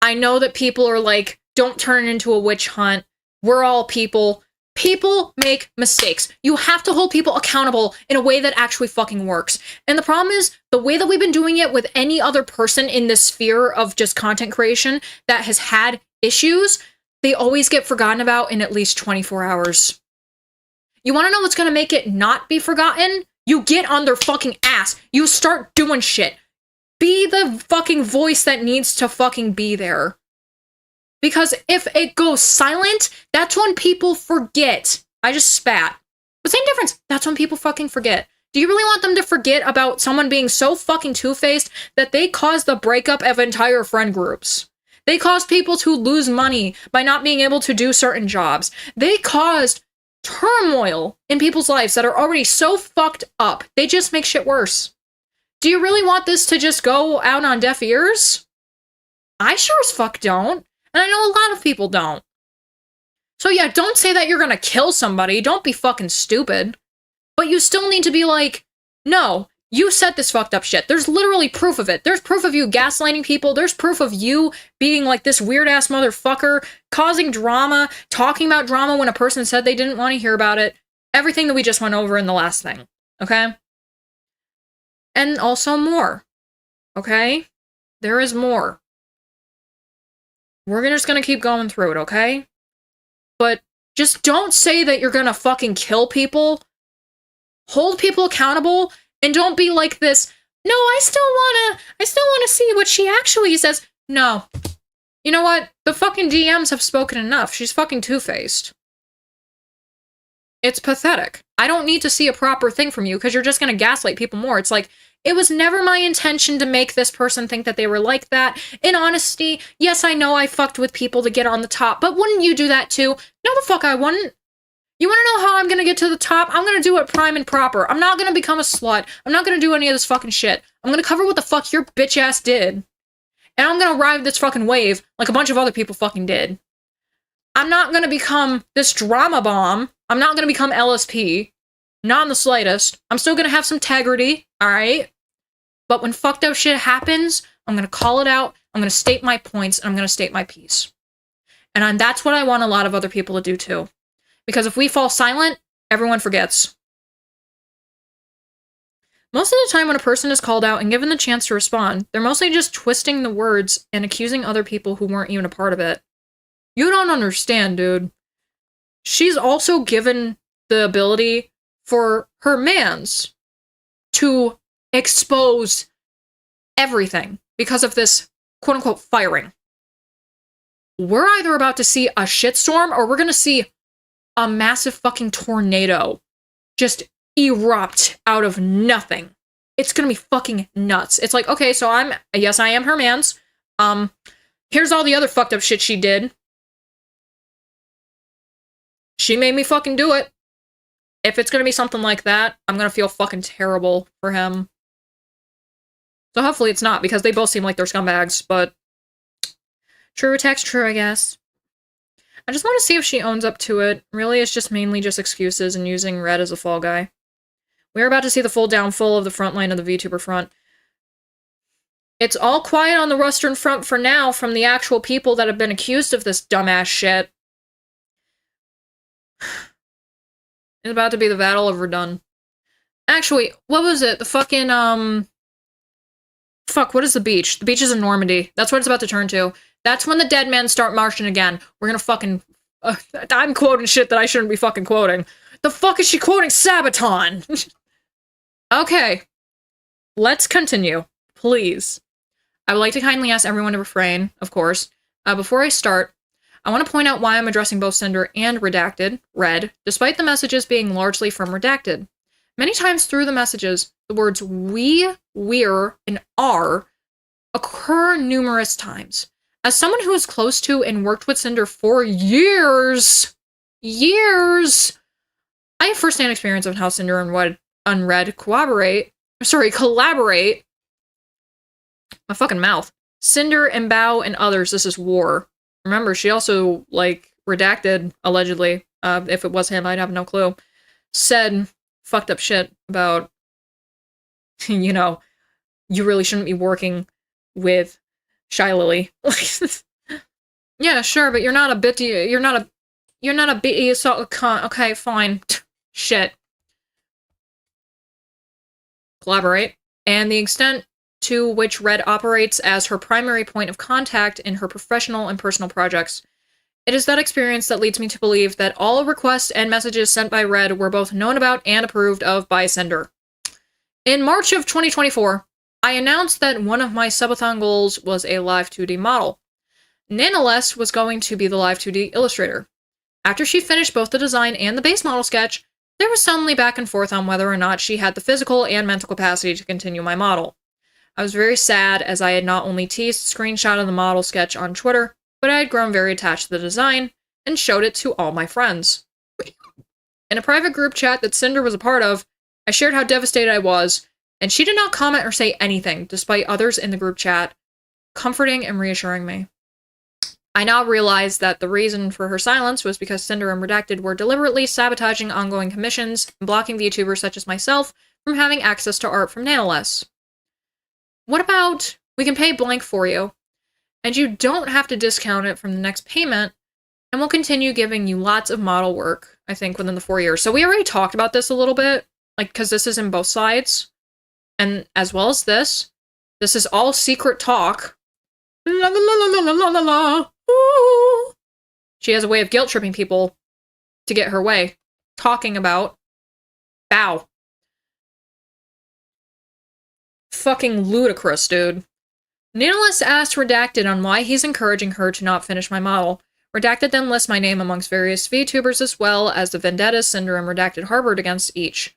I know that people are like, don't turn it into a witch hunt. We're all people. People make mistakes. You have to hold people accountable in a way that actually fucking works. And the problem is, the way that we've been doing it with any other person in this sphere of just content creation that has had issues, they always get forgotten about in at least 24 hours. You want to know what's going to make it not be forgotten? You get on their fucking ass. You start doing shit. Be the fucking voice that needs to fucking be there. Because if it goes silent, that's when people forget. I just spat. The same difference. That's when people fucking forget. Do you really want them to forget about someone being so fucking two-faced that they caused the breakup of entire friend groups? They caused people to lose money by not being able to do certain jobs. They caused turmoil in people's lives that are already so fucked up. They just make shit worse. Do you really want this to just go out on deaf ears? I sure as fuck don't. And I know a lot of people don't. So yeah, don't say that you're gonna kill somebody. Don't be fucking stupid. But you still need to be like, no, you said this fucked up shit. There's literally proof of it. There's proof of you gaslighting people. There's proof of you being like this weird-ass motherfucker, causing drama, talking about drama when a person said they didn't want to hear about it. Everything that we just went over in the last thing. Okay? And also more. Okay? There is more. We're just gonna keep going through it, okay? But just don't say that you're gonna fucking kill people. Hold people accountable, and don't be like this, no, I still wanna see what she actually says. No. You know what? The fucking DMs have spoken enough. She's fucking two-faced. It's pathetic. I don't need to see a proper thing from you, because you're just gonna gaslight people more. It's like, it was never my intention to make this person think that they were like that. In honesty, yes, I know I fucked with people to get on the top, but wouldn't you do that too? No, the fuck I wouldn't. You want to know how I'm going to get to the top? I'm going to do it prime and proper. I'm not going to become a slut. I'm not going to do any of this fucking shit. I'm going to cover what the fuck your bitch ass did. And I'm going to ride this fucking wave like a bunch of other people fucking did. I'm not going to become this drama bomb. I'm not going to become LSP. Not in the slightest. I'm still going to have some integrity, alright? But when fucked up shit happens, I'm going to call it out. I'm going to state my points, and I'm going to state my piece. And that's what I want a lot of other people to do too. Because if we fall silent, everyone forgets. Most of the time when a person is called out and given the chance to respond, they're mostly just twisting the words and accusing other people who weren't even a part of it. You don't understand, dude. She's also given the ability for her mans to expose everything because of this quote-unquote firing. We're either about to see a shitstorm or we're gonna see a massive fucking tornado just erupt out of nothing. It's gonna be fucking nuts. It's like, okay, so I am her mans. Here's all the other fucked up shit she did. She made me fucking do it. If it's gonna be something like that, I'm gonna feel fucking terrible for him. So hopefully it's not, because they both seem like they're scumbags, but true text true, I guess. I just want to see if she owns up to it. Really, it's just mainly just excuses and using Red as a fall guy. We're about to see the full downfall of the front line of the VTuber front. It's all quiet on the Western front for now from the actual people that have been accused of this dumbass shit. It's about to be the Battle of Verdun. Actually, what was it? The fucking, fuck, what is the beach? The beach is in Normandy. That's what it's about to turn to. That's when the dead men start marching again. We're gonna fucking... I'm quoting shit that I shouldn't be fucking quoting. The fuck is she quoting? Sabaton! Okay. Let's continue. Please. I would like to kindly ask everyone to refrain, of course. Before I start, I want to point out why I'm addressing both Sinder and Redacted, Red, despite the messages being largely from Redacted. Many times through the messages, the words we, we're, and are occur numerous times. As someone who is close to and worked with Sinder for years, I have first-hand experience of how Sinder and Red collaborate. My fucking mouth. Sinder and Bao and others, this is war. Remember, she also, like, Redacted, allegedly, if it was him, I'd have no clue, said fucked up shit about, you know, you really shouldn't be working with Shylily. Yeah, sure, but you're not a bitty, you're not a bitty assault cunt. Okay, fine. Shit. Collaborate. And the extent to which Red operates as her primary point of contact in her professional and personal projects. It is that experience that leads me to believe that all requests and messages sent by Red were both known about and approved of by Sinder. In March of 2024, I announced that one of my subathon goals was a live 2D model. Nanoless was going to be the live 2D illustrator. After she finished both the design and the base model sketch, there was suddenly back and forth on whether or not she had the physical and mental capacity to continue my model. I was very sad, as I had not only teased a screenshot of the model sketch on Twitter, but I had grown very attached to the design and showed it to all my friends. In a private group chat that Sinder was a part of, I shared how devastated I was, and she did not comment or say anything, despite others in the group chat comforting and reassuring me. I now realize that the reason for her silence was because Sinder and Redacted were deliberately sabotaging ongoing commissions and blocking VTubers such as myself from having access to art from Nanoless. What about, we can pay blank for you, and you don't have to discount it from the next payment, and we'll continue giving you lots of model work, I think, within the 4 years. So we already talked about this a little bit, like, because this is in both sides. And as well as this is all secret talk. La la la la la la la la. Ooh. She has a way of guilt-tripping people to get her way. Talking about Bao. Fucking ludicrous, dude. Nanoless asked Redacted on why he's encouraging her to not finish my model. Redacted then lists my name amongst various VTubers as well as the vendettas Sinder and Redacted harbored against each.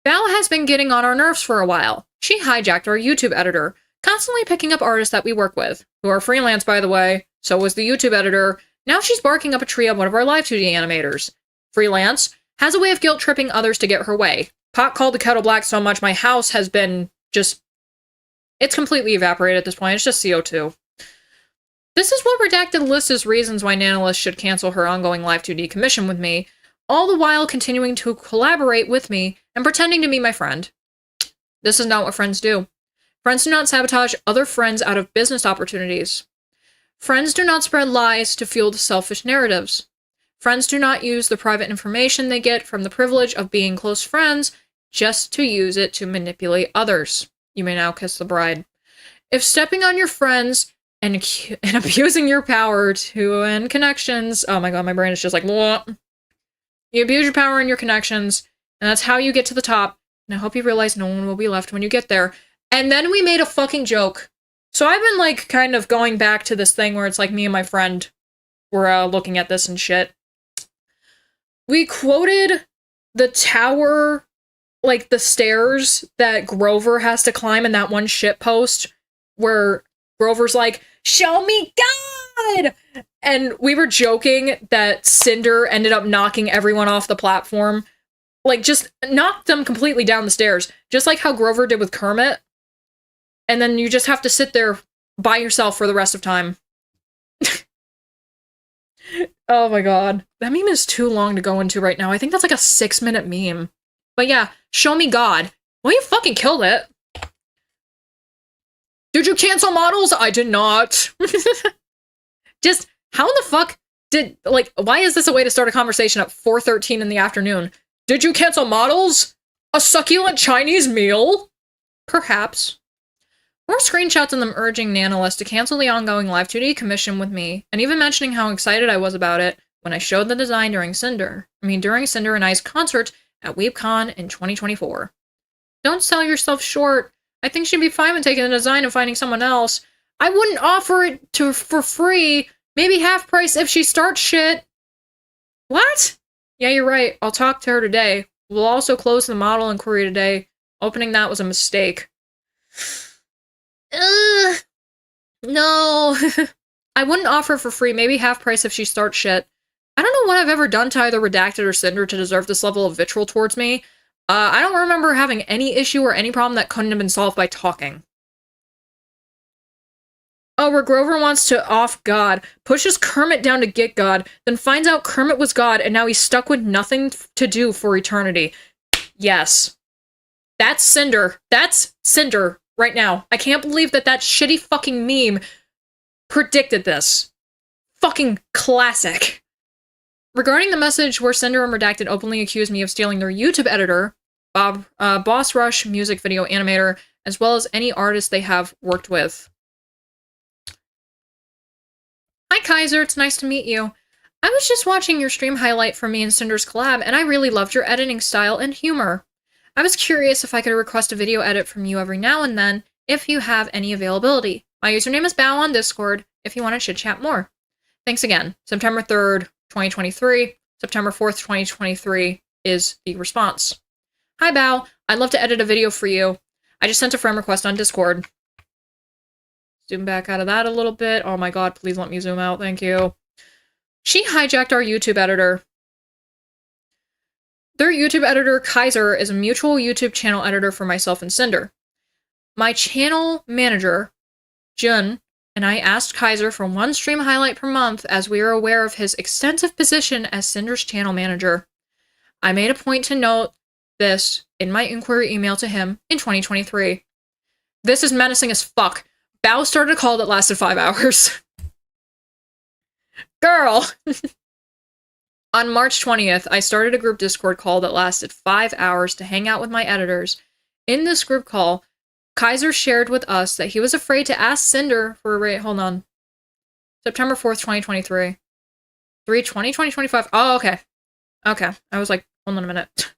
Bao has been getting on our nerves for a while. She hijacked our YouTube editor, constantly picking up artists that we work with, who are freelance, by the way. So was the YouTube editor. Now she's barking up a tree on one of our live 2D animators. Freelance. Has a way of guilt-tripping others to get her way. Pot called the kettle black so much my house has been just... It's completely evaporated at this point. It's just CO2. This is what Redacted lists as reasons why Nanoless should cancel her ongoing Live 2D commission with me, all the while continuing to collaborate with me and pretending to be my friend. This is not what friends do. Friends do not sabotage other friends out of business opportunities. Friends do not spread lies to fuel the selfish narratives. Friends do not use the private information they get from the privilege of being close friends just to use it to manipulate others. You may now kiss the bride. If stepping on your friends and abusing your power and connections... Oh my god, my brain is just like... Bleh. You abuse your power and your connections, and that's how you get to the top. And I hope you realize no one will be left when you get there. And then we made a fucking joke. So I've been, like, kind of going back to this thing where it's like me and my friend were looking at this and shit. We quoted the tower, like, the stairs that Grover has to climb in that one shit post where Grover's like, "Show me God!" And we were joking that Sinder ended up knocking everyone off the platform. Like, just knocked them completely down the stairs. Just like how Grover did with Kermit. And then you just have to sit there by yourself for the rest of time. Oh my god. That meme is too long to go into right now. I think that's like a 6-minute meme. But yeah, show me God. Well, you fucking killed it. Did you cancel models? I did not. Just, how in the fuck did, like, why is this a way to start a conversation at 4:13 in the afternoon? Did you cancel models? A succulent Chinese meal? Perhaps. More screenshots of them urging Nanoless to cancel the ongoing Live 2D commission with me, and even mentioning how excited I was about it when I showed the design during Sinder and I's concert at WeebCon in 2024. Don't sell yourself short. I think she'd be fine with taking the design and finding someone else. I wouldn't offer it for free. Maybe half price if she starts shit. What? Yeah, you're right. I'll talk to her today. We'll also close the model inquiry today. Opening that was a mistake. No. I wouldn't offer for free. Maybe half price if she starts shit. I don't know what I've ever done to either Redacted or Sinder to deserve this level of vitriol towards me. I don't remember having any issue or any problem that couldn't have been solved by talking. Oh, where Grover wants to off God, pushes Kermit down to get God, then finds out Kermit was God, and now he's stuck with nothing to do for eternity. Yes. That's Sinder. That's Sinder right now. I can't believe that shitty fucking meme predicted this. Fucking classic. Regarding the message where Sinder and Redacted openly accused me of stealing their YouTube editor, Boss Rush music video animator, as well as any artist they have worked with. Hi Kaiser, it's nice to meet you. I was just watching your stream highlight from me and Cinder's collab, and I really loved your editing style and humor. I was curious if I could request a video edit from you every now and then, if you have any availability. My username is Bao on Discord, if you want to chit-chat more. Thanks again. September 3rd, 2023. September 4th, 2023 is the response. Hi Bao, I'd love to edit a video for you. I just sent a friend request on Discord. Zoom back out of that a little bit. Oh my god, please let me zoom out, thank you. She hijacked our YouTube editor. Their YouTube editor, Kaiser, is a mutual YouTube channel editor for myself and Sinder. My channel manager, Jun, and I asked Kaiser for one stream highlight per month as we are aware of his extensive position as Cinder's channel manager. I made a point to note this in my inquiry email to him in 2023. This is menacing as fuck. Bao started a call that lasted 5 hours. Girl! On March 20th, I started a group Discord call that lasted 5 hours to hang out with my editors. In this group call, Kaiser shared with us that he was afraid to ask Sinder for a rate. Hold on. September 4th, 2023. 3/20/2025. Oh, okay. Okay. I was like, hold on a minute.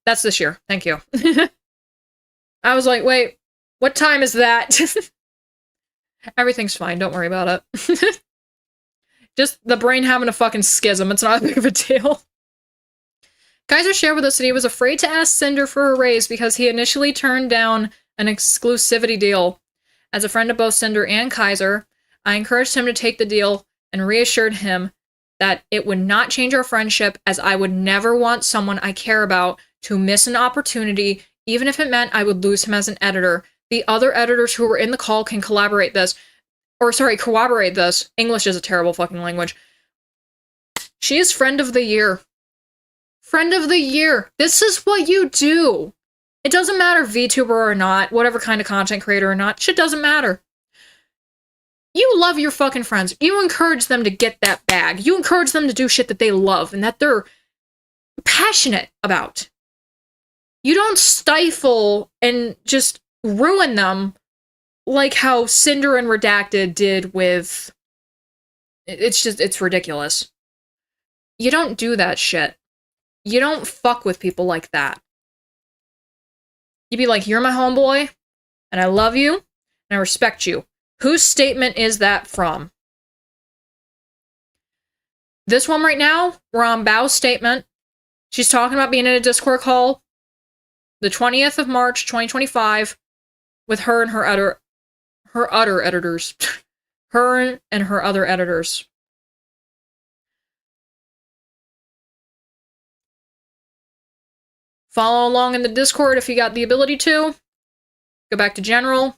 That's this year. Thank you. I was like, wait, what time is that? Everything's fine. Don't worry about it. Just the brain having a fucking schism. It's not a big of a deal. Kaiser shared with us that he was afraid to ask Sinder for a raise because he initially turned down an exclusivity deal. As a friend of both Sinder and Kaiser, I encouraged him to take the deal and reassured him that it would not change our friendship, as I would never want someone I care about to miss an opportunity, even if it meant I would lose him as an editor. The other editors who were in the call can corroborate this. English is a terrible fucking language. She is friend of the year. Friend of the year. This is what you do. It doesn't matter VTuber or not, whatever kind of content creator or not, shit doesn't matter. You love your fucking friends. You encourage them to get that bag. You encourage them to do shit that they love and that they're passionate about. You don't stifle and just ruin them like how Sinder and Redacted did with... It's ridiculous. You don't do that shit. You don't fuck with people like that. You'd be like, you're my homeboy, and I love you, and I respect you. Whose statement is that from? This one right now, we're on Bao's statement. She's talking about being in a Discord call the 20th of March, 2025, with her and her other editors. Her and her other editors. Follow along in the Discord if you got the ability to. Go back to general.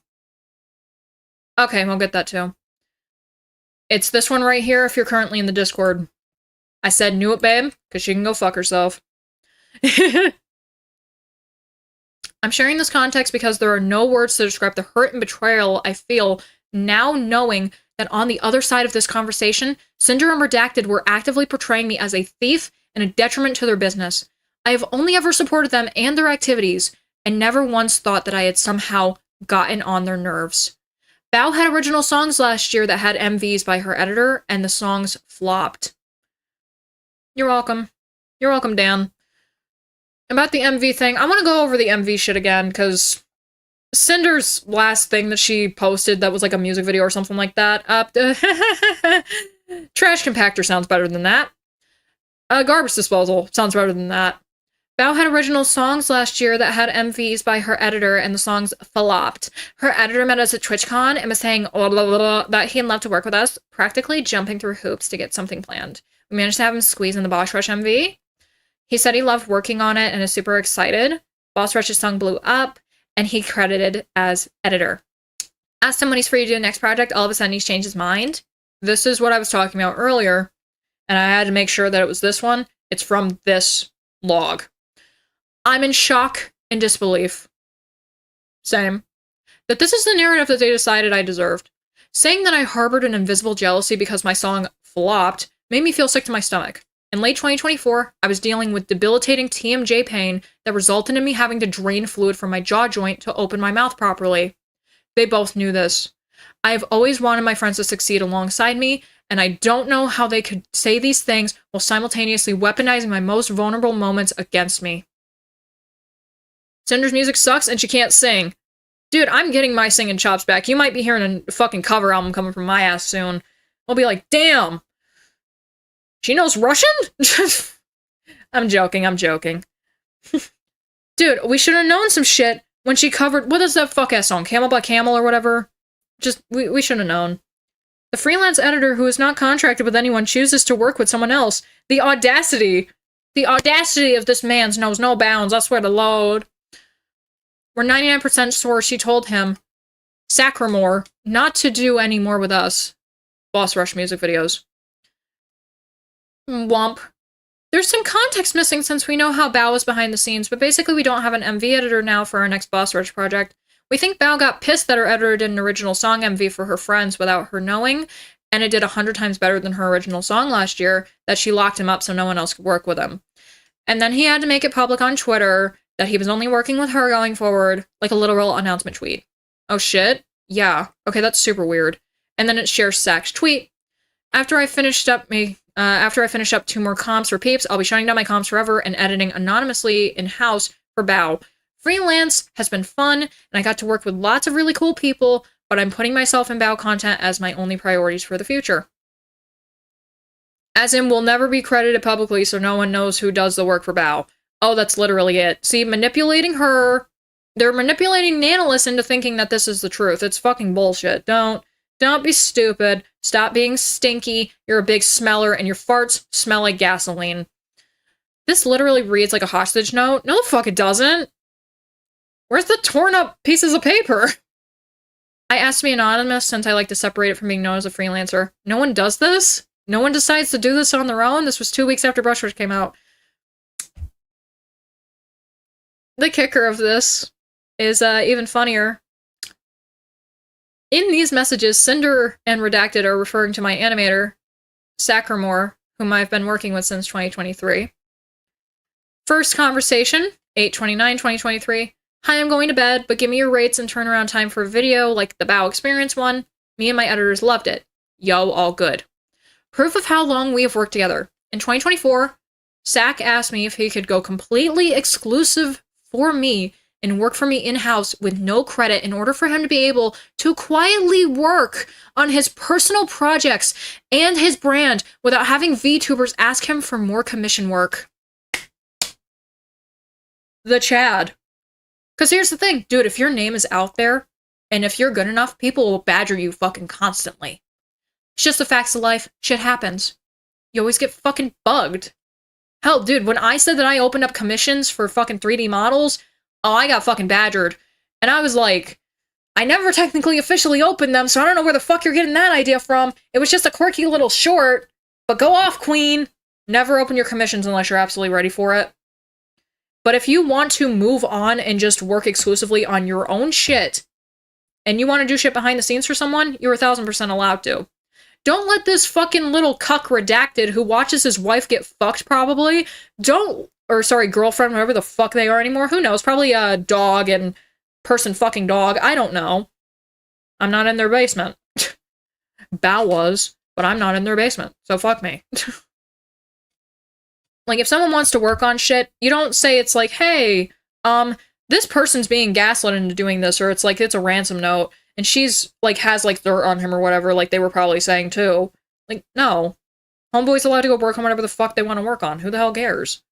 Okay, we'll get that too. It's this one right here if you're currently in the Discord. I said knew it, babe, because she can go fuck herself. I'm sharing this context because there are no words to describe the hurt and betrayal I feel now knowing that on the other side of this conversation, Sinder and Redacted were actively portraying me as a thief and a detriment to their business. I have only ever supported them and their activities, and never once thought that I had somehow gotten on their nerves. Bao had original songs last year that had MVs by her editor, and the songs flopped. You're welcome. You're welcome, Dan. About the MV thing, I want to go over the MV shit again, because Cinder's last thing that she posted that was like a music video or something like that, trash compactor sounds better than that. Garbage disposal sounds better than that. Bao had original songs last year that had MVs by her editor, and the songs flopped. Her editor met us at TwitchCon and was saying that he'd love to work with us, practically jumping through hoops to get something planned. We managed to have him squeeze in the Boss Rush MV. He said he loved working on it and is super excited. Boss Rush's song blew up, and he credited as editor. Asked him when he's free to do the next project, all of a sudden he's changed his mind. This is what I was talking about earlier, and I had to make sure that it was this one. It's from this log. I'm in shock and disbelief. Same. That this is the narrative that they decided I deserved. Saying that I harbored an invisible jealousy because my song flopped made me feel sick to my stomach. In late 2024, I was dealing with debilitating TMJ pain that resulted in me having to drain fluid from my jaw joint to open my mouth properly. They both knew this. I have always wanted my friends to succeed alongside me, and I don't know how they could say these things while simultaneously weaponizing my most vulnerable moments against me. Cinder's music sucks and she can't sing. Dude, I'm getting my singing chops back. You might be hearing a fucking cover album coming from my ass soon. I'll be like, damn. She knows Russian? I'm joking. Dude, we should have known some shit when she covered, what is that fuck-ass song? Camel by Camel or whatever? We should have known. The freelance editor who is not contracted with anyone chooses to work with someone else. The audacity of this man's knows no bounds, I swear to Lord. We're 99% sure she told him, Sacramore, not to do any more with us. Boss Rush music videos. Womp. There's some context missing since we know how Bao was behind the scenes, but basically we don't have an MV editor now for our next Boss Rush project. We think Bao got pissed that her editor did an original song MV for her friends without her knowing, and it did 100 times better than her original song last year, that she locked him up so no one else could work with him. And then he had to make it public on Twitter that he was only working with her going forward, like a literal announcement tweet. Oh shit? Yeah. Okay, that's super weird. And then it shares Zach's tweet. After I finished up 2 more comps for peeps, I'll be shutting down my comps forever and editing anonymously in-house for Bao. Freelance has been fun, and I got to work with lots of really cool people, but I'm putting myself in Bao content as my only priorities for the future. As in, we'll never be credited publicly so no one knows who does the work for Bao. Oh, that's literally it. See, manipulating her. They're manipulating Nanoless into thinking that this is the truth. It's fucking bullshit. Don't Don't be stupid. Stop being stinky. You're a big smeller and your farts smell like gasoline. This literally reads like a hostage note. No the fuck it doesn't. Where's the torn up pieces of paper? I asked to be anonymous since I like to separate it from being known as a freelancer. No one does this? No one decides to do this on their own? This was 2 weeks after Brushrush came out. The kicker of this is even funnier. In these messages, Sinder and Redacted are referring to my animator, Sacramore, whom I've been working with since 2023. First conversation, 8/29/2023. Hi, I'm going to bed, but give me your rates and turnaround time for a video like the Bow Experience one. Me and my editors loved it. Yo, all good. Proof of how long we have worked together. In 2024, Sac asked me if he could go completely exclusive for me and work for me in-house with no credit in order for him to be able to quietly work on his personal projects and his brand without having VTubers ask him for more commission work. The Chad. Because here's the thing, dude, if your name is out there, and if you're good enough, people will badger you fucking constantly. It's just the facts of life. Shit happens. You always get fucking bugged. Hell, dude, when I said that I opened up commissions for fucking 3D models, oh, I got fucking badgered. And I was like, I never technically officially opened them, so I don't know where the fuck you're getting that idea from. It was just a quirky little short. But go off, queen. Never open your commissions unless you're absolutely ready for it. But if you want to move on and just work exclusively on your own shit, and you want to do shit behind the scenes for someone, you're 1000% allowed to. Don't let this fucking little cuck Redacted who watches his wife get fucked probably, girlfriend, whatever the fuck they are anymore, who knows, probably a dog and person fucking dog, I don't know. I'm not in their basement. Bow was, but I'm not in their basement, so fuck me. Like, if someone wants to work on shit, you don't say it's like, hey, this person's being gaslit into doing this, or it's like, it's a ransom note, and she's, like, has, like, dirt on him or whatever, like they were probably saying, too. Like, no. Homeboy's allowed to go work on whatever the fuck they want to work on. Who the hell cares?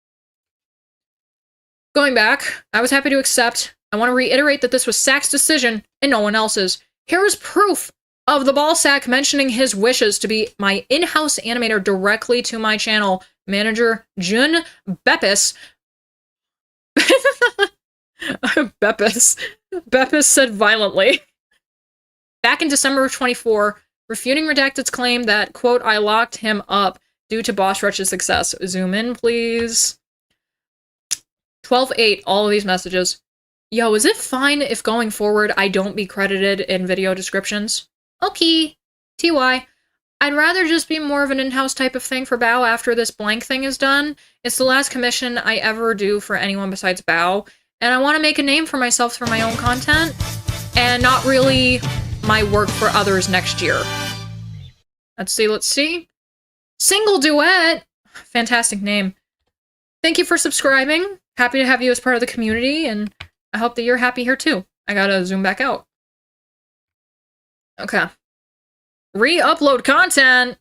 Going back, I was happy to accept. I want to reiterate that this was Sac's decision, and no one else's. Here is proof of the ball sack mentioning his wishes to be my in-house animator directly to my channel. Manager Jun Beppis. Beppis said violently. Back in December of 24, refuting Redacted's claim that, quote, I locked him up due to Boss Rush's success. Zoom in, please. 12/8, all of these messages. Yo, is it fine if going forward I don't be credited in video descriptions? Okay. TY. I'd rather just be more of an in-house type of thing for Bow after this blank thing is done. It's the last commission I ever do for anyone besides Bow, and I want to make a name for myself through my own content, and not really my work for others next year. Let's see. Single Duet! Fantastic name. Thank you for subscribing. Happy to have you as part of the community, and I hope that you're happy here too. I gotta zoom back out. Okay. Re-upload content!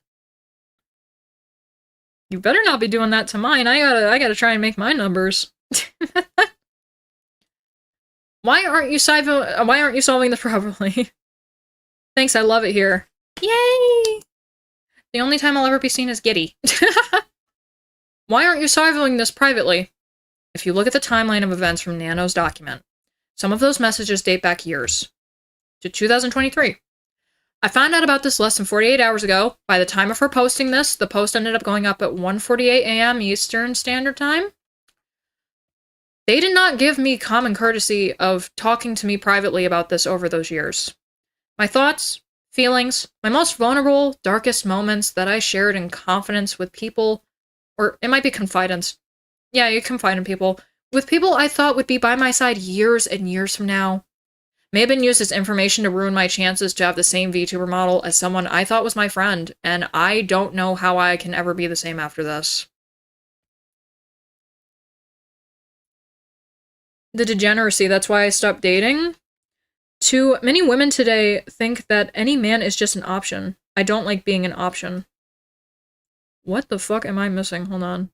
You better not be doing that to mine. I gotta try and make my numbers. Why aren't you solving this properly? Thanks, I love it here. Yay! The only time I'll ever be seen as giddy. Why aren't you solving this privately? If you look at the timeline of events from Nano's document, some of those messages date back years. To 2023. I found out about this less than 48 hours ago. By the time of her posting this, the post ended up going up at 1:48 a.m. Eastern Standard Time. They did not give me common courtesy of talking to me privately about this over those years. My thoughts, feelings, my most vulnerable, darkest moments that I shared in confidence with people, or it might be confidence. Yeah, you confide in people. With people I thought would be by my side years and years from now. May have been used as information to ruin my chances to have the same VTuber model as someone I thought was my friend, and I don't know how I can ever be the same after this. The degeneracy, that's why I stopped dating. Too many women today think that any man is just an option. I don't like being an option. What the fuck am I missing? Hold on.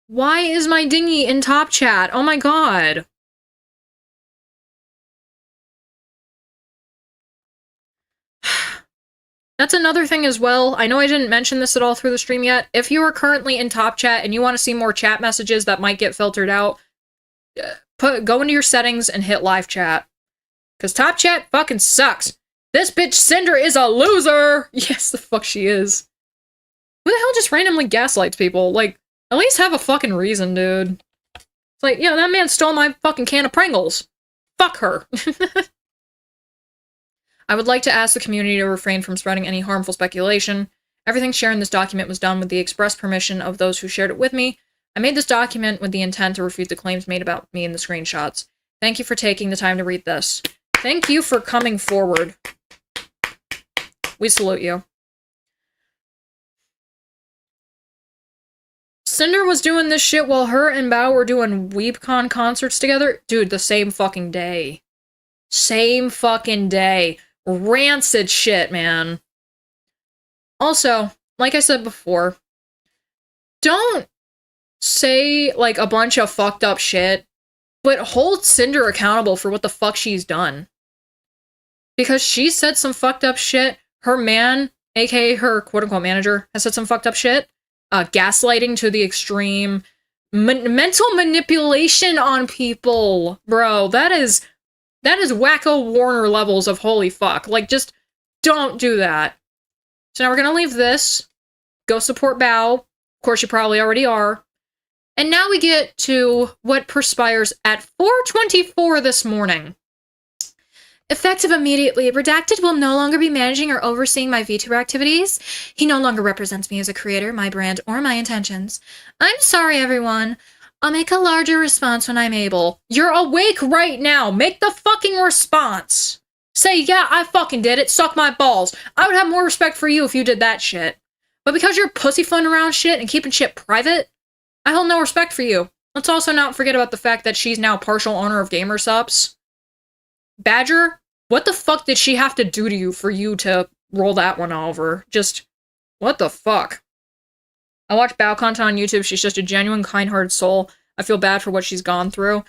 Why is my dinghy in top chat? Oh my god. That's another thing as well. I know I didn't mention this at all through the stream yet. If you are currently in Top Chat and you want to see more chat messages that might get filtered out, go into your settings and hit live chat. Because Top Chat fucking sucks. This bitch Sinder is a loser! Yes, the fuck she is. Who the hell just randomly gaslights people? Like, at least have a fucking reason, dude. It's like, yeah, that man stole my fucking can of Pringles. Fuck her. I would like to ask the community to refrain from spreading any harmful speculation. Everything shared in this document was done with the express permission of those who shared it with me. I made this document with the intent to refute the claims made about me in the screenshots. Thank you for taking the time to read this. Thank you for coming forward. We salute you. Sinder was doing this shit while her and Bao were doing WeebCon concerts together. Dude, the same fucking day. Same fucking day. Rancid shit, man. Also, like I said before, don't say, like, a bunch of fucked up shit, but hold Sinder accountable for what the fuck she's done. Because she said some fucked up shit. Her man, aka her quote-unquote manager, has said some fucked up shit. Gaslighting to the extreme. Mental manipulation on people. Bro, that is Wacko Warner levels of holy fuck. Like, just don't do that. So now we're gonna leave this. Go support Bao. Of course, you probably already are. And now we get to what perspires at 4:24 this morning. Effective immediately, Redacted will no longer be managing or overseeing my VTuber activities. He no longer represents me as a creator, my brand, or my intentions. I'm sorry, everyone. I'll make a larger response when I'm able. You're awake right now. Make the fucking response. Say, yeah, I fucking did it. Suck my balls. I would have more respect for you if you did that shit. But because you're pussyfooting around shit and keeping shit private, I hold no respect for you. Let's also not forget about the fact that she's now partial owner of GamerSups. Badger, what the fuck did she have to do to you for you to roll that one over? Just, what the fuck? I watch Bao content on YouTube. She's just a genuine, kind-hearted soul. I feel bad for what she's gone through.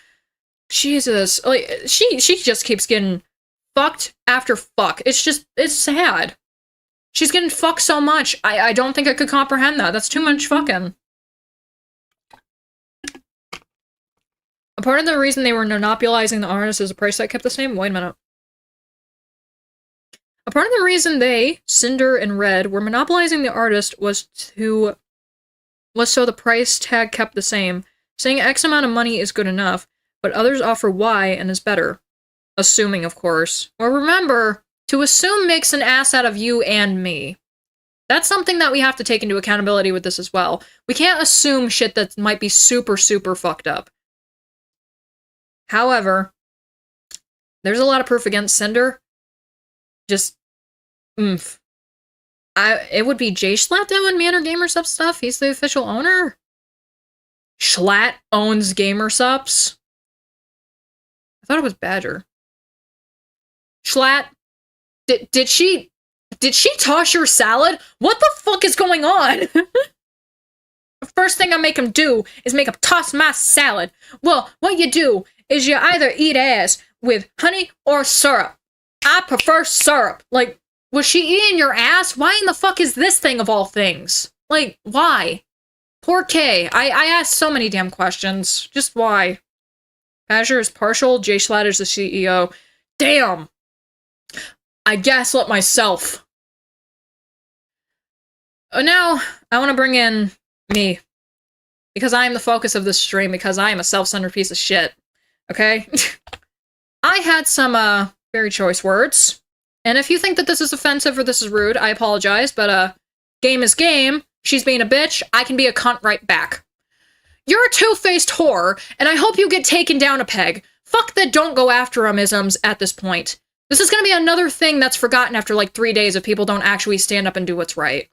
Jesus, like, she just keeps getting fucked after fuck. It's sad. She's getting fucked so much. I don't think I could comprehend that. That's too much fucking. A part of the reason they were monopolizing the artist is the price tag kept the same? Wait a minute. A part of the reason they, Sinder and Red, were monopolizing the artist was so the price tag kept the same. Saying X amount of money is good enough, but others offer Y and is better. Assuming, of course. Well, remember, to assume makes an ass out of you and me. That's something that we have to take into accountability with this as well. We can't assume shit that might be super, super fucked up. However, there's a lot of proof against Sinder. Just, oomph. It would be Jay Schlatt doing Manor GamerSup stuff. He's the official owner. Schlatt owns GamerSups. I thought it was Badger. Schlatt, did she toss your salad? What the fuck is going on? The first thing I make him do is make him toss my salad. Well, what you do is you either eat ass with honey or syrup. I prefer syrup. Like, was she eating your ass? Why in the fuck is this thing of all things? Like, why? Poor K. I asked so many damn questions. Just why? Azure is partial, Jay Schlatt is the CEO. Damn! I gaslit myself. Now, I want to bring in me. Because I am the focus of this stream, because I am a self-centered piece of shit. Okay? I had some, very choice words. And if you think that this is offensive or this is rude, I apologize, but, game is game. She's being a bitch. I can be a cunt right back. You're a two-faced whore, and I hope you get taken down a peg. Fuck the don't go after 'em-isms at this point. This is gonna be another thing that's forgotten after like 3 days if people don't actually stand up and do what's right.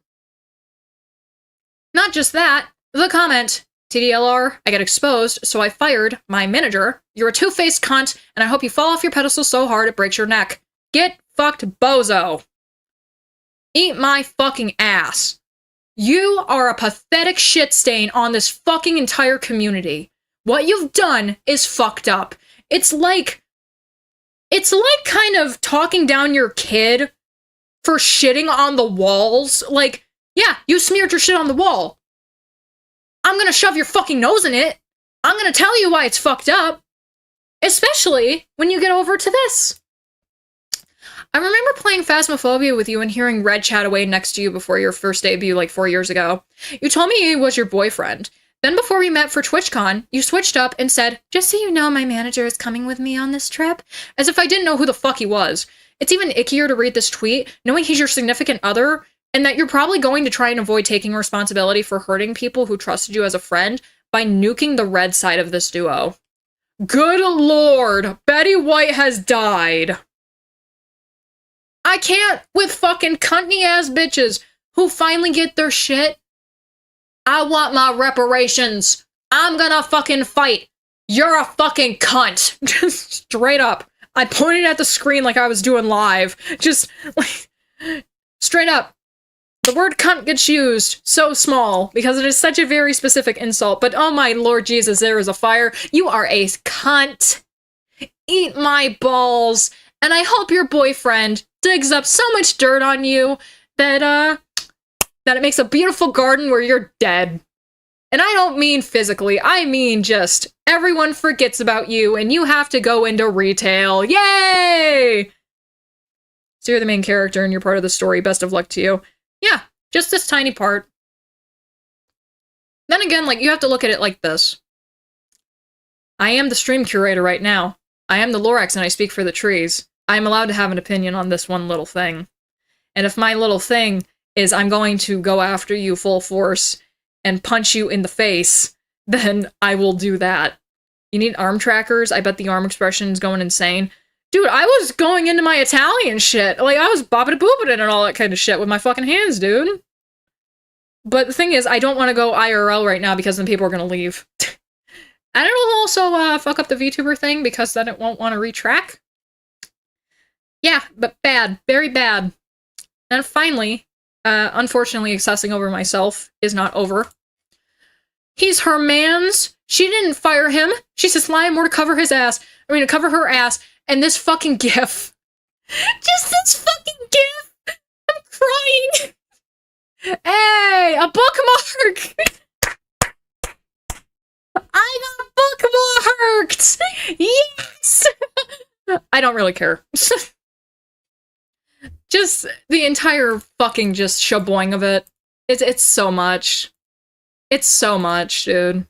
Not just that, the comment, TDLR, I get exposed, so I fired my manager. You're a two-faced cunt, and I hope you fall off your pedestal so hard it breaks your neck. Get fucked, bozo. Eat my fucking ass. You are a pathetic shit stain on this fucking entire community. What you've done is fucked up. It's like kind of talking down your kid for shitting on the walls. Like, yeah, you smeared your shit on the wall. I'm gonna shove your fucking nose in it. I'm gonna tell you why it's fucked up. Especially when you get over to this. I remember playing Phasmophobia with you and hearing Red chat away next to you before your first debut like 4 years ago. You told me he was your boyfriend. Then before we met for TwitchCon, you switched up and said, just so you know, my manager is coming with me on this trip. As if I didn't know who the fuck he was. It's even ickier to read this tweet, knowing he's your significant other, and that you're probably going to try and avoid taking responsibility for hurting people who trusted you as a friend by nuking the Red side of this duo. Good lord, Betty White has died. I can't with fucking cunty-ass bitches who finally get their shit. I want my reparations. I'm gonna fucking fight. You're a fucking cunt. Just straight up. I pointed at the screen like I was doing live. Just, like, straight up. The word cunt gets used so small because it is such a very specific insult, but oh my Lord Jesus, there is a fire. You are a cunt. Eat my balls. And I hope your boyfriend digs up so much dirt on you that it makes a beautiful garden where you're dead. And I don't mean physically, I mean just everyone forgets about you and you have to go into retail. Yay! So you're the main character and you're part of the story. Best of luck to you. Yeah, just this tiny part. Then again, like, you have to look at it like this. I am the stream curator right now. I am the Lorax and I speak for the trees. I am allowed to have an opinion on this one little thing. And if my little thing is I'm going to go after you full force and punch you in the face, then I will do that. You need arm trackers? I bet the arm expression's going insane. Dude, I was going into my Italian shit. Like, I was bopping booping and all that kind of shit with my fucking hands, dude. But the thing is, I don't want to go IRL right now because then people are going to leave. And it'll also fuck up the VTuber thing because then it won't want to retrack. Yeah, but bad. Very bad. And finally, unfortunately, obsessing over myself is not over. He's her man's. She didn't fire him. She says lying more to cover his ass. I mean, to cover her ass. And this fucking gif. Just this fucking gif. I'm crying. Hey, a bookmark. I got bookmarked. Yes. I don't really care. Just the entire fucking just shaboing of it. It's so much. It's so much, dude.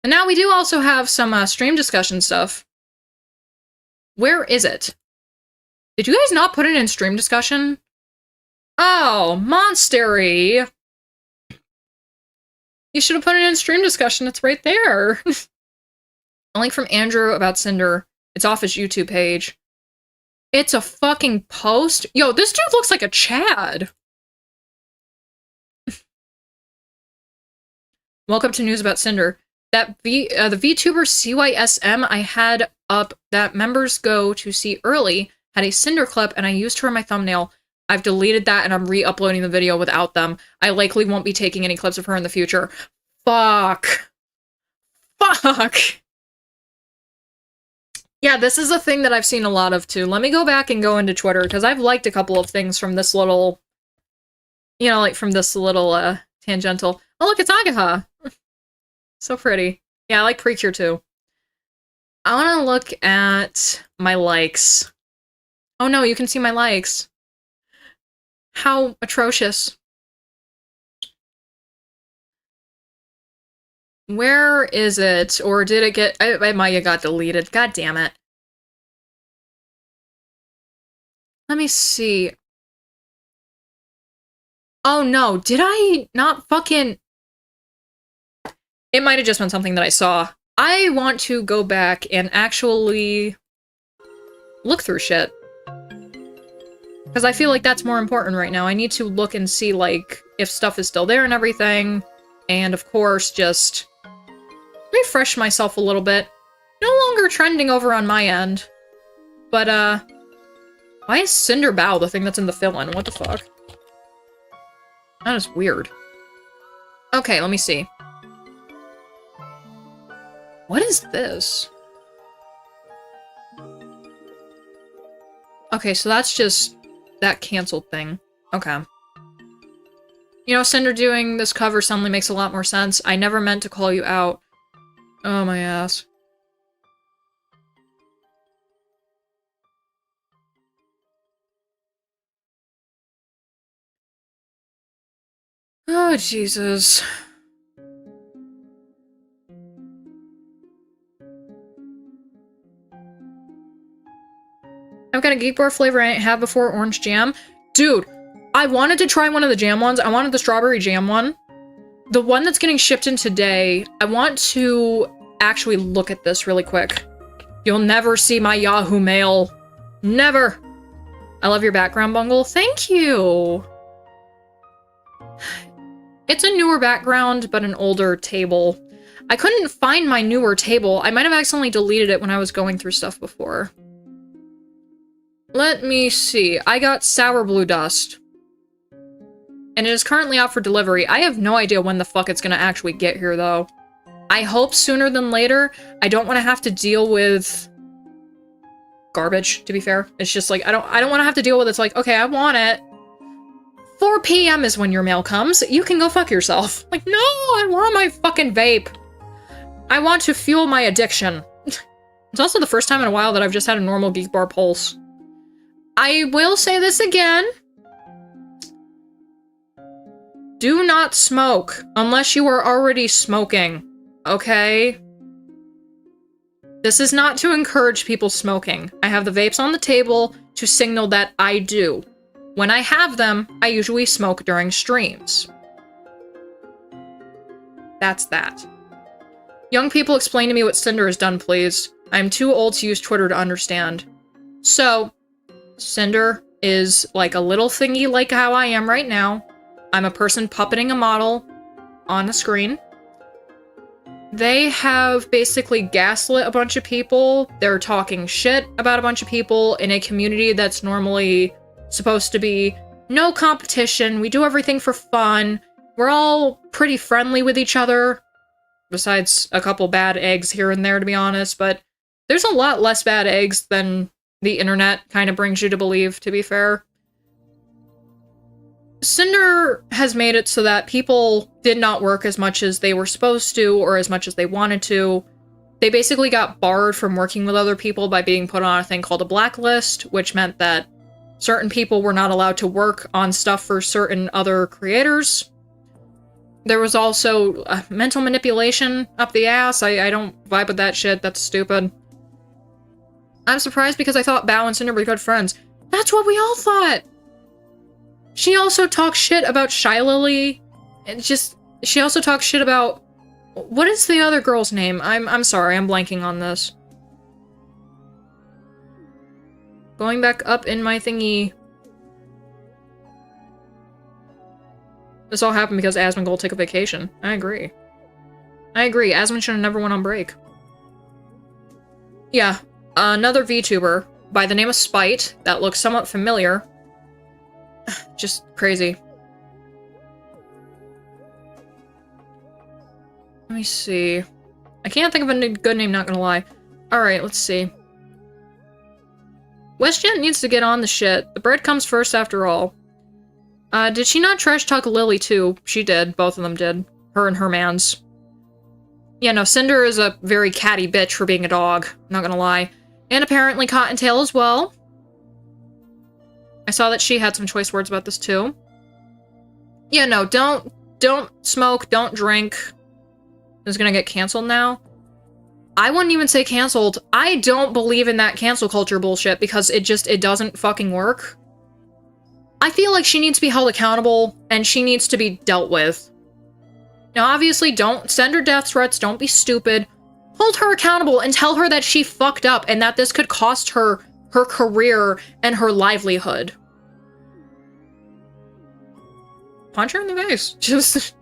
And now we do also have some stream discussion stuff. Where is it? Did you guys not put it in stream discussion? Oh, monstery. You should have put it in stream discussion. It's right there. A link from Andrew about Sinder. It's off his YouTube page. It's a fucking post? Yo, this dude looks like a Chad. Welcome to news about Sinder. That the VTuber CYSM I had up that members go to see early had a Sinder clip and I used her in my thumbnail. I've deleted that and I'm re-uploading the video without them. I likely won't be taking any clips of her in the future. Fuck. Fuck. Yeah, this is a thing that I've seen a lot of, too. Let me go back and go into Twitter, because I've liked a couple of things from this little... You know, like, from this little, tangential... Oh, look, it's Agaha! So pretty. Yeah, I like Precure, too. I want to look at my likes. Oh no, you can see my likes. How atrocious. Where is it? Or did it get... It might have got deleted. God damn it. Let me see. Oh no, did I not fucking... It might have just been something that I saw. I want to go back and actually look through shit. Because I feel like that's more important right now. I need to look and see, like, if stuff is still there and everything. And, of course, just refresh myself a little bit. No longer trending over on my end. But, why is Cinder Bow the thing that's in the fill-in? What the fuck? That is weird. Okay, let me see. What is this? Okay, so that's just that canceled thing. Okay. You know, Sinder doing this cover suddenly makes a lot more sense. I never meant to call you out. Oh, my ass. Oh, Jesus. I've got a Geek Bar flavor I didn't have before, orange jam. Dude, I wanted to try one of the jam ones. I wanted the strawberry jam one. The one that's getting shipped in today, I want to actually look at this really quick. You'll never see my Yahoo Mail. Never. I love your background, Bungle. Thank you. It's a newer background, but an older table. I couldn't find my newer table. I might have accidentally deleted it when I was going through stuff before. Let me see. I got Sour Blue Dust. And it is currently out for delivery. I have no idea when the fuck it's gonna actually get here, though. I hope sooner than later. I don't want to have to deal with garbage, to be fair. It's just like, I don't want to have to deal with it. It's like, okay, I want it. 4 p.m. is when your mail comes. You can go fuck yourself. Like, no, I want my fucking vape. I want to fuel my addiction. It's also the first time in a while that I've just had a normal Geek Bar pulse. I will say this again. Do not smoke unless you are already smoking, okay? This is not to encourage people smoking. I have the vapes on the table to signal that I do. When I have them, I usually smoke during streams. That's that. Young people, explain to me what Sinder has done, please. I'm too old to use Twitter to understand. So, Sinder is like a little thingy like how I am right now. I'm a person puppeting a model on a screen. They have basically gaslit a bunch of people. They're talking shit about a bunch of people in a community that's normally supposed to be no competition. We do everything for fun. We're all pretty friendly with each other. Besides a couple bad eggs here and there, to be honest. But there's a lot less bad eggs than the internet kind of brings you to believe, to be fair. Sinder has made it so that people did not work as much as they were supposed to or as much as they wanted to. They basically got barred from working with other people by being put on a thing called a blacklist, which meant that certain people were not allowed to work on stuff for certain other creators. There was also mental manipulation up the ass. I don't vibe with that shit. That's stupid. I'm surprised because I thought Bao and Sinder were good friends. That's what we all thought! She also talks shit about Shylily. She also talks shit about... What is the other girl's name? I'm sorry, I'm blanking on this. Going back up in my thingy. This all happened because Asmongold took a vacation. I agree. Asmon should have never went on break. Yeah, another VTuber by the name of Spite that looks somewhat familiar. Just crazy. Let me see. I can't think of a good name, not gonna lie. Alright, let's see. WestJet needs to get on the shit. The bread comes first after all. Did she not trash talk Lily too? She did. Both of them did. Her and her mans. Yeah, no, Sinder is a very catty bitch for being a dog. Not gonna lie. And apparently Cottontail as well. I saw that she had some choice words about this too. Yeah, no, don't smoke, don't drink. This is gonna get canceled now. I wouldn't even say canceled. I don't believe in that cancel culture bullshit because it doesn't fucking work. I feel like she needs to be held accountable and she needs to be dealt with. Now, obviously, don't send her death threats, don't be stupid. Hold her accountable and tell her that she fucked up and that this could cost her her career and her livelihood. Punch her in the face. Just,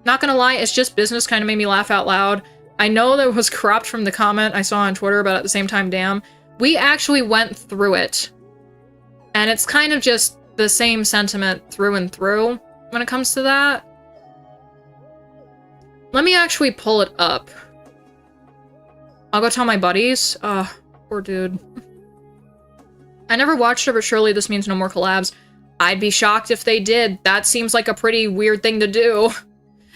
not gonna lie, it's just business kind of made me laugh out loud. I know that was corrupt from the comment I saw on Twitter, but at the same time, damn. We actually went through it. And it's kind of just the same sentiment through and through when it comes to that. Let me actually pull it up. I'll go tell my buddies. Poor dude. I never watched it, but surely this means no more collabs. I'd be shocked if they did. That seems like a pretty weird thing to do.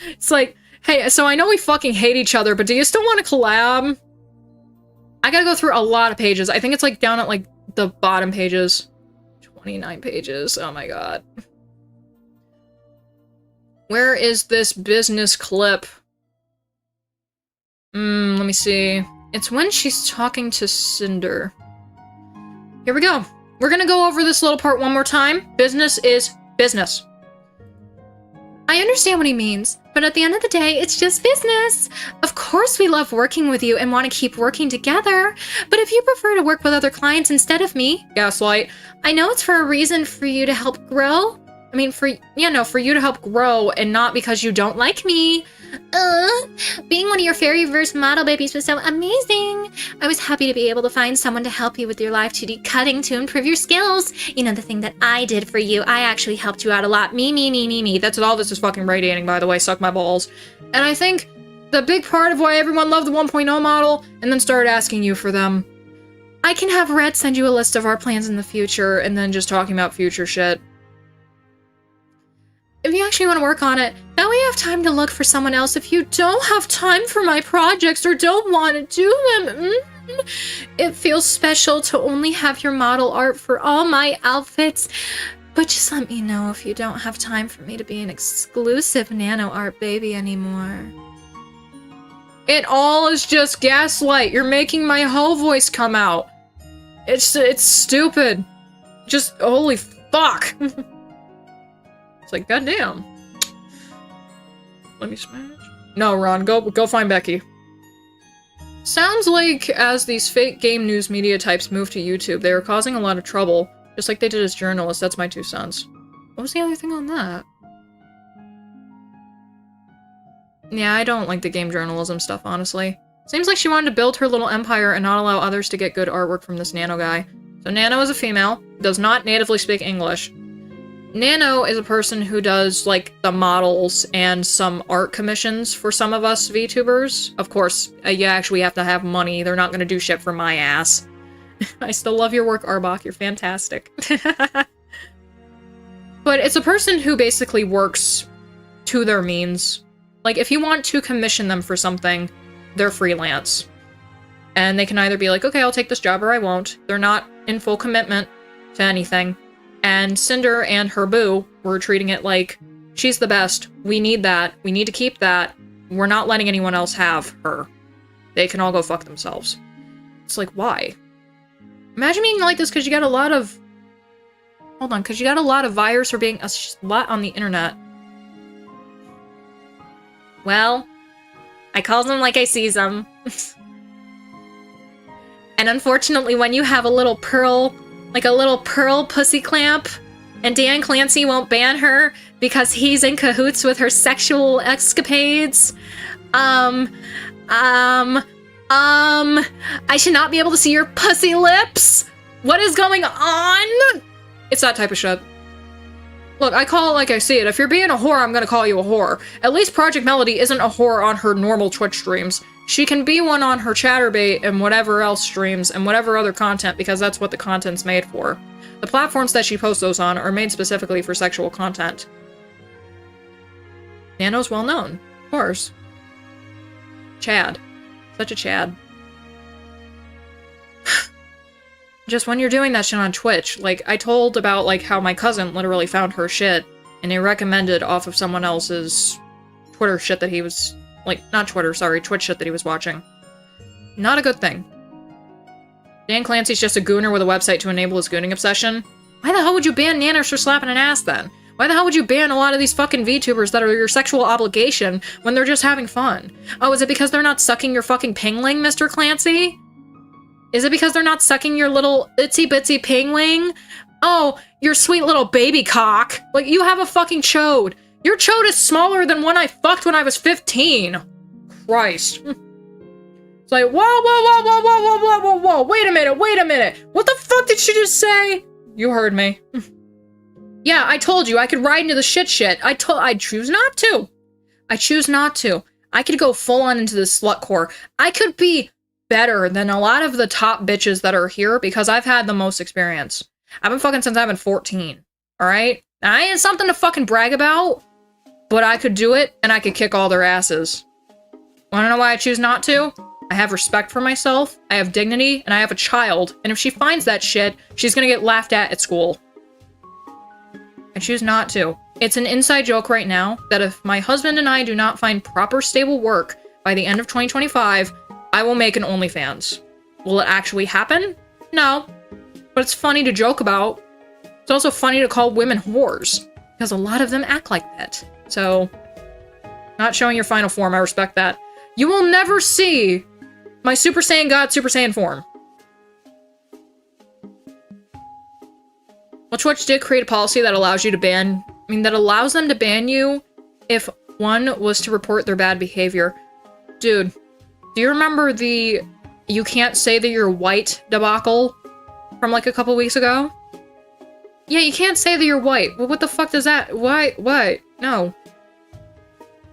It's like, hey, so I know we fucking hate each other, but do you still want to collab? I gotta go through a lot of pages. I think it's like down at like the bottom pages. 29 pages. Oh my god. Where is this business clip? Let me see. It's when she's talking to Sinder. Here we go. We're gonna go over this little part one more time. Business is business. I understand what he means, but at the end of the day, it's just business. Of course we love working with you and want to keep working together, but if you prefer to work with other clients instead of me, gaslight, I know it's for a reason for you to help grow. I mean, for you to help grow and not because you don't like me. Being one of your fairy-verse model babies was so amazing. I was happy to be able to find someone to help you with your live 2D cutting to improve your skills. You know, the thing that I did for you. I actually helped you out a lot. Me. That's all this is fucking radiating, by the way. Suck my balls. And I think the big part of why everyone loved the 1.0 model and then started asking you for them. I can have Red send you a list of our plans in the future and then just talking about future shit. If you actually want to work on it, that way you have time to look for someone else if you don't have time for my projects or don't want to do them. It feels special to only have your model art for all my outfits, but just let me know if you don't have time for me to be an exclusive nano art baby anymore. It all is just gaslight. You're making my whole voice come out. It's stupid. Just holy fuck. It's like, goddamn. Let me smash. No, Ron, go find Becky. Sounds like as these fake game news media types move to YouTube, they are causing a lot of trouble, just like they did as journalists. That's my 2 cents. What was the other thing on that? Yeah, I don't like the game journalism stuff, honestly. Seems like she wanted to build her little empire and not allow others to get good artwork from this Nano guy. So Nano is a female, does not natively speak English. Nano is a person who does, like, the models and some art commissions for some of us VTubers. Of course, you actually have to have money. They're not gonna do shit for my ass. I still love your work, Arbok. You're fantastic. But it's a person who basically works to their means. Like, if you want to commission them for something, they're freelance. And they can either be like, okay, I'll take this job or I won't. They're not in full commitment to anything. And Sinder and her boo were treating it like, she's the best. We need that. We need to keep that. We're not letting anyone else have her. They can all go fuck themselves. It's like, why? Imagine being like this because you got a lot of... Hold on, because you got a lot of virus for being a slut on the internet. Well, I calls them like I sees them. And unfortunately, when you have a little pearl... like a little pearl pussy clamp, and Dan Clancy won't ban her because he's in cahoots with her sexual escapades. I should not be able to see your pussy lips? What is going on? It's that type of shit. Look, I call it like I see it. If you're being a whore, I'm gonna call you a whore. At least Project Melody isn't a whore on her normal Twitch streams. She can be one on her Chatterbait and whatever else streams and whatever other content because that's what the content's made for. The platforms that she posts those on are made specifically for sexual content. Nano's well known, of course. Chad. Such a Chad. Just when you're doing that shit on Twitch, like, I told about, like, how my cousin literally found her shit, and he recommended off of someone else's Twitter shit that he was... like, not Twitter, sorry, Twitch shit that he was watching. Not a good thing. Dan Clancy's just a gooner with a website to enable his gooning obsession. Why the hell would you ban Nanners for slapping an ass, then? Why the hell would you ban a lot of these fucking VTubers that are your sexual obligation when they're just having fun? Oh, is it because they're not sucking your fucking pingling, Mr. Clancy? Is it because they're not sucking your little itsy-bitsy pingling? Oh, your sweet little baby cock. Like, you have a fucking chode. Your chode is smaller than one I fucked when I was 15. Christ. It's like, whoa, wait a minute. What the fuck did she just say? You heard me. Yeah, I told you I could ride into the shit. I choose not to. I choose not to. I could go full on into the slutcore. I could be better than a lot of the top bitches that are here because I've had the most experience. I've been fucking since I've been 14. Alright? I ain't something to fucking brag about, but I could do it, and I could kick all their asses. Wanna know why I choose not to? I have respect for myself, I have dignity, and I have a child, and if she finds that shit, she's gonna get laughed at school. I choose not to. It's an inside joke right now that if my husband and I do not find proper stable work by the end of 2025, I will make an OnlyFans. Will it actually happen? No. But it's funny to joke about. It's also funny to call women whores, because a lot of them act like that. So, not showing your final form, I respect that. You will never see my Super Saiyan God Super Saiyan form. Well, Twitch did create a policy that allows you to ban, that allows them to ban you if one was to report their bad behavior. Dude, do you remember the you can't say that you're white debacle from like a couple weeks ago? Yeah, you can't say that you're white. Well, what the fuck does that? Why? What? No.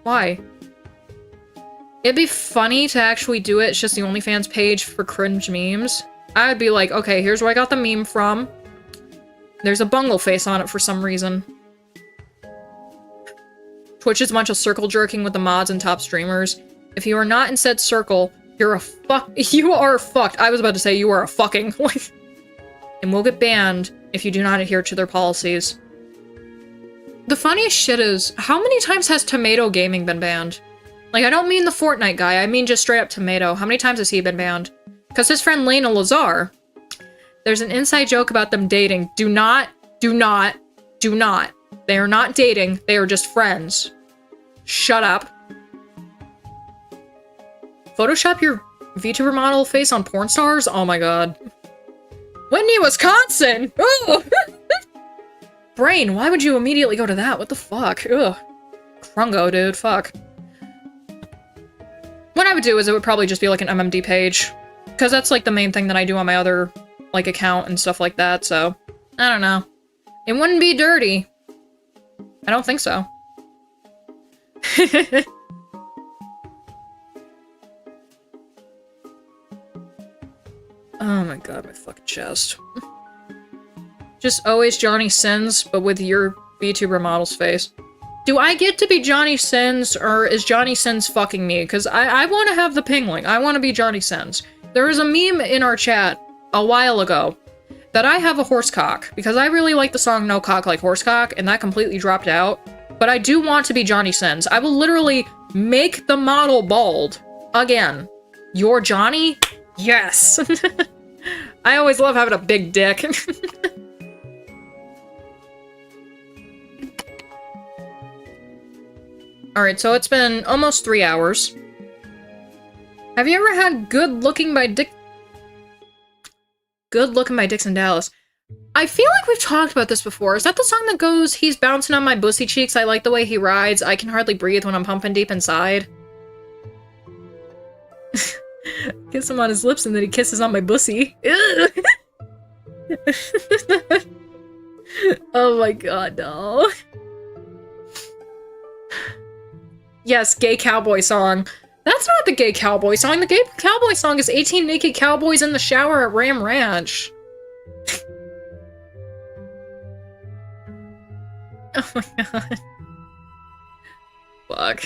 Why? It'd be funny to actually do it. It's just the OnlyFans page for cringe memes. I'd be like, okay, here's where I got the meme from. There's a Bungle face on it for some reason. Twitch is a bunch of circle jerking with the mods and top streamers. If you are not in said circle, you're a fuck- you are fucked. I was about to say you are a fucking- and will get banned if you do not adhere to their policies. The funniest shit is, how many times has Tomato Gaming been banned? Like, I don't mean the Fortnite guy, I mean just straight up Tomato. How many times has he been banned? Because his friend Lena Lazar, there's an inside joke about them dating. Do not. They are not dating, they are just friends. Shut up. Photoshop your VTuber model face on porn stars? Oh my god. Whitney, Wisconsin! Ugh. Brain, why would you immediately go to that? What the fuck? Ugh. Scrungle, dude, fuck. What I would do is it would probably just be like an MMD page. Because that's like the main thing that I do on my other like account and stuff like that, so I don't know. It wouldn't be dirty. I don't think so. Oh my god, my fucking chest. Just always Johnny Sins, but with your VTuber model's face. Do I get to be Johnny Sins, or is Johnny Sins fucking me? Because I want to have the pingling. I want to be Johnny Sins. There was a meme in our chat a while ago that I have a horse cock, because I really like the song No Cock Like Horse Cock, and that completely dropped out. But I do want to be Johnny Sins. I will literally make the model bald. Again. You're Johnny? Yes! I always love having a big dick. Alright, so it's been almost 3 hours. Have you ever had Good Looking by Dixon Dallas? I feel like we've talked about this before. Is that the song that goes, he's bouncing on my bussy cheeks, I like the way he rides, I can hardly breathe when I'm pumping deep inside? Kiss him on his lips and then he kisses on my bussy. Oh my god, no. Yes, gay cowboy song. That's not the gay cowboy song. The gay cowboy song is 18 naked cowboys in the shower at Ram Ranch. Oh my god. Fuck.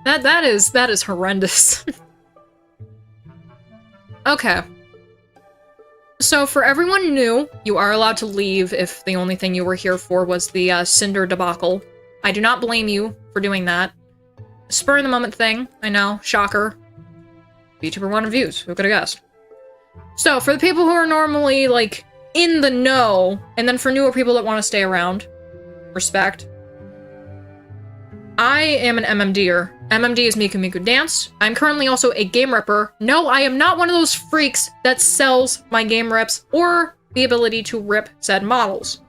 That is horrendous. Okay. So for everyone new, you are allowed to leave if the only thing you were here for was the Cinder debacle. I do not blame you for doing that. Spur of the moment thing, I know, shocker. VTuber wanted views, who could have guessed? So, for the people who are normally, like, in the know, and then for newer people that want to stay around, respect. I am an MMDer. MMD is Miku Miku Dance. I'm currently also a game ripper. No, I am not one of those freaks that sells my game rips or the ability to rip said models.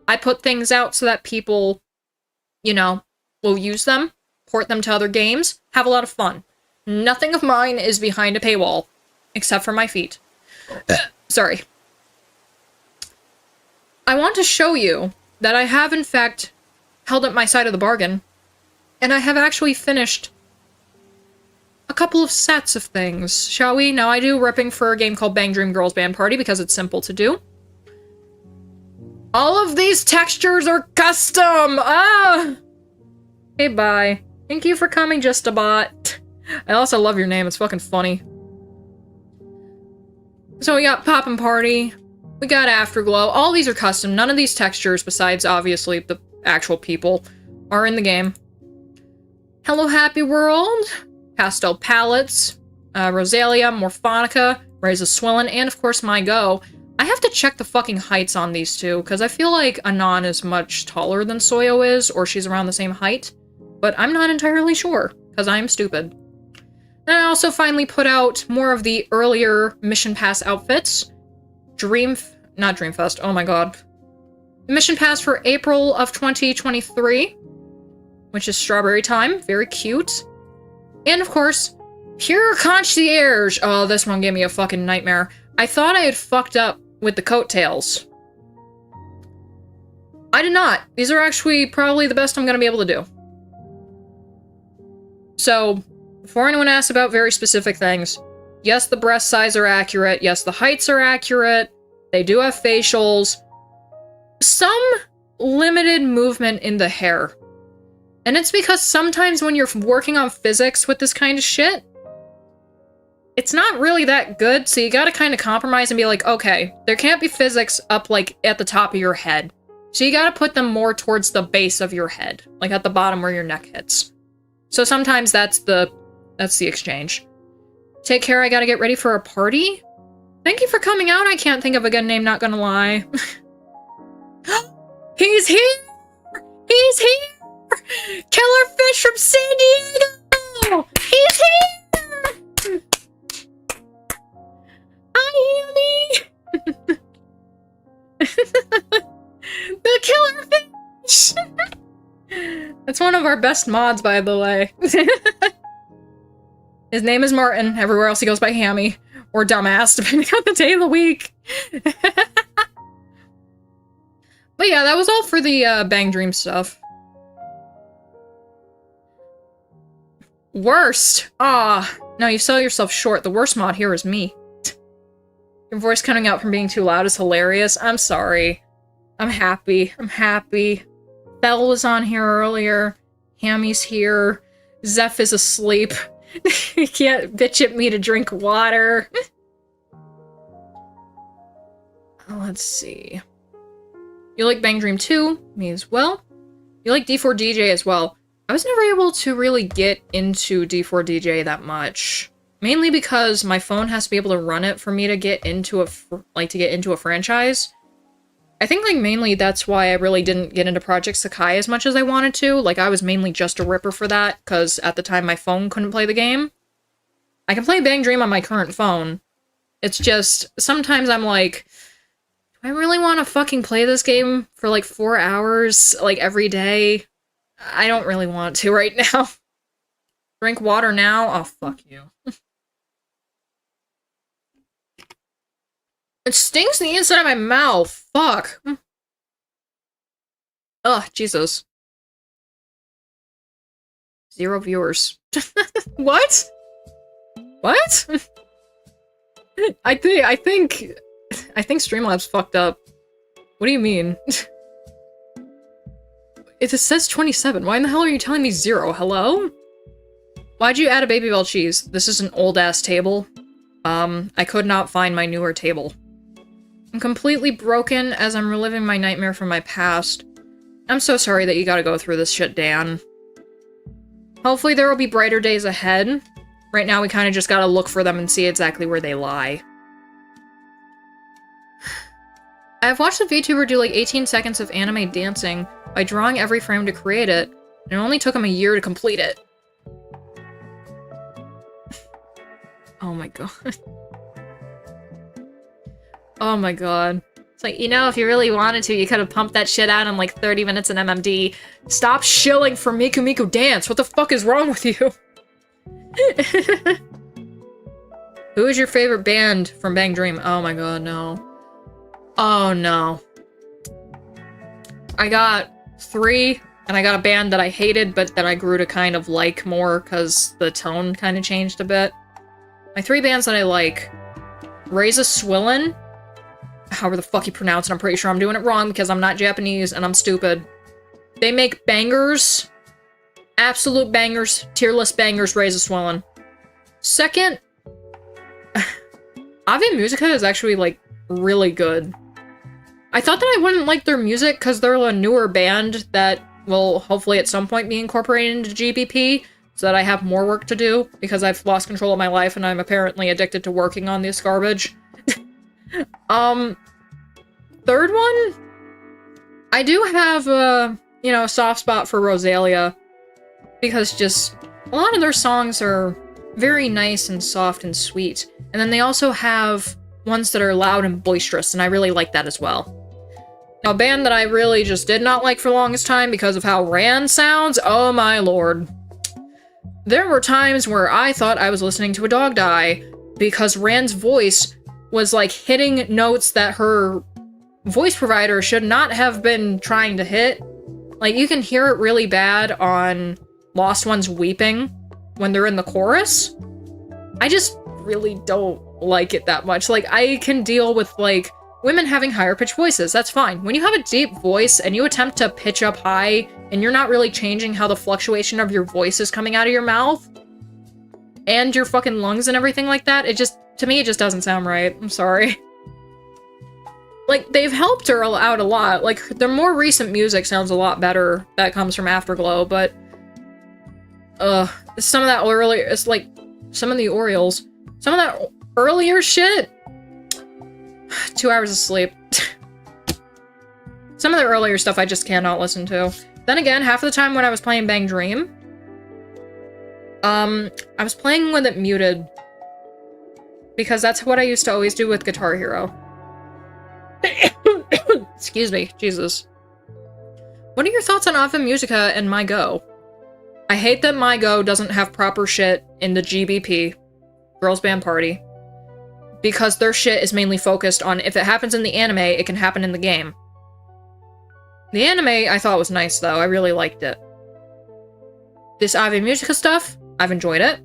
I put things out so that people, you know, will use them, port them to other games, have a lot of fun. Nothing of mine is behind a paywall, except for my feet. Sorry. I want to show you that I have, in fact, held up my side of the bargain, and I have actually finished a couple of sets of things, shall we? Now, I do ripping for a game called Bang Dream Girls Band Party because it's simple to do. All of these textures are custom! Ah! Hey, bye. Thank you for coming, Just a Bot. I also love your name, it's fucking funny. So we got Poppin' Party, we got Afterglow. All these are custom. None of these textures, besides obviously the actual people, are in the game. Hello Happy World, Pastel Palettes, Rosalia, Morphonica, Raise a Swillin, and of course My Go. I have to check the fucking heights on these two, because I feel like Anon is much taller than Soyo is, or she's around the same height. But I'm not entirely sure, because I'm stupid. And I also finally put out more of the earlier Mission Pass outfits. Not Dreamfest, oh my god. Mission Pass for April of 2023, which is Strawberry Time, very cute. And of course, Pure Concierge. Oh, this one gave me a fucking nightmare. I thought I had fucked up with the coattails. I did not. These are actually probably the best I'm gonna be able to do. So, before anyone asks about very specific things, yes, the breast size are accurate, yes, the heights are accurate, they do have facials, some limited movement in the hair. And it's because sometimes when you're working on physics with this kind of shit, it's not really that good, so you gotta kind of compromise and be like, okay, there can't be physics up, like, at the top of your head. So you gotta put them more towards the base of your head, like at the bottom where your neck hits. So sometimes that's the exchange. Take care, I gotta get ready for a party? Thank you for coming out, I can't think of a good name, not gonna lie. He's here! He's here! Killer Fish from San Diego! He's here! Hi, Annie! The Killer Fish! That's one of our best mods, by the way. His name is Martin. Everywhere else he goes by Hammy. Or Dumbass, depending on the day of the week. But yeah, that was all for the Bang Dream stuff. Worst! Ah, no, you sell yourself short. The worst mod here is me. Your voice coming out from being too loud is hilarious. I'm sorry. I'm happy. I'm happy. Belle was on here earlier. Hammy's here. Zeph is asleep. You can't bitch at me to drink water. Let's see. You like Bang Dream 2? Me as well. You like D4DJ as well. I was never able to really get into D4DJ that much. Mainly because my phone has to be able to run it for me to get into a franchise. I think, like, mainly that's why I really didn't get into Project Sakai as much as I wanted to. Like, I was mainly just a ripper for that, because at the time my phone couldn't play the game. I can play Bang Dream on my current phone. It's just, sometimes I'm like, do I really want to fucking play this game for, like, 4 hours, like, every day? I don't really want to right now. Drink water now? Oh, fuck you. It stings the inside of my mouth. Fuck. Ugh, Jesus. 0 viewers. What? What? I think Streamlabs fucked up. What do you mean? It says 27. Why in the hell are you telling me 0? Hello? Why'd you add a Baby Bell cheese? This is an old-ass table. I could not find my newer table. I'm completely broken as I'm reliving my nightmare from my past. I'm so sorry that you gotta go through this shit, Dan. Hopefully there will be brighter days ahead. Right now we kinda just gotta look for them and see exactly where they lie. I've watched a VTuber do like 18 seconds of anime dancing by drawing every frame to create it, and it only took him a year to complete it. Oh my god. Oh my god. It's like, you know, if you really wanted to, you could have pumped that shit out in like 30 minutes in MMD. Stop shilling for Miku Miku Dance! What the fuck is wrong with you? Who is your favorite band from Bang Dream? Oh my god, no. Oh no. I got 3, and I got a band that I hated, but that I grew to kind of like more, because the tone kind of changed a bit. My 3 bands that I like. Raise a Swillin. however the fuck you pronounce it. I'm pretty sure I'm doing it wrong because I'm not Japanese and I'm stupid. They make bangers. Absolute bangers. Tearless bangers, Raise a Swellin'. Second, Ave Musica is actually, like, really good. I thought that I wouldn't like their music because they're a newer band that will hopefully at some point be incorporated into GBP so that I have more work to do because I've lost control of my life and I'm apparently addicted to working on this garbage. Third one, I do have a, you know, a soft spot for Rosalia because just a lot of their songs are very nice and soft and sweet. And then they also have ones that are loud and boisterous, and I really like that as well. Now, a band that I really just did not like for the longest time because of how Rand sounds, oh my lord. There were times where I thought I was listening to a dog die because Rand's voice was like hitting notes that her voice provider should not have been trying to hit. Like, you can hear it really bad on Lost Ones Weeping when they're in the chorus. I just really don't like it that much. Like, I can deal with, like, women having higher pitched voices, that's fine. When you have a deep voice and you attempt to pitch up high and you're not really changing how the fluctuation of your voice is coming out of your mouth and your fucking lungs and everything like that, it just, to me, it just doesn't sound right. I'm sorry. Like, they've helped her out a lot. Like, their more recent music sounds a lot better that comes from Afterglow, but some of that earlier, it's like, some of the Orioles, some of that earlier shit, 2 hours of sleep. Some of the earlier stuff I just cannot listen to. Then again, half of the time when I was playing Bang Dream, I was playing with it muted. Because that's what I used to always do with Guitar Hero. Excuse me, Jesus. What are your thoughts on Ave Musica and My Go? I hate that My Go doesn't have proper shit in the GBP, Girls Band Party, because their shit is mainly focused on if it happens in the anime, it can happen in the game. The anime I thought was nice though, I really liked it. This Ave Musica stuff, I've enjoyed it.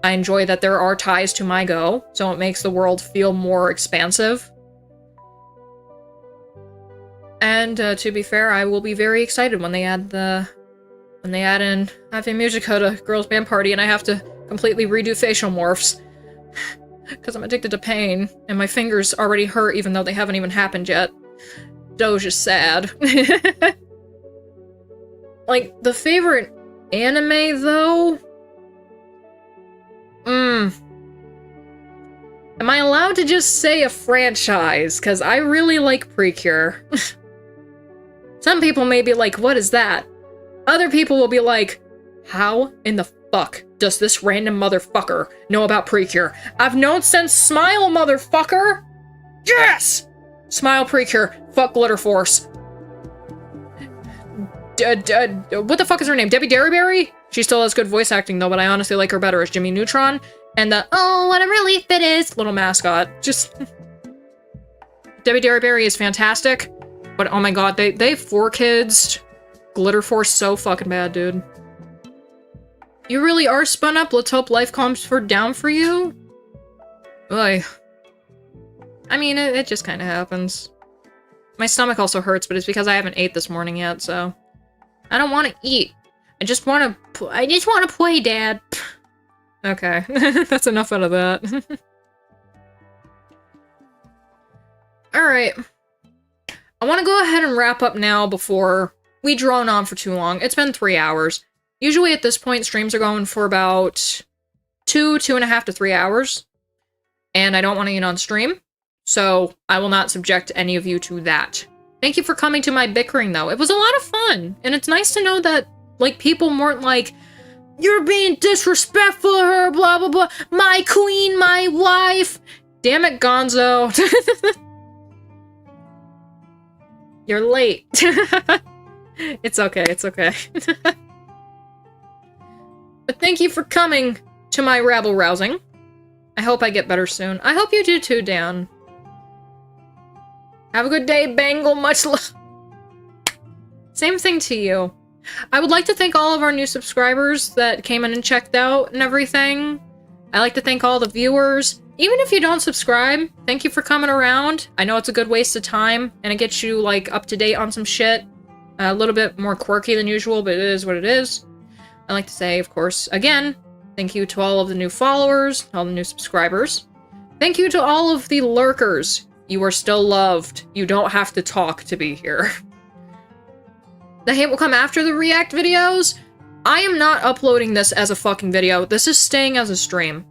I enjoy that there are ties to My Go, so it makes the world feel more expansive. And to be fair, I will be very excited when they add in Ave Musica to Girls Band Party and I have to completely redo facial morphs. Because I'm addicted to pain, and my fingers already hurt even though they haven't even happened yet. Doge is sad. Like, the favorite anime, though? Am I allowed to just say a franchise? Because I really like Precure. Some people may be like, what is that? Other people will be like, how in the fuck does this random motherfucker know about Precure? I've known since Smile, motherfucker! Yes! Smile, Precure, fuck Glitter Force. What the fuck is her name? Debbie Derryberry? She still has good voice acting though, but I honestly like her better as Jimmy Neutron. And the, oh, what a relief it is, little mascot. Just... Debbie Derryberry is fantastic, but oh my god, they have 4 kids. Glitter Force so fucking bad, dude. You really are spun up. Let's hope life calms down for you. Oy. I mean, it just kind of happens. My stomach also hurts, but it's because I haven't ate this morning yet, so... I don't want to eat. I just want to play, Dad. Okay, that's enough out of that. Alright. I want to go ahead and wrap up now before we drone on for too long. It's been 3 hours. Usually at this point, streams are going for about 2.5 to 3 hours. And I don't want to eat on stream, so I will not subject any of you to that. Thank you for coming to my bickering, though. It was a lot of fun, and it's nice to know that, like, people weren't like, you're being disrespectful to her, blah, blah, blah, my queen, my wife. Damn it, Gonzo. You're late. It's okay, it's okay. But thank you for coming to my rabble-rousing. I hope I get better soon. I hope you do too, Dan. Have a good day, Bangle. Much love. Same thing to you. I would like to thank all of our new subscribers that came in and checked out and everything. I like to thank all the viewers. even if you don't subscribe, thank you for coming around. I know it's a good waste of time, and it gets you, like, up to date on some shit. A little bit more quirky than usual, but it is what it is. I like to say, of course, again, thank you to all of the new followers, all the new subscribers. Thank you to all of the lurkers. You are still loved. You don't have to talk to be here. The hate will come after the react videos. I am not uploading this as a fucking video. This is staying as a stream.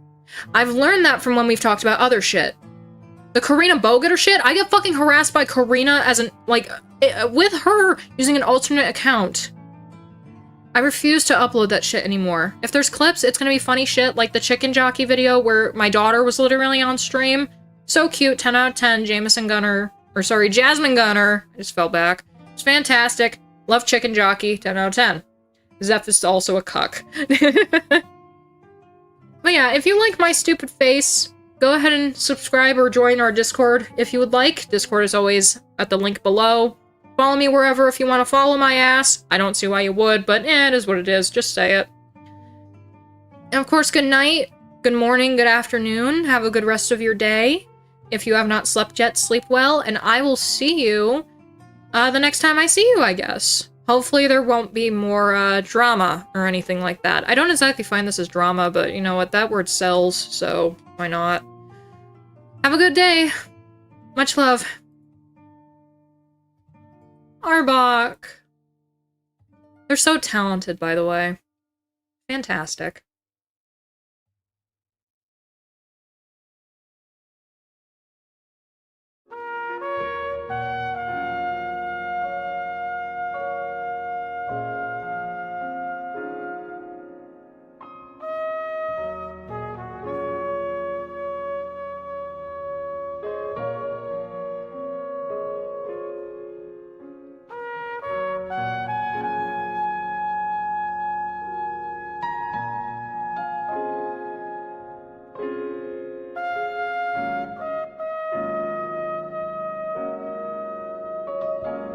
I've learned that from when we've talked about other shit. The Karina Bogetter shit, I get fucking harassed by Karina as an, like, with her using an alternate account. I refuse to upload that shit anymore. If there's clips, it's gonna be funny shit, like the chicken jockey video where my daughter was literally on stream. So cute, 10 out of 10, Jasmine Gunner. I just fell back. It's fantastic. Love chicken jockey, 10 out of 10. Zeph is also a cuck. But yeah, if you like my stupid face, go ahead and subscribe or join our Discord if you would like. Discord is always at the link below. Follow me wherever if you want to follow my ass. I don't see why you would, but it is what it is. Just say it. And of course, good night, good morning, good afternoon. Have a good rest of your day. If you have not slept yet, sleep well, and I will see you the next time I see you, I guess. Hopefully there won't be more drama or anything like that. I don't exactly find this as drama, but you know what? That word sells, so why not? Have a good day. Much love. Arbok. They're so talented, by the way. Fantastic.